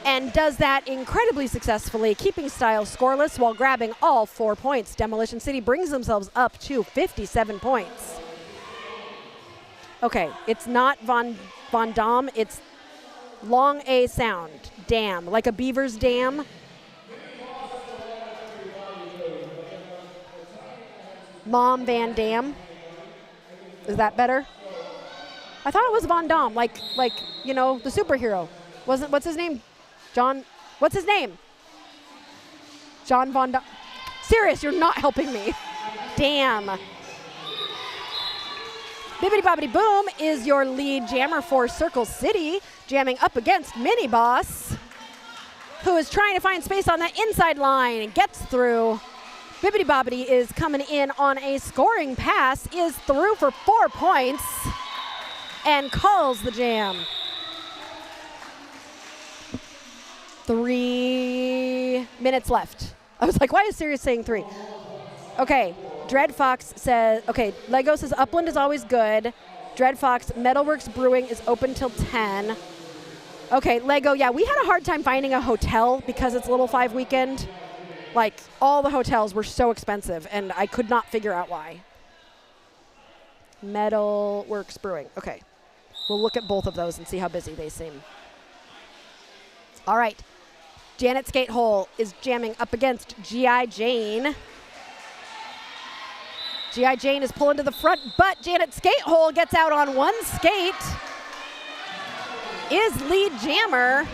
And does that incredibly successfully, keeping Style scoreless while grabbing all 4 points. Demolition City brings themselves up to 57 points. Okay, it's not Von Dam, it's long A sound, dam, like a beaver's dam. Mom Van Dam. Is that better? I thought it was Von Dam, like you know, the superhero. What's his name? John, what's his name? John Von Dam. Serious, you're not helping me. Damn. Bibbidi Bobbidi Boom is your lead jammer for Circle City, jamming up against Mini Boss, who is trying to find space on that inside line and gets through. Bibbidi Bobbidi is coming in on a scoring pass, is through for 4 points, and calls the jam. 3 minutes left. I was like, why is Sirius saying 3? Okay, Dread Fox says, okay, Lego says Upland is always good. Dread Fox, Metalworks Brewing is open till 10. Okay, Lego, yeah, we had a hard time finding a hotel because it's Little 5 weekend. Like, all the hotels were so expensive, and I could not figure out why. Metalworks Brewing, okay. We'll look at both of those and see how busy they seem. All right, Janet Skatehole is jamming up against G.I. Jane. G.I. Jane is pulling to the front, but Janet Skatehole gets out on one skate. Is lead jammer.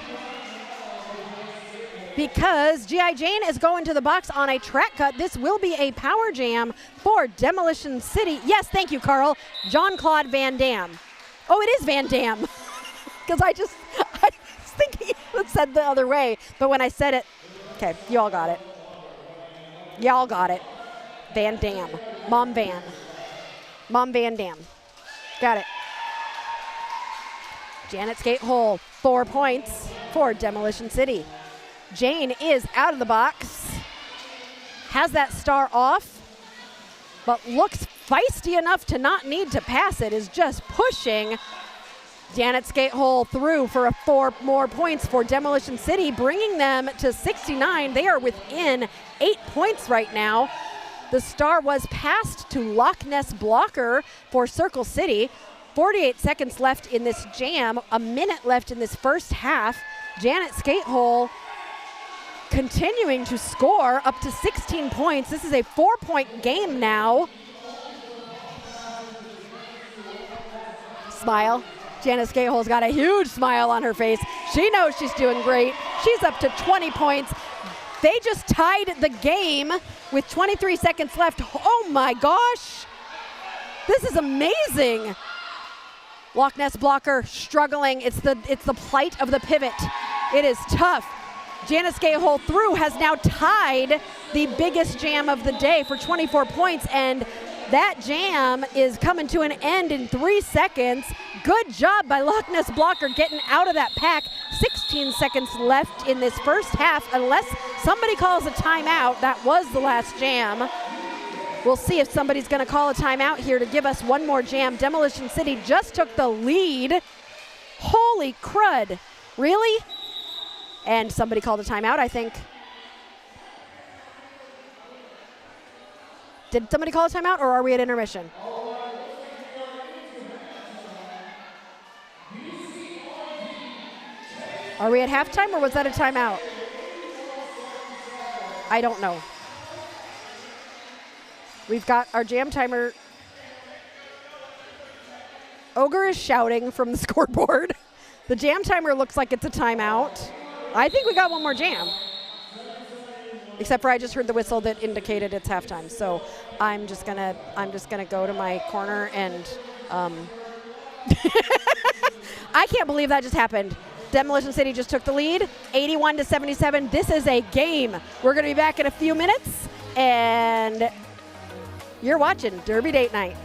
because G.I. Jane is going to the box on a track cut. This will be a power jam for Demolition City. Yes, thank you, Carl. Jean-Claude Van Damme. Oh, it is Van Damme. Because I was thinking it said the other way. But when I said it, okay, you all got it. Y'all got it. Van Damme. Mom Van. Mom Van Damme. Got it. Janet's gate hole, 4 points for Demolition City. Jane is out of the box. Has that star off, but looks feisty enough to not need to pass it, is just pushing Janet's gate hole through for 4 more points for Demolition City, bringing them to 69. They are within 8 points right now. The star was passed to Loch Ness Blocker for Circle City. 48 seconds left in this jam, a minute left in this first half. Janet's gate hole continuing to score up to 16 points. This is a 4-point game now. Smile. Janet's gate hole's got a huge smile on her face. She knows she's doing great. She's up to 20 points. They just tied the game with 23 seconds left. Oh my gosh. This is amazing. Loch Ness Blocker struggling. It's the plight of the pivot. It is tough. Janet's gate hole through has now tied the biggest jam of the day for 24 points, and that jam is coming to an end in 3 seconds. Good job by Loch Ness Blocker getting out of that pack. 16 seconds left in this first half, unless somebody calls a timeout. That was the last jam. We'll see if somebody's going to call a timeout here to give us one more jam. Demolition City just took the lead. Holy crud. Really? And somebody called a timeout, I think. Did somebody call a timeout, or are we at intermission? Are we at halftime, or was that a timeout? I don't know. We've got our jam timer. Ogre is shouting from the scoreboard. The jam timer looks like it's a timeout. I think we got one more jam. Except for I just heard the whistle that indicated it's halftime. So I'm just gonna go to my corner and I can't believe that just happened. Demolition City just took the lead, 81-77. This is a game. We're gonna be back in a few minutes, and you're watching Derby Date Night.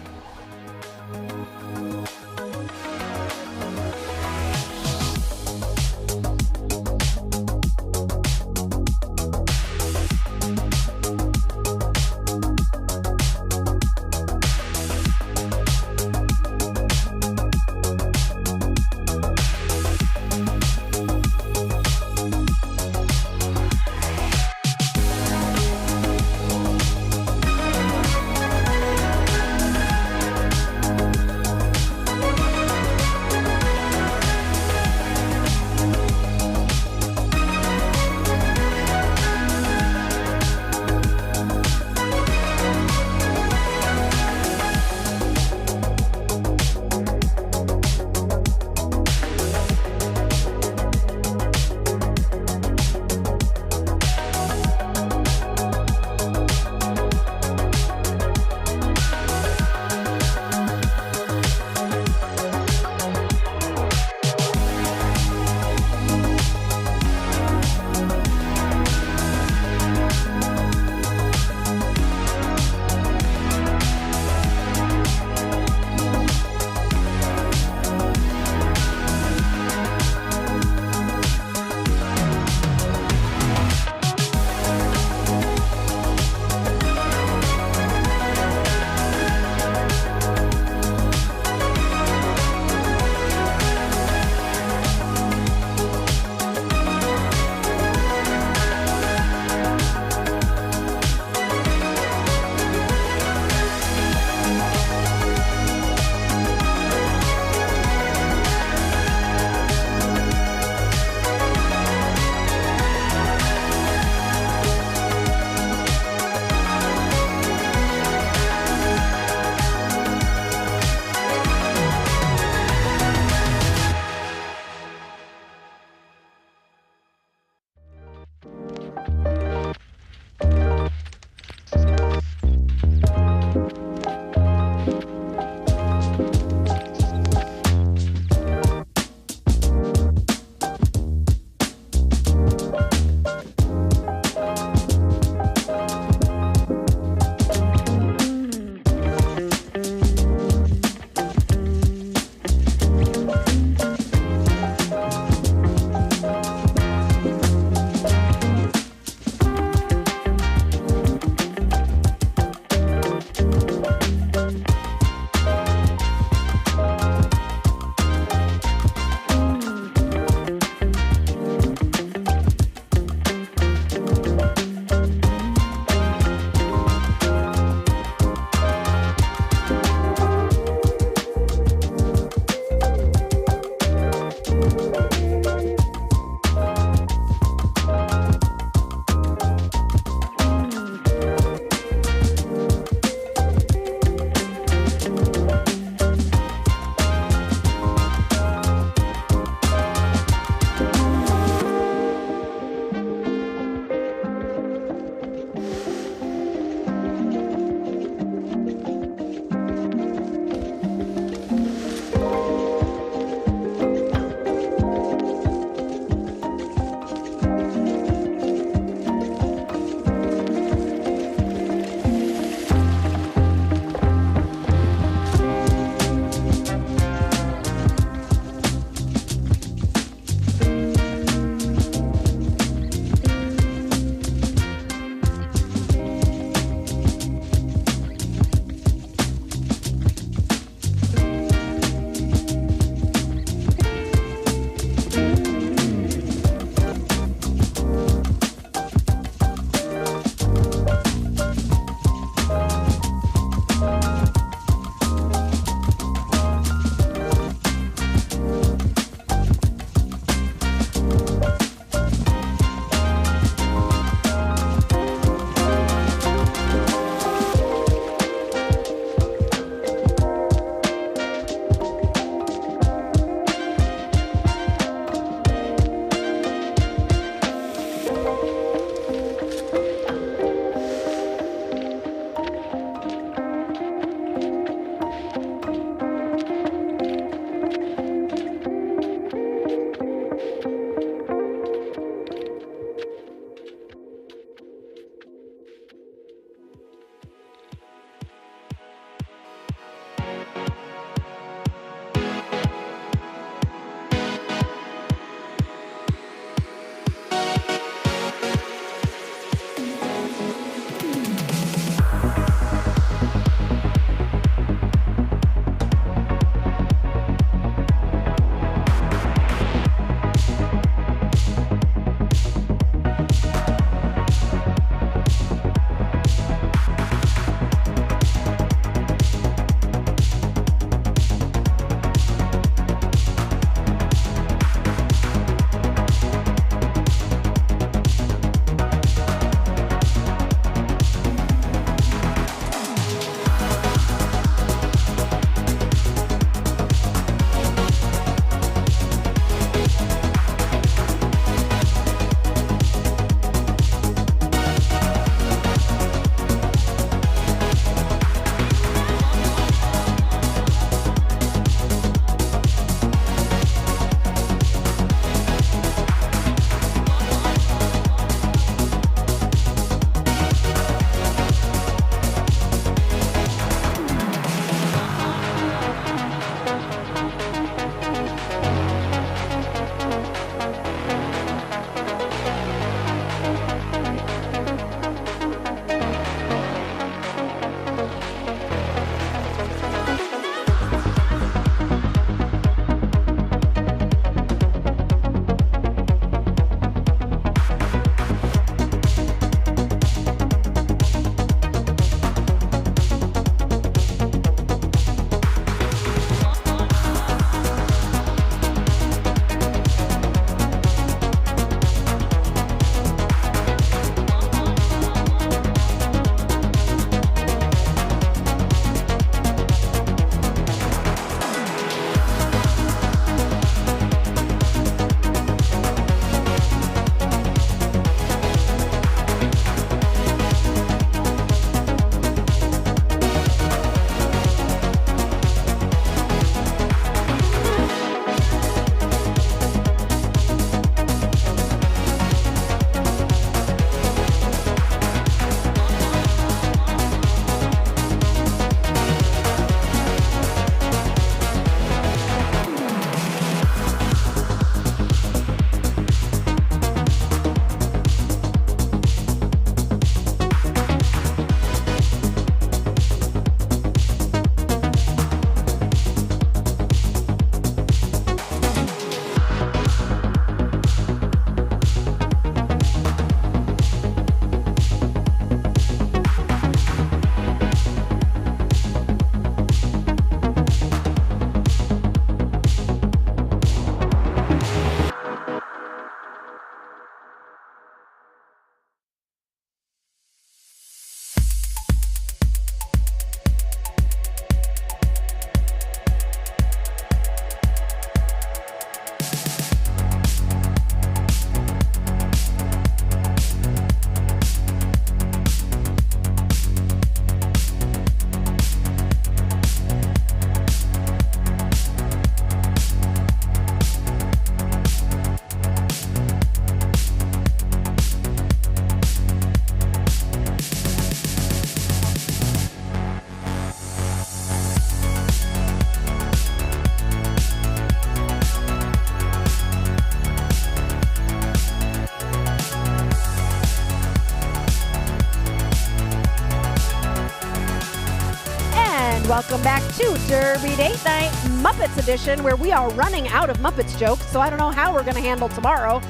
Welcome back to Derby Date Night Muppets Edition, where we are running out of Muppets jokes, so I don't know how we're going to handle tomorrow.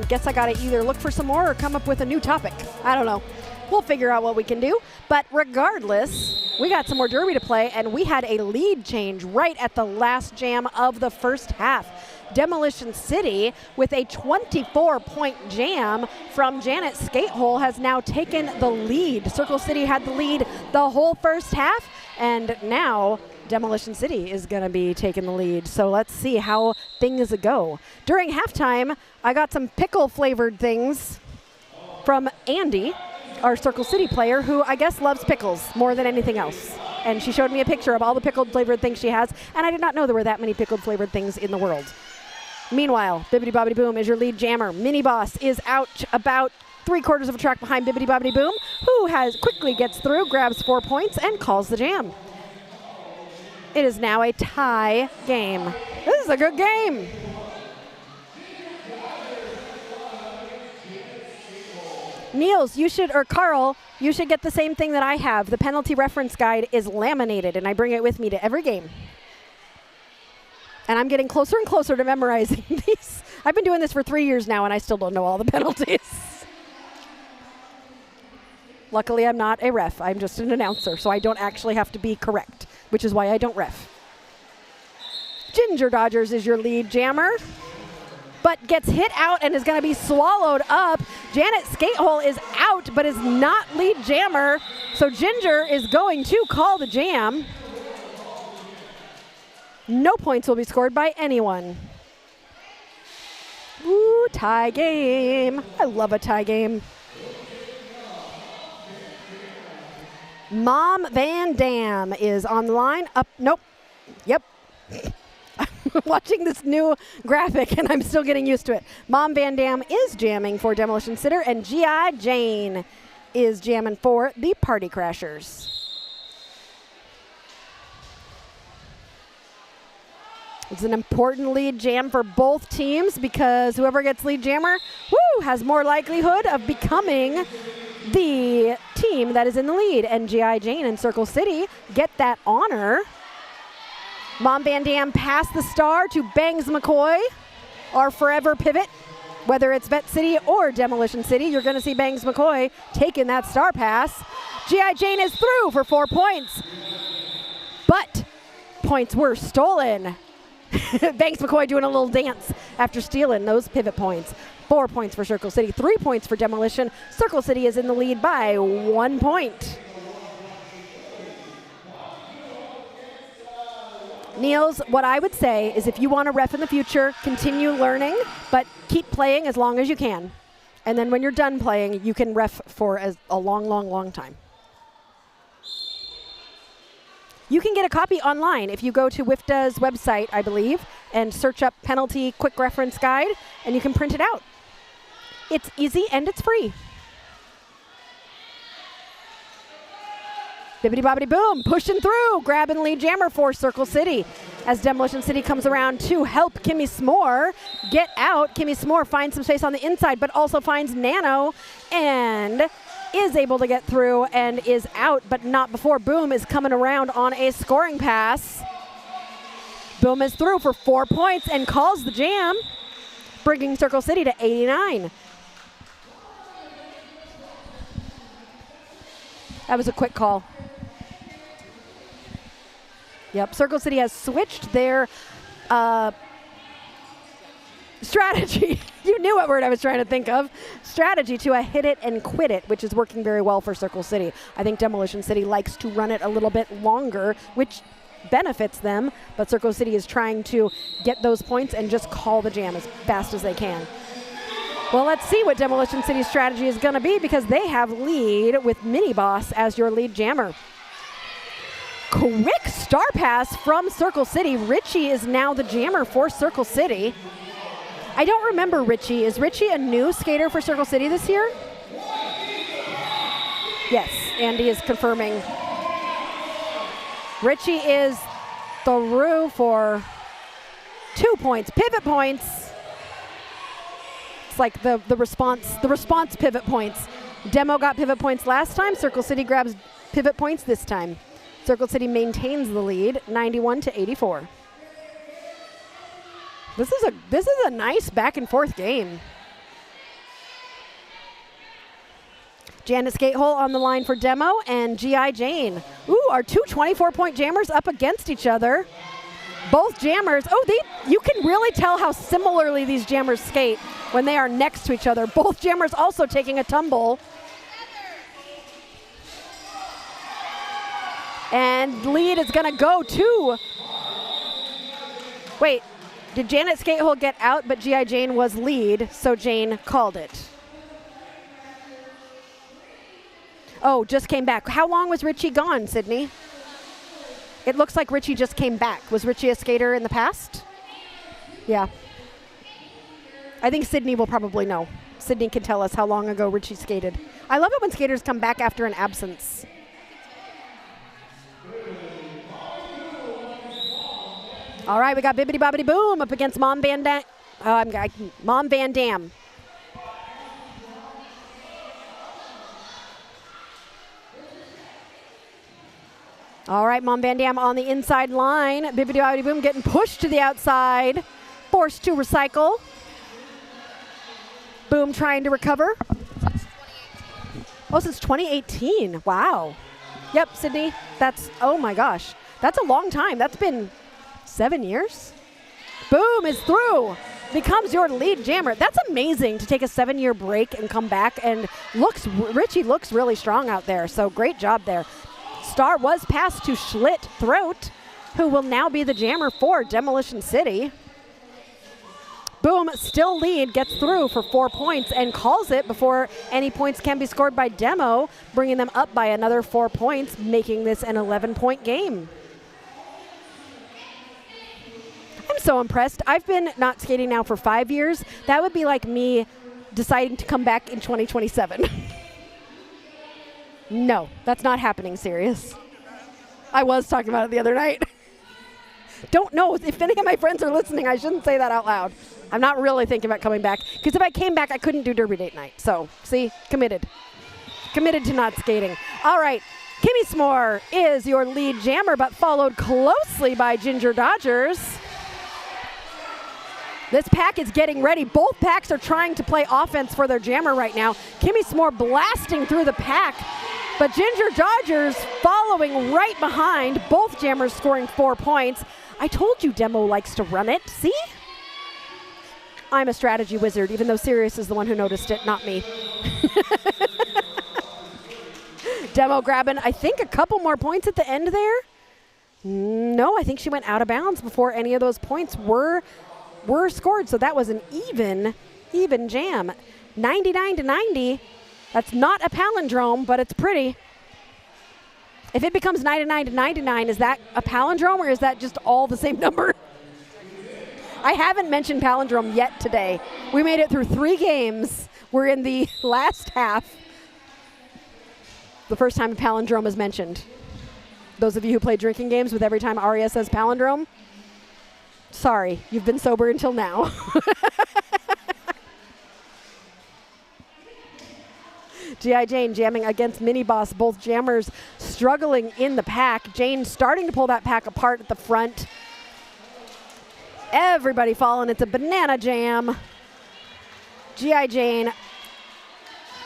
Guess I got to either look for some more or come up with a new topic. I don't know. We'll figure out what we can do. But regardless, we got some more Derby to play, and we had a lead change right at the last jam of the first half. Demolition City, with a 24-point jam from Janet Skatehole, has now taken the lead. Circle City had the lead the whole first half, and now Demolition City is going to be taking the lead. So let's see how things go. During halftime, I got some pickle-flavored things from Andy, our Circle City player, who I guess loves pickles more than anything else. And she showed me a picture of all the pickled-flavored things she has, and I did not know there were that many pickled-flavored things in the world. Meanwhile, Bibbidi Bobbidi Boom is your lead jammer. Mini Boss is out about 3/4 of a track behind Bibbidi Bobbidi Boom, who quickly gets through, grabs 4 points, and calls the jam. It is now a tie game. This is a good game. Niels, Carl, you should get the same thing that I have. The penalty reference guide is laminated, and I bring it with me to every game. And I'm getting closer and closer to memorizing these. I've been doing this for 3 years now, and I still don't know all the penalties. Luckily, I'm not a ref. I'm just an announcer, so I don't actually have to be correct, which is why I don't ref. Ginger Dodgers is your lead jammer, but gets hit out and is going to be swallowed up. Janet Skatehole is out, but is not lead jammer, so Ginger is going to call the jam. No points will be scored by anyone. Ooh, tie game. I love a tie game. Mom Van Dam is on the line. Up, nope. Yep. I'm watching this new graphic and I'm still getting used to it. Mom Van Dam is jamming for Demolition Sitter, and G.I. Jane is jamming for the Party Crashers. It's an important lead jam for both teams because whoever gets lead jammer, has more likelihood of becoming the team that is in the lead. And G.I. Jane and Circle City get that honor. Mom Van Dam passed the star to Bangs McCoy, our forever pivot. Whether it's Vette City or Demolition City, you're going to see Bangs McCoy taking that star pass. G.I. Jane is through for 4 points, but points were stolen. Banks McCoy doing a little dance after stealing those pivot points. 4 points for Circle City, 3 points for Demolition. Circle City is in the lead by 1 point. Niels, what I would say is if you want to ref in the future, continue learning, but keep playing as long as you can. And then when you're done playing, you can ref for a long, long, long time. You can get a copy online if you go to WIFTA's website, I believe, and search up Penalty Quick Reference Guide, and you can print it out. It's easy and it's free. Bibbidi Bobbidi Boom, pushing through, grabbing lead jammer for Circle City. As Demolition City comes around to help Kimmy S'more get out. Kimmy S'more finds some space on the inside, but also finds Nano, and is able to get through and is out, but not before Boom is coming around on a scoring pass. Boom is through for 4 points and calls the jam, bringing Circle City to 89. That was a quick call. Yep, Circle City has switched their strategy. You knew what word I was trying to think of. Strategy to a hit it and quit it, which is working very well for Circle City. I think Demolition City likes to run it a little bit longer, which benefits them, but Circle City is trying to get those points and just call the jam as fast as they can. Well, let's see what Demolition City's strategy is going to be, because they have lead with Mini Boss as your lead jammer. Quick star pass from Circle City. Richie is now the jammer for Circle City. I don't remember Richie. Is Richie a new skater for Circle City this year? Yes, Andy is confirming. Richie is through for 2 points. Pivot points. It's like the response pivot points. Demo got pivot points last time. Circle City grabs pivot points this time. Circle City maintains the lead, 91-84. This is a nice back and forth game. Janet's Gatehole on the line for Demo and G.I. Jane. Ooh, our two 24-point jammers up against each other. Both jammers, you can really tell how similarly these jammers skate when they are next to each other. Both jammers also taking a tumble. And lead is gonna go to, wait, did Janet's Gatehole get out, but G.I. Jane was lead, so Jane called it. Oh, just came back. How long was Richie gone, Sydney? It looks like Richie just came back. Was Richie a skater in the past? Yeah. I think Sydney will probably know. Sydney can tell us how long ago Richie skated. I love it when skaters come back after an absence. All right, we got Bibbidi Bobbidi Boom up against Mom Van Dam. All right, Mom Van Dam on the inside line. Bibbidi Bobbidi Boom getting pushed to the outside. Forced to recycle. Boom trying to recover. Since 2018. Wow. Yep, Sydney. Oh my gosh. That's a long time. That's been 7 years. Boom is through. Becomes your lead jammer. That's amazing to take a 7-year break and come back, and Richie looks really strong out there. So great job there. Star was passed to Schlitt Throat, who will now be the jammer for Demolition City. Boom, still lead, gets through for 4 points and calls it before any points can be scored by Demo, bringing them up by another 4 points, making this an 11-point game. I'm so impressed. I've been not skating now for 5 years. That would be like me deciding to come back in 2027. No, that's not happening, serious. I was talking about it the other night. Don't know. If any of my friends are listening, I shouldn't say that out loud. I'm not really thinking about coming back, because if I came back, I couldn't do Derby Date Night. So, see, committed. Committed to not skating. All right, Kimmy S'more is your lead jammer, but followed closely by Ginger Dodgers. This pack is getting ready. Both packs are trying to play offense for their jammer right now. Kimmy S'more blasting through the pack, but Ginger Dodgers following right behind. Both jammers scoring 4 points. I told you Demo likes to run it. See? I'm a strategy wizard, even though Sirius is the one who noticed it, not me. Demo grabbing, I think, a couple more points at the end there. No, I think she went out of bounds before any of those points were scored. So that was an even jam. 99-90. That's not a palindrome, but it's pretty. If it becomes 99-99, is that a palindrome, or is that just all the same number? I haven't mentioned palindrome yet today. We made it through 3 games. We're in the last half. The first time a palindrome is mentioned. Those of you who play drinking games with every time Aria says palindrome, sorry, you've been sober until now. G.I. Jane jamming against Mini Boss, both jammers struggling in the pack. Jane starting to pull that pack apart at the front. Everybody falling. It's a banana jam. G.I. Jane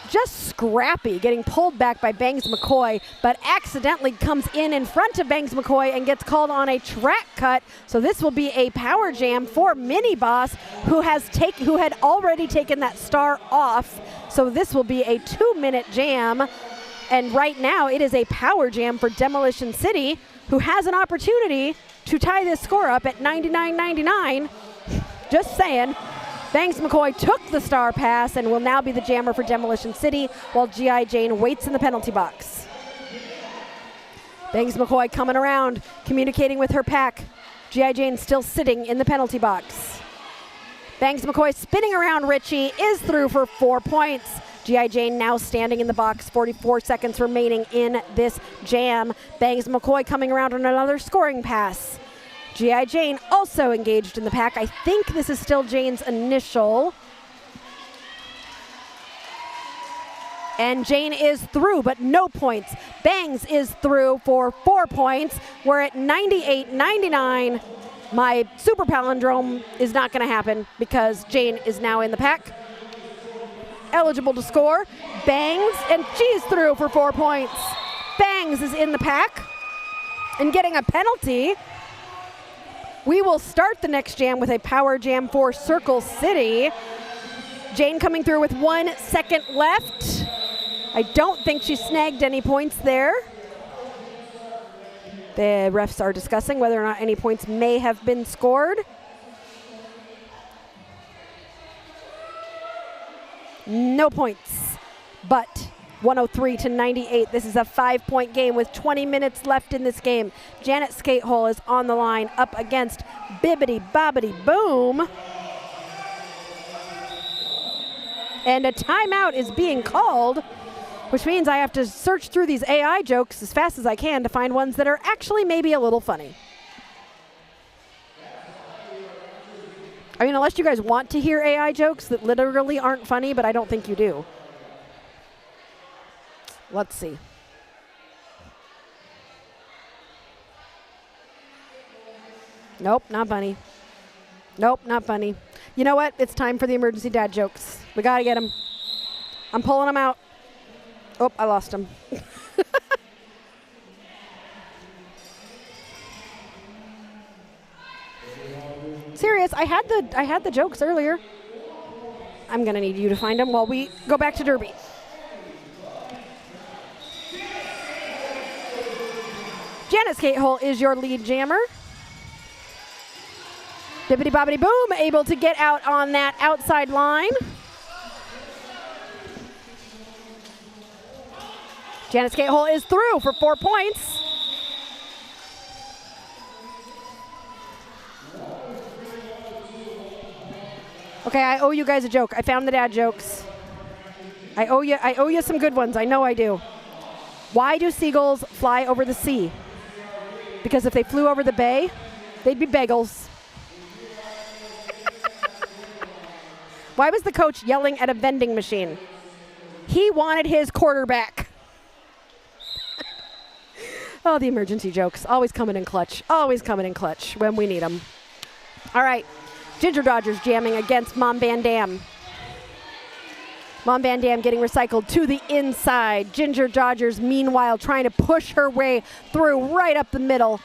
just scrappy, getting pulled back by Bangs McCoy, but accidentally comes in front of Bangs McCoy and gets called on a track cut. So this will be a power jam for Mini Boss, who had already taken that star off. So this will be a 2-minute jam. And right now it is a power jam for Demolition City, who has an opportunity to tie this score up at 99-99. Just saying. Bangs McCoy took the star pass and will now be the jammer for Demolition City, while G.I. Jane waits in the penalty box. Bangs McCoy coming around, communicating with her pack. G.I. Jane still sitting in the penalty box. Bangs McCoy spinning around Richie, is through for 4 points. G.I. Jane now standing in the box, 44 seconds remaining in this jam. Bangs McCoy coming around on another scoring pass. G.I. Jane also engaged in the pack. I think this is still Jane's initial. And Jane is through, but no points. Bangs is through for 4 points. We're at 98-99. My super palindrome is not going to happen because Jane is now in the pack. Eligible to score. Bangs, and she's through for 4 points. Bangs is in the pack and getting a penalty. We will start the next jam with a power jam for Circle City. Jane coming through with 1 second left. I don't think she snagged any points there. The refs are discussing whether or not any points may have been scored. No points, but 103-98. This is a 5-point game with 20 minutes left in this game. Janet Skatehole is on the line up against Bibbidi Bobbidi Boom. And a timeout is being called, which means I have to search through these AI jokes as fast as I can to find ones that are actually maybe a little funny. I mean, unless you guys want to hear AI jokes that literally aren't funny, but I don't think you do. Let's see. Nope, not funny. Nope, not funny. You know what? It's time for the emergency dad jokes. We gotta get them. I'm pulling them out. Oh, I lost them. Serious, I had the jokes earlier. I'm gonna need you to find them while we go back to Derby. Janet Skatehole is your lead jammer. Bibbidi Bobbidi Boom able to get out on that outside line. Janet Skatehole is through for 4 points. Okay, I owe you guys a joke. I found the dad jokes. I owe you some good ones. I know I do. Why do seagulls fly over the sea? Because if they flew over the bay, they'd be bagels. Why was the coach yelling at a vending machine? He wanted his quarterback. Oh, the emergency jokes. Always coming in clutch. Always coming in clutch when we need them. All right. Ginger Dodgers jamming against Mom Van Dam. Mom Van Dam getting recycled to the inside. Ginger Dodgers, meanwhile, trying to push her way through right up the middle.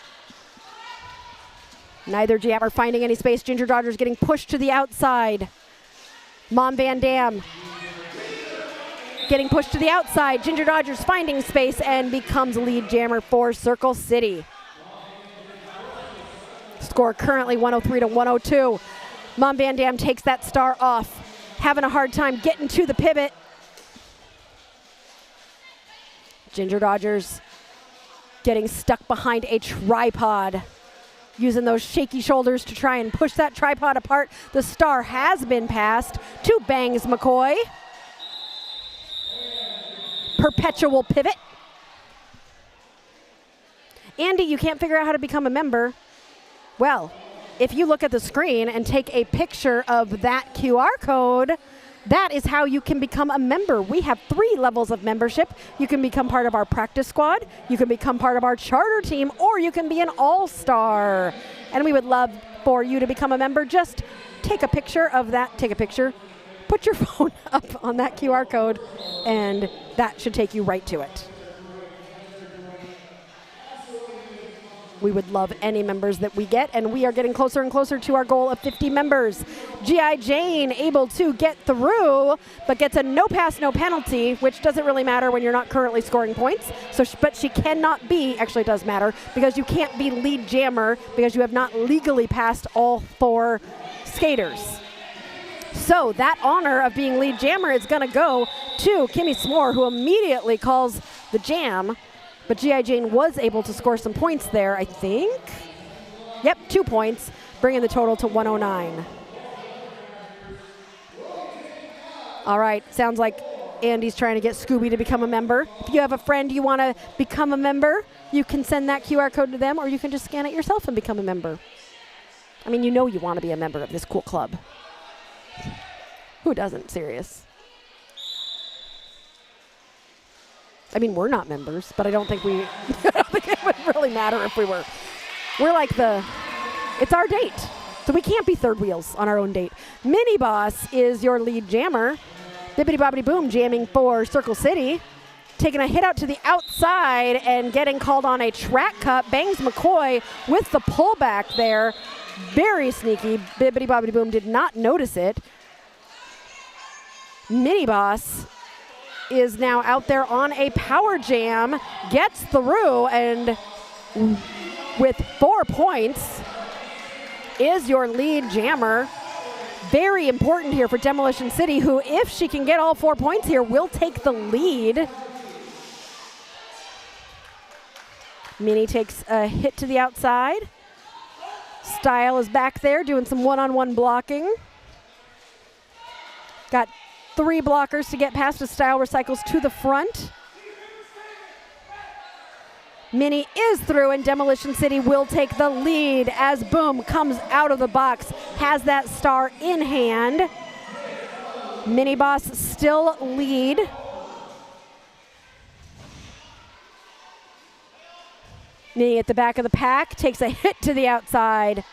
Neither jammer finding any space. Ginger Dodgers getting pushed to the outside. Mom Van Dam getting pushed to the outside. Ginger Dodgers finding space and becomes lead jammer for Circle City. Score currently 103-102. Mom Van Dam takes that star off. Having a hard time getting to the pivot. Ginger Dodgers getting stuck behind a tripod. Using those shaky shoulders to try and push that tripod apart. The star has been passed to Bangs McCoy. Perpetual pivot. Andy, you can't figure out how to become a member. Well, if you look at the screen and take a picture of that QR code, that is how you can become a member. We have 3 levels of membership. You can become part of our practice squad, you can become part of our charter team, or you can be an all-star. And we would love for you to become a member. Just take a picture of that. Take a picture. Put your phone up on that QR code, and that should take you right to it. We would love any members that we get, and we are getting closer and closer to our goal of 50 members. G.I. Jane able to get through, but gets a no pass, no penalty, which doesn't really matter when you're not currently scoring points. So, but she cannot be, actually it does matter, because you can't be lead jammer because you have not legally passed all 4 skaters. So that honor of being lead jammer is going to go to Kimmy S'more, who immediately calls the jam. But G.I. Jane was able to score some points there, I think. Yep, 2 points, bringing the total to 109. All right, sounds like Andy's trying to get Scooby to become a member. If you have a friend you want to become a member, you can send that QR code to them, or you can just scan it yourself and become a member. I mean, you know you want to be a member of this cool club. Who doesn't? Serious. I mean, we're not members, but I don't think I don't think it would really matter if we were. We're like it's our date. So we can't be third wheels on our own date. Mini Boss is your lead jammer. Bibbidi Bobbidi Boom jamming for Circle City. Taking a hit out to the outside and getting called on a track cut. Bangs McCoy with the pullback there. Very sneaky. Bibbidi Bobbidi Boom did not notice it. Mini Boss is now out there on a power jam. Gets through and with 4 points is your lead jammer. Very important here for Demolition City, who, if she can get all 4 points here, will take the lead. Minnie takes a hit to the outside. Style is back there doing some one-on-one blocking. Got 3 blockers to get past as Style recycles to the front. Minnie is through, and Demolition City will take the lead as Boom comes out of the box, has that star in hand. Mini Boss still lead. Minnie at the back of the pack, takes a hit to the outside.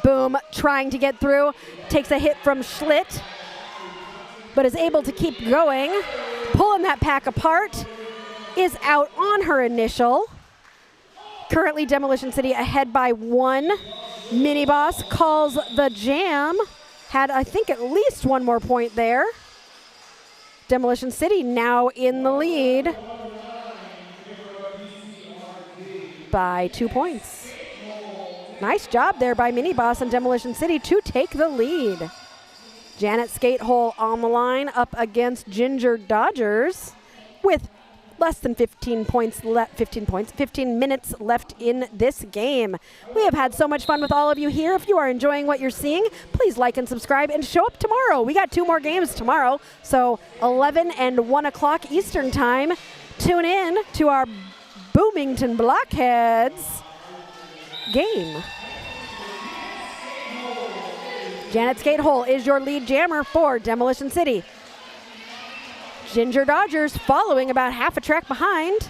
Boom trying to get through, takes a hit from Schlitt, but is able to keep going, pulling that pack apart. Is out on her initial. Currently Demolition City ahead by 1. Mini Boss calls the jam. Had, I think, at least 1 more point there. Demolition City now in the lead by 2 points. Nice job there by Mini Boss and Demolition City to take the lead. Janet Skatehole on the line up against Ginger Dodgers with less than 15 minutes left in this game. We have had so much fun with all of you here. If you are enjoying what you're seeing, please like and subscribe and show up tomorrow. We got 2 more games tomorrow, so 11 and 1 o'clock Eastern time. Tune in to our Boomington Blockheads game. Janet Skatehole is your lead jammer for Demolition City. Ginger Dodgers following about half a track behind.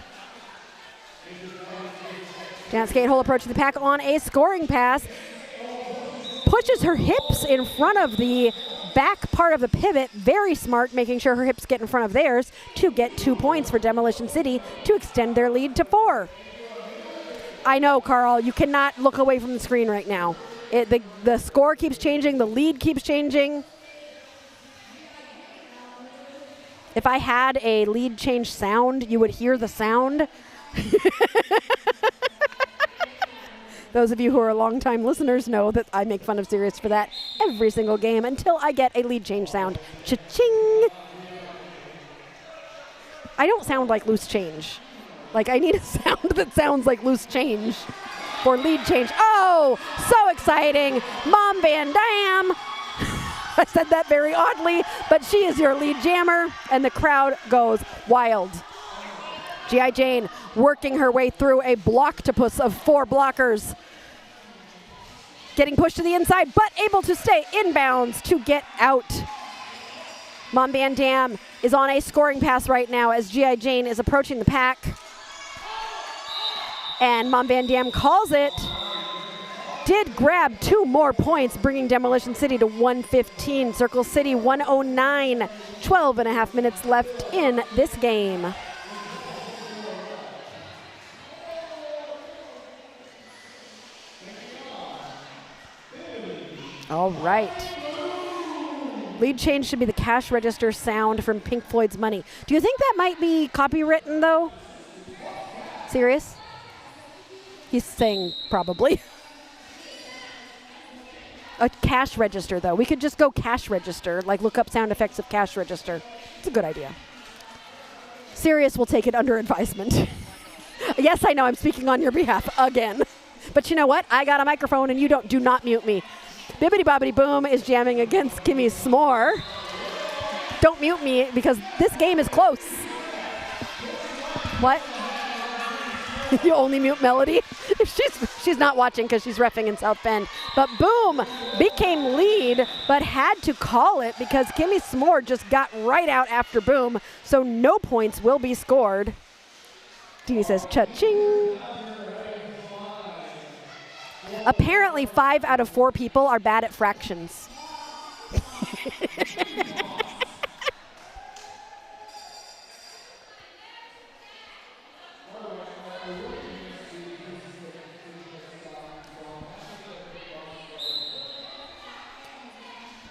Janet Skatehole approaching the pack on a scoring pass. Pushes her hips in front of the back part of the pivot. Very smart, making sure her hips get in front of theirs to get 2 points for Demolition City to extend their lead to 4. I know, Carl, you cannot look away from the screen right now. The score keeps changing, the lead keeps changing. If I had a lead change sound, you would hear the sound. Those of you who are longtime listeners know that I make fun of Sirius for that every single game until I get a lead change sound. Cha-ching! I don't sound like loose change. Like, I need a sound that sounds like loose change for lead change. Oh, so exciting. Mom Van Dam. I said that very oddly, but she is your lead jammer, and the crowd goes wild. G.I. Jane working her way through a blocktopus of 4 blockers. Getting pushed to the inside, but able to stay inbounds to get out. Mom Van Dam is on a scoring pass right now as G.I. Jane is approaching the pack. And Mom Van Dam calls it. Did grab 2 more points, bringing Demolition City to 115. Circle City 109. 12 and a half minutes left in this game. All right. Lead change should be the cash register sound from Pink Floyd's Money. Do you think that might be copywritten, though? Serious? He's saying probably. A cash register, though. We could just go cash register, like look up sound effects of cash register. It's a good idea. Sirius will take it under advisement. Yes, I know, I'm speaking on your behalf again. But you know what? I got a microphone and you do not mute me. Bibbidi Bobbidi Boom is jamming against Kimmy S'more. Don't mute me because this game is close. What? You only mute Melody. She's not watching because she's reffing in South Bend. But Boom became lead, but had to call it because Kimmy Smore just got right out after Boom. So no points will be scored. Dee says, cha-ching. Apparently 5 out of 4 people are bad at fractions.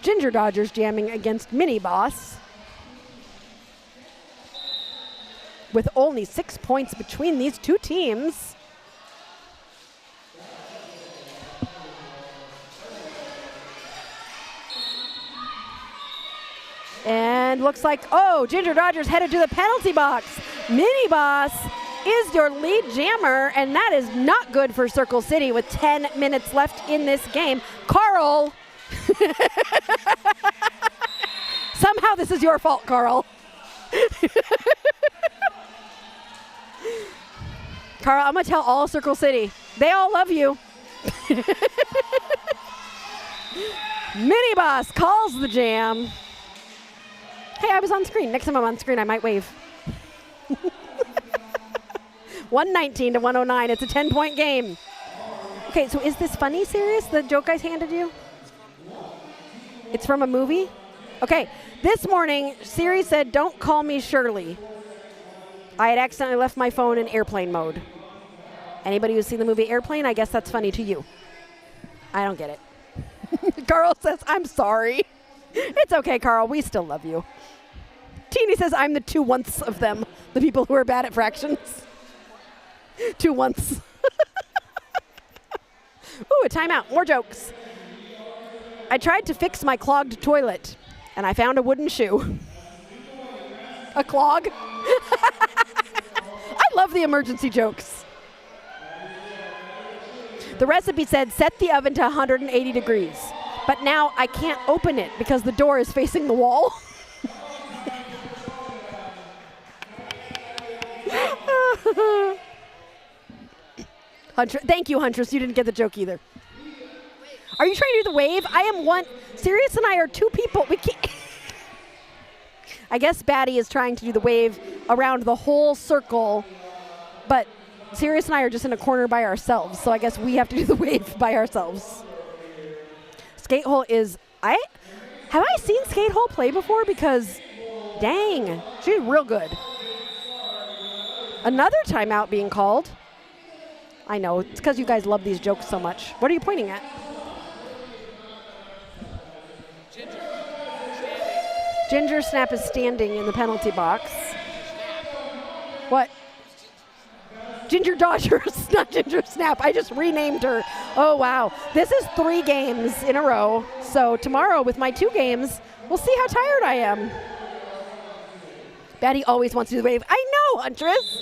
Ginger Dodgers jamming against Mini Boss. With only 6 points between these two teams. And looks like, oh, Ginger Dodgers headed to the penalty box. Mini Boss is your lead jammer, and that is not good for Circle City with 10 minutes left in this game. Carl. Somehow this is your fault, Carl. Carl, I'm going to tell all Circle City. They all love you. Mini Boss calls the jam. Hey, I was on screen. Next time I'm on screen, I might wave. 119 to 109. It's a 10-point game. Okay, so is this funny, serious, the joke I handed you? It's from a movie? Okay, this morning, Siri said, don't call me Shirley. I had accidentally left my phone in airplane mode. Anybody who's seen the movie Airplane, I guess that's funny to you. I don't get it. Carl says, I'm sorry. It's okay, Carl. We still love you. Teeny says, I'm the 2 once of them, the people who are bad at fractions. 2 once. Ooh, a timeout. More jokes. I tried to fix my clogged toilet, and I found a wooden shoe. A clog? I love the emergency jokes. The recipe said set the oven to 180 degrees, but now I can't open it because the door is facing the wall. Thank you, Huntress. You didn't get the joke either. Are you trying to do the wave? I am one. Sirius and I are 2 people. We can't. I guess Batty is trying to do the wave around the whole circle, but Sirius and I are just in a corner by ourselves, so I guess we have to do the wave by ourselves. Skate Hole is, have I seen Skate Hole play before? Because, dang, she's real good. Another timeout being called. I know, it's because you guys love these jokes so much. What are you pointing at? Ginger Snap is standing in the penalty box. What? Ginger Dodgers, not Ginger Snap. I just renamed her. Oh, wow. This is 3 games in a row. So tomorrow with my 2 games, we'll see how tired I am. Batty always wants to do the wave. I know, Huntress.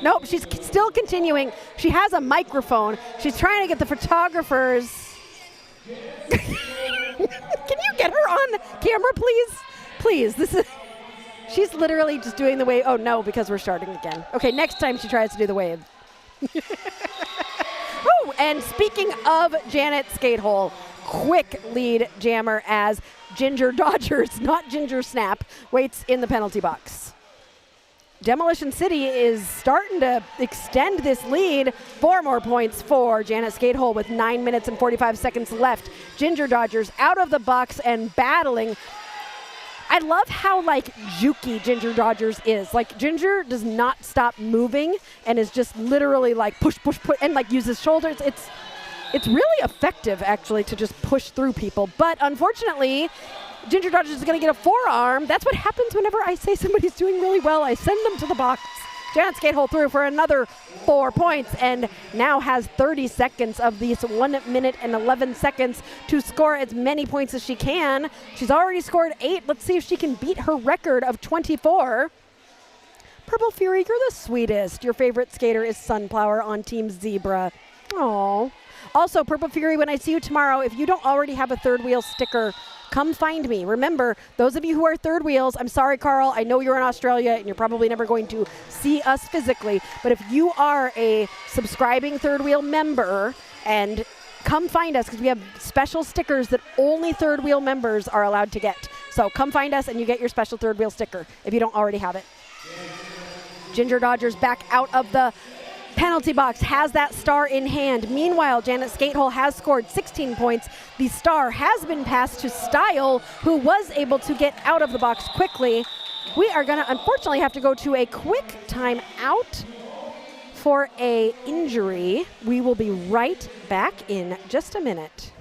Nope, she's still continuing. She has a microphone. She's trying to get the photographers. Can you get her on camera, please? Please, she's literally just doing the wave. Oh, no, because we're starting again. Okay, next time she tries to do the wave. Oh, and speaking of Janet Skatehole, quick lead jammer as Ginger Dodgers, not Ginger Snap, waits in the penalty box. Demolition City is starting to extend this lead. 4 more points for Janet Skatehole with 9 minutes and 45 seconds left. Ginger Dodgers out of the box and battling. I love how, jukey Ginger Dodgers is. Ginger does not stop moving and is just literally, push, push, push, and, uses shoulders. It's really effective, actually, to just push through people. But, unfortunately, Ginger Dodgers is going to get a forearm. That's what happens whenever I say somebody's doing really well. I send them to the box. Janet Skatehole through for another 4 points and now has 30 seconds of these 1 minute and 11 seconds to score as many points as she can. She's already scored 8. Let's see if she can beat her record of 24. Purple Fury, you're the sweetest. Your favorite skater is Sunflower on Team Zebra. Aww. Also, Purple Fury, when I see you tomorrow, if you don't already have a third wheel sticker come find me. Remember, those of you who are third wheels, I'm sorry, Carl, I know you're in Australia and you're probably never going to see us physically, but if you are a subscribing third wheel member, and come find us because we have special stickers that only third wheel members are allowed to get. So come find us and you get your special third wheel sticker if you don't already have it. Ginger Dodgers back out of the penalty box, has that star in hand. Meanwhile, Janet Skatehole has scored 16 points. The star has been passed to Style, who was able to get out of the box quickly. We are going to unfortunately have to go to a quick timeout for a injury. We will be right back in just a minute.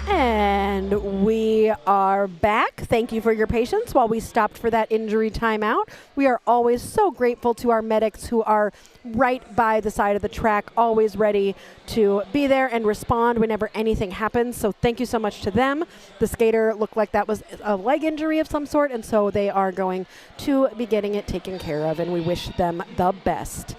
And we are back. Thank you for your patience while we stopped for that injury timeout. We are always so grateful to our medics who are right by the side of the track, always ready to be there and respond whenever anything happens. So thank you so much to them. The skater looked like that was a leg injury of some sort, and so they are going to be getting it taken care of, and we wish them the best.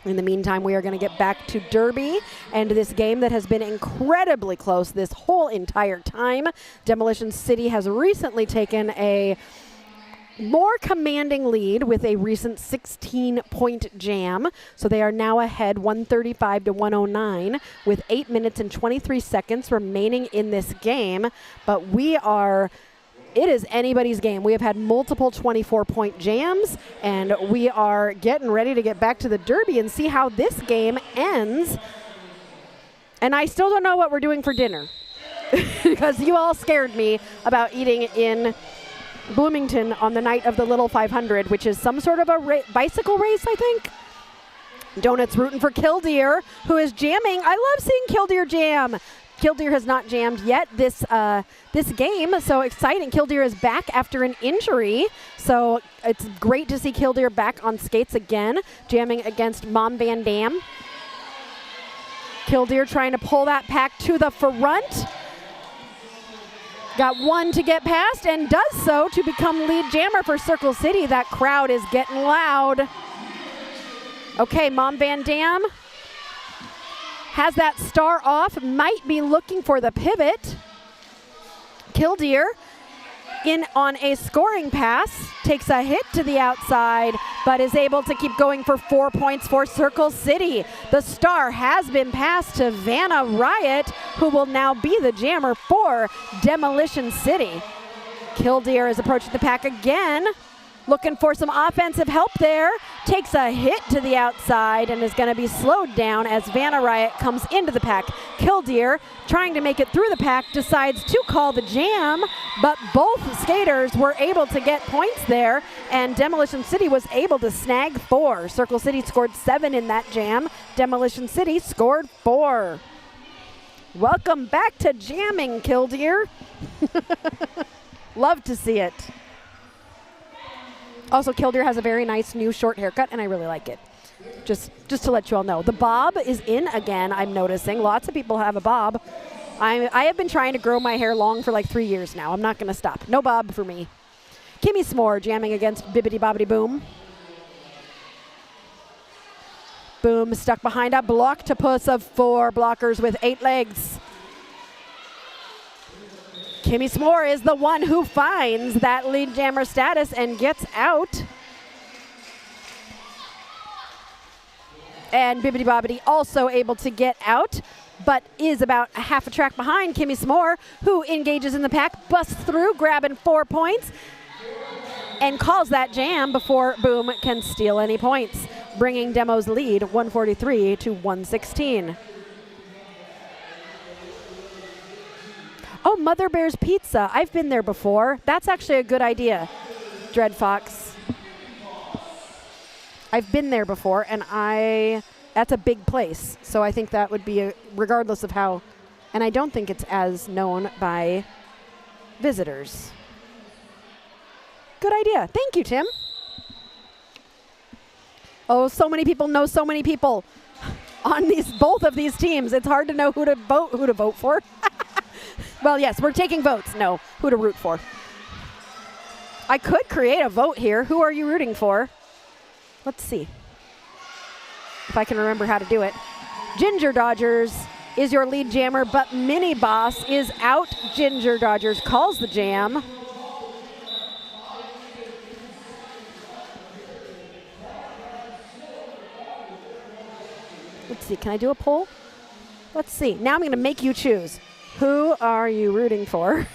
In the meantime, we are going to get back to Derby and this game that has been incredibly close this whole entire time. Demolition City has recently taken a more commanding lead with a recent 16-point jam. So they are now ahead 135 to 109 with 8 minutes and 23 seconds remaining in this game. But it is anybody's game. We have had multiple 24-point jams, and we are getting ready to get back to the Derby and see how this game ends. And I still don't know what we're doing for dinner because you all scared me about eating in Bloomington on the night of the Little 500, which is some sort of a bicycle race, I think. Donut's rooting for Killdeer, who is jamming. I love seeing Killdeer jam. Killdeer has not jammed yet this game, so exciting. Killdeer is back after an injury, so it's great to see Killdeer back on skates again, jamming against Mom Van Dam. Killdeer trying to pull that pack to the front. Got one to get past and does so to become lead jammer for Circle City. That crowd is getting loud. Okay, Mom Van Dam has that star off, might be looking for the pivot. Killdeer in on a scoring pass, takes a hit to the outside, but is able to keep going for 4 points for Circle City. The star has been passed to Vanna Riot, who will now be the jammer for Demolition City. Killdeer is approaching the pack again, looking for some offensive help there. Takes a hit to the outside and is going to be slowed down as Vanna Riot comes into the pack. Killdeer, trying to make it through the pack, decides to call the jam, but both skaters were able to get points there, and Demolition City was able to snag 4. Circle City scored 7 in that jam. Demolition City scored 4. Welcome back to jamming, Killdeer. Love to see it. Also, Killdeer has a very nice new short haircut, and I really like it. Just to let you all know. The bob is in again, I'm noticing. Lots of people have a bob. I have been trying to grow my hair long for like 3 years now. I'm not going to stop. No bob for me. Kimmy S'more jamming against Bibbidi Bobbidi Boom. Boom stuck behind a block-to-puss of 4 blockers with 8 legs. Kimmy S'more is the one who finds that lead jammer status and gets out. And Bibbidi Bobbidi also able to get out, but is about a half a track behind Kimmy S'more, who engages in the pack, busts through, grabbing 4 points, and calls that jam before Boom can steal any points, bringing Demo's lead 143 to 116. Oh, Mother Bear's Pizza. I've been there before. That's actually a good idea, Dread Fox. I've been there before, and that's a big place. So I think that would be, regardless of how, and I don't think it's as known by visitors. Good idea. Thank you, Tim. Oh, so many people know so many people on both of these teams. It's hard to know who to vote for. Well, yes, we're taking votes. No, who to root for. I could create a vote here. Who are you rooting for? Let's see if I can remember how to do it. Ginger Dodgers is your lead jammer, but Mini Boss is out. Ginger Dodgers calls the jam. Let's see, can I do a poll? Let's see. Now I'm going to make you choose. Who are you rooting for?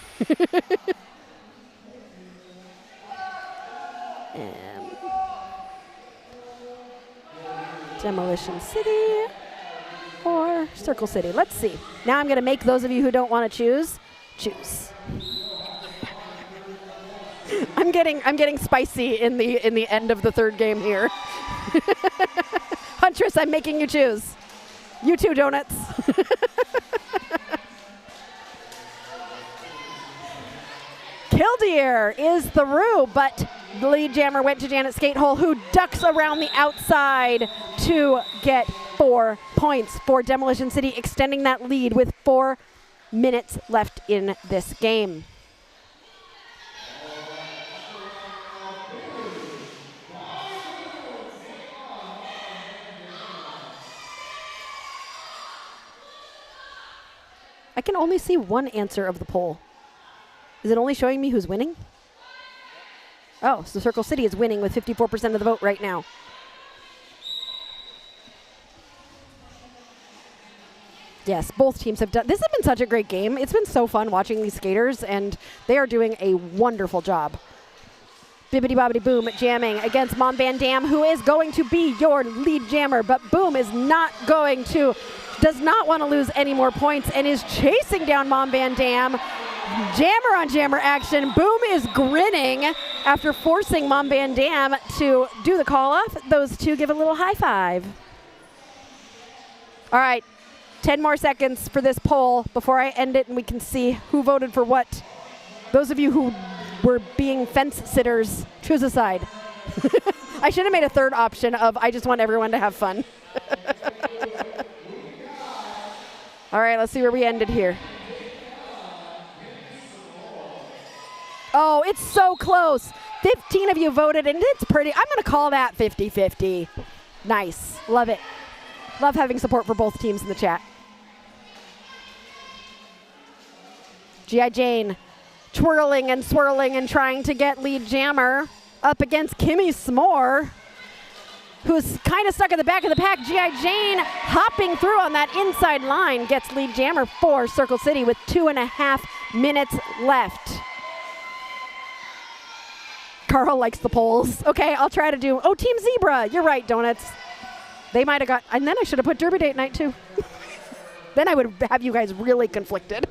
Demolition City or Circle City. Let's see. Now I'm going to make those of you who don't want to choose. I'm getting spicy in the end of the third game here. Huntress, I'm making you choose. You too, Donuts. Killdeer is the Roo, but the lead jammer went to Janet Skatehole, who ducks around the outside to get 4 points for Demolition City, extending that lead with 4 minutes left in this game. I can only see one answer of the poll. Is it only showing me who's winning? Oh, so Circle City is winning with 54% of the vote right now. Yes, both teams have done. This has been such a great game. It's been so fun watching these skaters, and they are doing a wonderful job. Bibbidi Bobbidi Boom jamming against Mom Van Dam, who is going to be your lead jammer, but Boom is not going to, does not want to lose any more points and is chasing down Mom Van Dam. Jammer on jammer action. Boom is grinning after forcing Mom Van Dam to do the call off. Those two give a little high five. All right, 10 more seconds for this poll before I end it and we can see who voted for what. Those of you who were being fence sitters, choose a side. I should have made a third option of I just want everyone to have fun. All right, let's see where we ended here. Oh, it's so close. 15 of you voted, and it's pretty. I'm going to call that 50-50. Nice. Love it. Love having support for both teams in the chat. G.I. Jane twirling and swirling and trying to get lead jammer up against Kimmy S'more, who's kind of stuck at the back of the pack. G.I. Jane hopping through on that inside line gets lead jammer for Circle City with 2.5 minutes left. Carl likes the polls. Okay, I'll try to do, oh, Team Zebra. You're right, Donuts. They might have got, and then I should have put Derby Date Night too. Then I would have you guys really conflicted.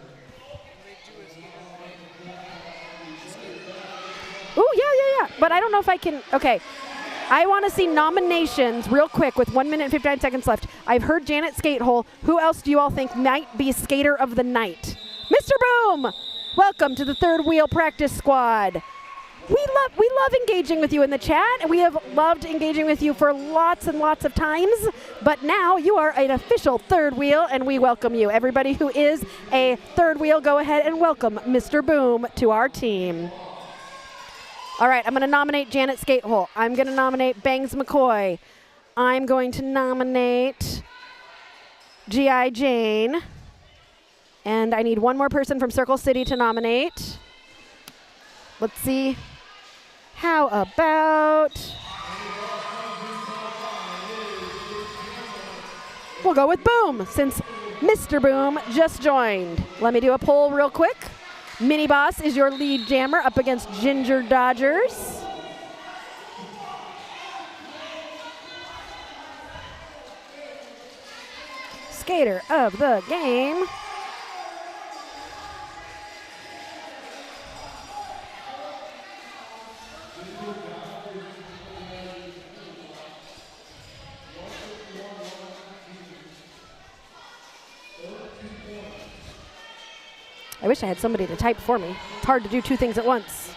Oh, yeah. But I don't know if I can, okay. I want to see nominations real quick with 1 minute and 59 seconds left. I've heard Janet Skatehole. Who else do you all think might be Skater of the Night? Mr. Boom, welcome to the Third Wheel Practice Squad. We love engaging with you in the chat, and we have loved engaging with you for lots and lots of times, but now you are an official third wheel, and we welcome you. Everybody who is a third wheel, go ahead and welcome Mr. Boom to our team. All right, I'm going to nominate Janet Skatehole. I'm going to nominate Bangs McCoy. I'm going to nominate G.I. Jane. And I need one more person from Circle City to nominate. Let's see. How about... We'll go with Boom, since Mr. Boom just joined. Let me do a poll real quick. Mini Boss is your lead jammer up against Ginger Dodgers. Skater of the game. I wish I had somebody to type for me. It's hard to do two things at once.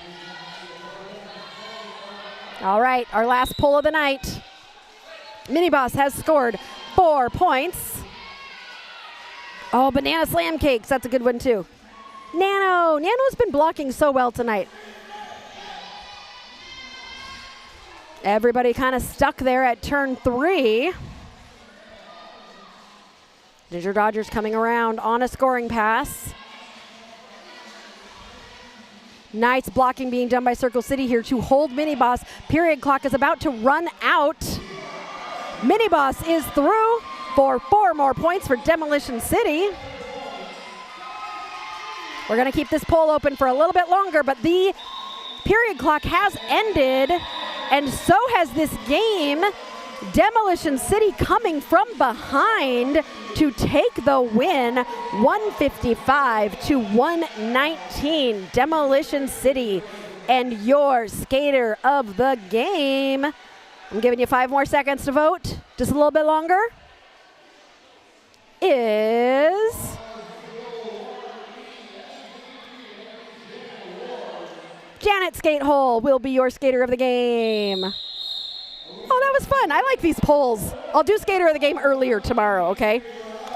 All right, our last poll of the night. Mini Boss has scored 4 points. Oh, Banana Slam Cakes, that's a good one too. Nano's been blocking so well tonight. Everybody kind of stuck there at turn 3. Ginger Dodgers coming around on a scoring pass. Nice blocking being done by Circle City here to hold Mini Boss. Period clock is about to run out. Mini Boss is through for 4 more points for Demolition City. We're going to keep this poll open for a little bit longer, but the period clock has ended, and so has this game. Demolition City coming from behind to take the win, 155 to 119. Demolition City, and your skater of the game. I'm giving you 5 more seconds to vote, just a little bit longer, is Janet Skatehole will be your skater of the game. Oh, that was fun. I like these polls. I'll do skater of the game earlier tomorrow, okay?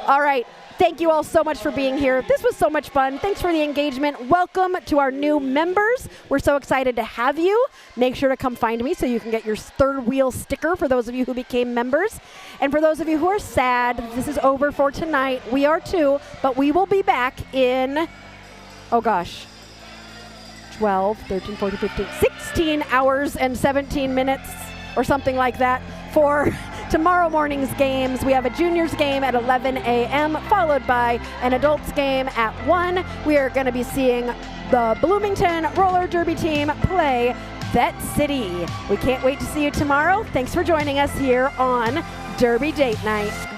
All right. Thank you all so much for being here. This was so much fun. Thanks for the engagement. Welcome to our new members. We're so excited to have you. Make sure to come find me so you can get your third wheel sticker for those of you who became members. And for those of you who are sad, this is over for tonight. We are too, but we will be back in, oh gosh, 12, 13, 14, 15, 16 hours and 17 minutes or something like that for tomorrow morning's games. We have a juniors game at 11 a.m. followed by an adults game at 1. We are going to be seeing the Bloomington Roller Derby team play Vette City. We can't wait to see you tomorrow. Thanks for joining us here on Derby Date Night.